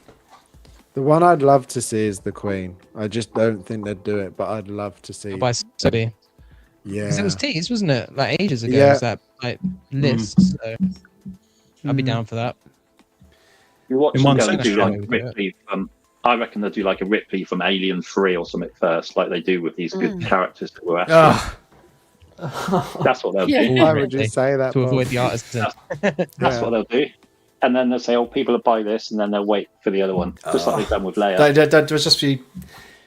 The one I'd love to see is the Queen. I just don't think they'd do it, but I'd love to see. By Sobi. Yeah. Because it was teased, wasn't it? Like ages ago. Yeah. Was that like list? So I'd be down for that. You watch In them one go and sense, do like yeah. Ripley from. I reckon they'll do like a Ripley from Alien 3 or something first, like they do with these good characters that were. Ah, That's what they'll Yeah. do. Why would you say that? To Bob? avoid the artisan. That's Yeah. what they'll do. And then they'll say, "Oh, people will buy this," and then they'll wait for the other one, just like they've done with Leia. that would just be.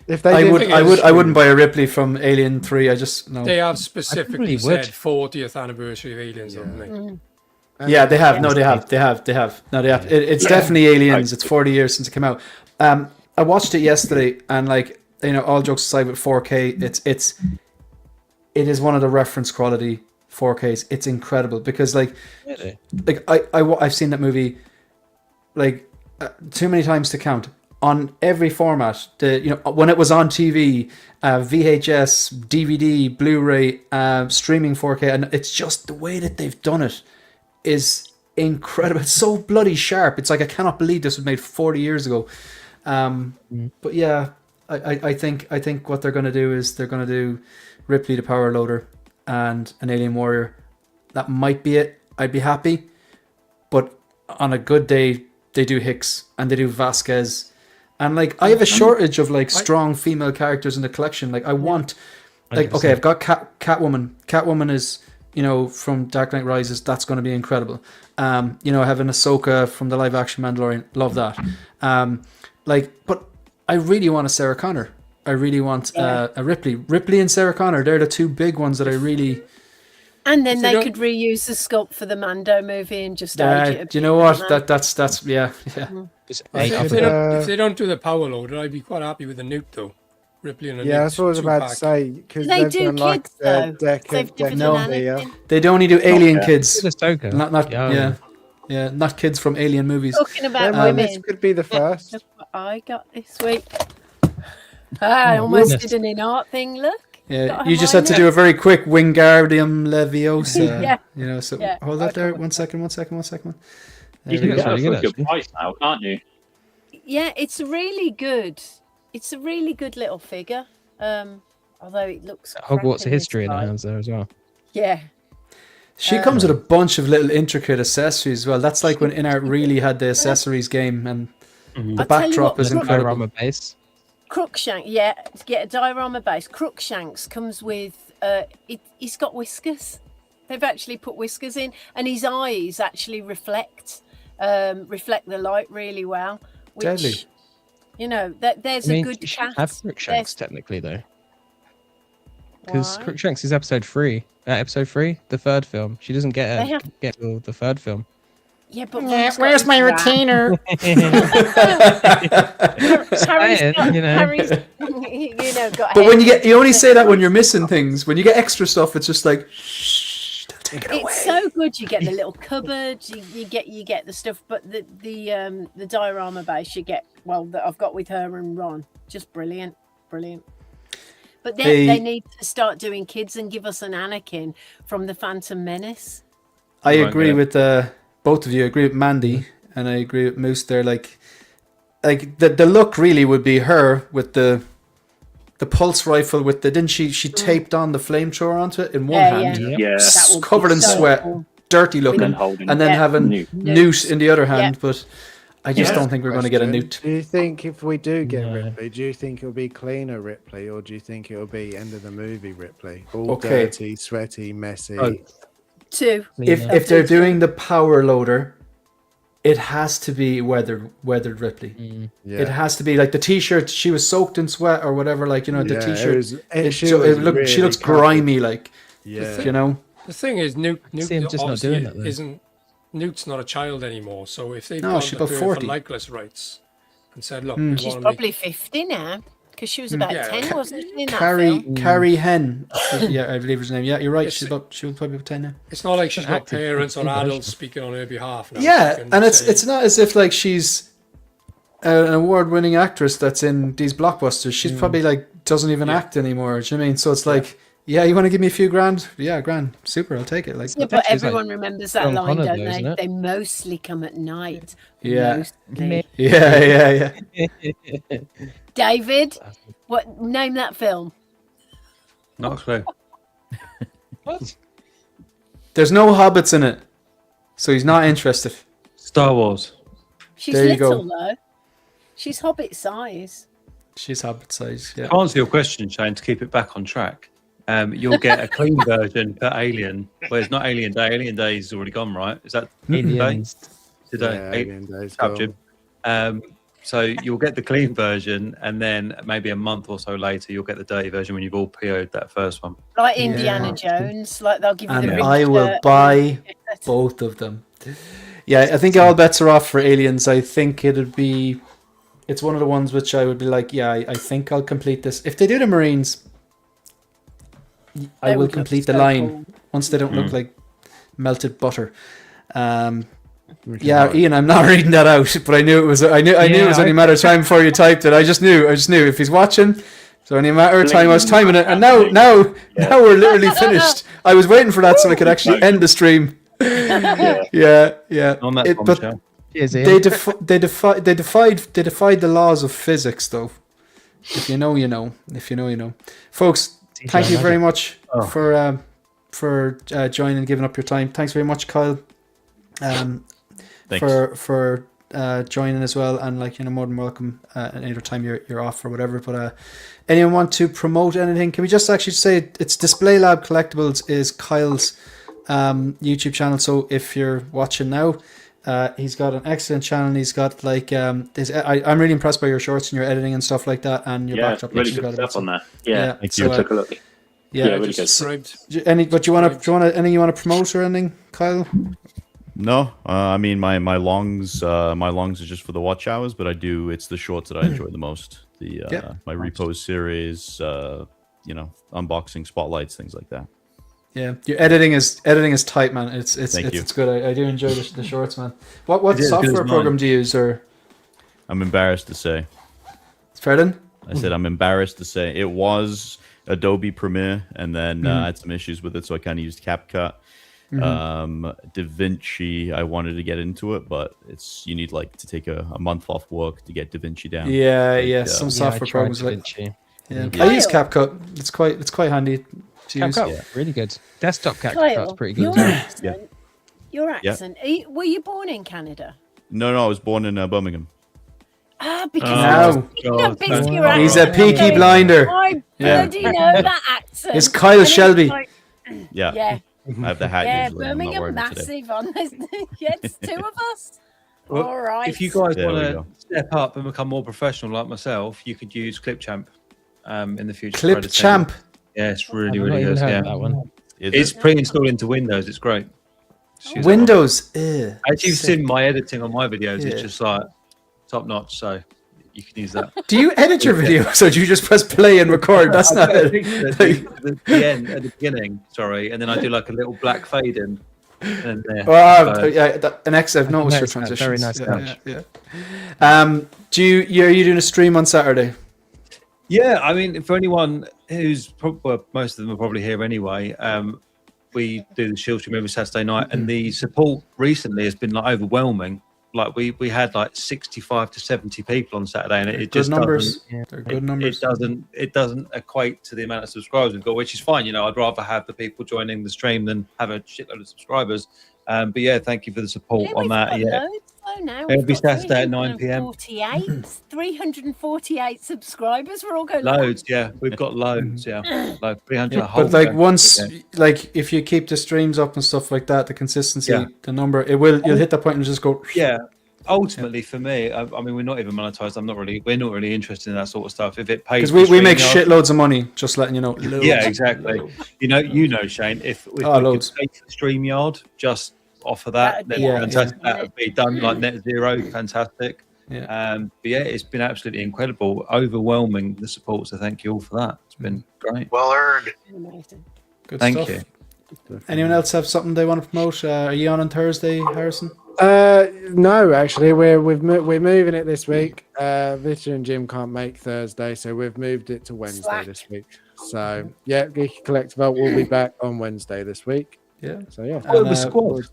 If they I did would. thing I is- would. I wouldn't buy a Ripley from Alien 3. I just no. They have specifically probably would. said 40th anniversary of Aliens, haven't they? Yeah, they have. No, they have. They have. They have. No, they have. It's definitely Aliens. It's 40 years since it came out. I watched it yesterday, and like all jokes aside, with 4K, it is one of the reference quality 4Ks. It's incredible because Really? I've seen that movie like too many times to count on every format. When it was on TV, VHS, DVD, Blu-ray, streaming 4K, and it's just the way that they've done it is incredible. It's so bloody sharp. It's like I cannot believe this was made 40 years ago. But yeah, I think what they're going to do is they're going to do Ripley the power loader and an Alien Warrior. That might be it. I'd be happy. But on a good day, they do Hicks and they do Vasquez. And like I have a shortage of like strong female characters in the collection. Like I want, like 100%. okay, I've got Catwoman. Catwoman is from Dark Knight Rises. That's going to be incredible. Having Ahsoka from the live action Mandalorian. Love that. But I really want a Sarah Connor. I really want a Ripley. Ripley and Sarah Connor. They're the two big ones that I really. And then If they they could reuse the sculpt for the Mando movie and just age it. a Do you know bit, what? man. That's yeah. Just I eight think of If them. they don't do the power loader, I'd be quite happy with a nuke though. Ripley and a nuke. Yeah, that's what I was about to two-pack. say. Because They they've do done like kids, the though. deck They've of given No. Anakin. They only do Alien kids. Just Ahsoka. Not Yeah. not kids from Alien movies. Talking about Then this women, could be the first. look what I got this week. I almost goodness. did an INART thing, look. Yeah, Got you just had to do a very quick Wingardium Leviosa. Yeah. So Yeah. hold that there. One second. You There can we That's go. get it really for a good, good actually. price now, can't you? Yeah, it's really good. It's a really good little figure. Although it looks Hogwarts crap history in the inside. hands there as well. Yeah. She comes with a bunch of little intricate accessories as well. That's like when INART really had the accessories game, and the I'll tell you backdrop what, is Crook- incredible. Diorama base. Crookshank, get a diorama base. Crookshanks comes with he's got whiskers. They've actually put whiskers in, and his eyes actually reflect the light really well. Which, Deadly. There's I mean, a good you should cast. have Crookshanks There's- technically though, because Why? Crookshanks is episode 3. Episode 3, the third film. She doesn't They get have- till the third film. Yeah, but Where's my retainer? Harry's Saying, got, you know. Harry's, got. But when you only say that when you're missing things. When you get extra stuff, it's just like, shh, don't It's so good. You get the little cupboards, you get the stuff, but the diorama base you get, well, that I've got with her and Ron, just brilliant. But then they need to start doing kids and give us an Anakin from the Phantom Menace. I agree with both of you. I agree with Mandy and I agree with Moose there. Like the look really would be her with the pulse rifle with the, didn't she taped on the flamethrower onto it in one hand, covered in sweat, dirty looking, and then having Newt in the other hand. But I just don't think we're going to get a Newt. Do you think if we do get Ripley, do you think it'll be cleaner Ripley, or do you think it'll be end of the movie Ripley? All dirty, sweaty, messy. Two. If they're doing the power loader, it has to be weathered Ripley. It has to be like the t-shirt. She was soaked in sweat or whatever. Like, you know, the t-shirt. She looks grimy. Like, you know. The thing is, Newt just not doing that, isn't. Newt's not a child anymore. So if they've she's about 40 for likeless rights and said, look, she's probably 50 now. Because she was about 10, wasn't she, in that film? Carrie Henn. I believe her name. Yeah, you're right. She was probably about 10 now. It's not like she's got parents or adults speaking on her behalf now. Yeah, and it's not as if like she's an award-winning actress that's in these blockbusters. She's probably like doesn't even act anymore. Do you know what I mean? So it's like, you want to give me a few grand? Yeah, grand. Super, I'll take it. Like, but everyone remembers that line, don't they? They mostly come at night. Yeah. Mostly. Yeah. David, name that film? Not a clue. What? There's no hobbits in it, so he's not interested. Star Wars. She's little though. She's hobbit size. She's hobbit size. Yeah. To answer your question, Shane, to keep it back on track, you'll get a clean version for Alien. Well, it's not Alien Day. Alien Day is already gone, right? Is that today? Yeah, Alien Day's gone. So you'll get the clean version, and then maybe a month or so later, you'll get the dirty version when you've all PO'd that first one. Like Indiana Jones, like they'll give you the. And I will buy both of them. Yeah, I think all bets are off for Aliens. I think it's one of the ones which I would be like, I think I'll complete this. If they do the Marines, I will complete the line once they don't look like melted butter. Ian, I'm not reading that out, but I knew it was. I knew it was only a matter of time before you typed it. I just knew if he's watching, it's only a matter of time. I was timing it, and now we're literally finished. I was waiting for that so I could actually end the stream. Yeah. On that bombshell. They defied the laws of physics, though. If you know, you know. If you know, you know. Folks, thank you very much for joining and giving up your time. Thanks very much, Kyle. For joining as well, and more than welcome any other time you're off or whatever. But anyone want to promote anything? Can we just actually say it's Display Lab Collectibles is Kyle's YouTube channel. So if you're watching now, he's got an excellent channel. And he's got I'm really impressed by your shorts and your editing and stuff like that, and your backdrop. Really good stuff on there. Yeah, thank you. Took a look. Yeah, really good. But you want to promote or anything, Kyle? No, I mean my longs are just for the watch hours, but it's the shorts that I enjoy the most. My repose series, unboxing spotlights, things like that. Yeah, your editing is tight, man. It's good. I do enjoy the shorts, man. What software program do you use? Or I'm embarrassed to say. Pardon? I said I'm embarrassed to say it was Adobe Premiere, and then I had some issues with it, so I kind of used CapCut. DaVinci, I wanted to get into it, but you need to take a month off work to get DaVinci down. Some software programs I use CapCut. It's quite handy to use. CapCut, really good. Desktop CapCut's pretty good. Your accent. Were you born in Canada? No, I was born in Birmingham. Because he's a peaky blinder. I bloody know that accent. It's Kyle Shelby. Yeah. I have the hat usually. Birmingham massive on this. It's two of us. Well, all right. If you guys want to step up and become more professional like myself, you could use ClipChamp in the future. ClipChamp? Yeah, it's really good. Yeah, that one. It's pre-installed into Windows. It's great. Windows. Actually, you've seen my editing on my videos. It's just top notch. So you can use that. Do you edit your videos, or do you just press play and record? That's not I it. think the end at the beginning, sorry, and then I do like a little black fade in. And there. Well, I've noticed your Nice, transitions. very nice Yeah, touch. yeah. Are you doing a stream on Saturday? Yeah, I mean, for anyone who's well, most of them are probably here anyway. We do the Shield stream every Saturday night, and the support recently has been like overwhelming. Like we had like 65 to 70 people on Saturday, and it Good just numbers. doesn't. They're good numbers. It doesn't equate to the amount of subscribers we've got, which is fine. You know, I'd rather have the people joining the stream than have a shitload of subscribers. But yeah, thank you for the support on that. Yeah. Every Saturday at 9 p.m. 348 subscribers. We're all going Loads, yeah. We've got loads, yeah. Like 300. Yeah, but like once, like if you keep the streams up and stuff like that, the consistency, the number, you'll hit that point and just go. Yeah. Ultimately, for me, I mean, we're not even monetized. We're not really interested in that sort of stuff. If it pays, because we make shitloads of money. Just letting you know. Loads. Yeah, exactly. You know, Shane. If we could pay for StreamYard, just offer that. Fantastic. That would be done like net zero. Fantastic. Yeah. But yeah, it's been absolutely incredible, overwhelming the support. So thank you all for that. It's been great. Well earned. Amazing. Good Thank stuff. you. Anyone else have something they want to promote? Are you on Thursday, Harrison? No, actually, we're moving it this week. Victor and Jim can't make Thursday, so we've moved it to Wednesday this week. So yeah, Geeky Collective will be back on Wednesday this week. Yeah. So yeah, it was squad.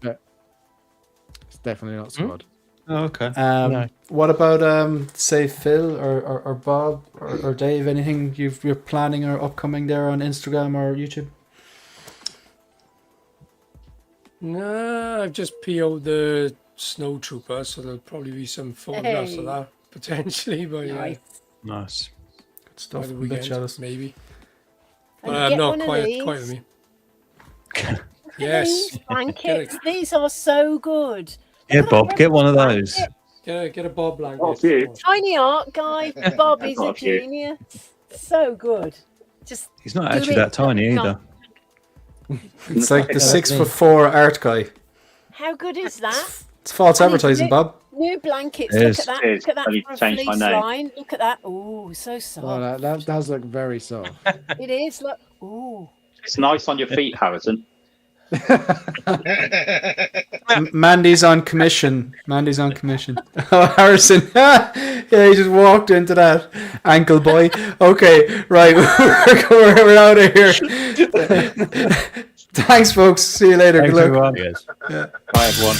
It's definitely not squad. Oh, okay. No. What about say Phil or Bob or Dave? Anything you're planning or upcoming there on Instagram or YouTube? No, I've just PO'd the snow trooper, so there'll probably be some photographs of that potentially. But Nice. Nice. Good stuff. by the I'm a bit weekend, jealous. maybe. And But get not one of quite these. with me. Look at Yes. these blankets. These are so good. Yeah, Bob, get one of those. Get a Bob blanket. Oh, cute. Tiny art guy. Bob is a Oh, cute. genius. So good. Just He's not do actually it. that tiny either. It's like the 6'4" art guy. How good is that? It's false I need advertising, to- Bob. New blankets. It Look is. at that. It is. Look at that I need for a to change my fleece name. line. Look at that. Oh, so soft. Oh, that does look very soft. It is. Look. Ooh. It's nice on your feet, Harrison. Mandy's on commission. Oh, Harrison. Yeah, he just walked into that ankle boy. Okay, right. We're out of here. Thanks, folks. See you later. Thanks, Good luck. everyone. Bye, everyone.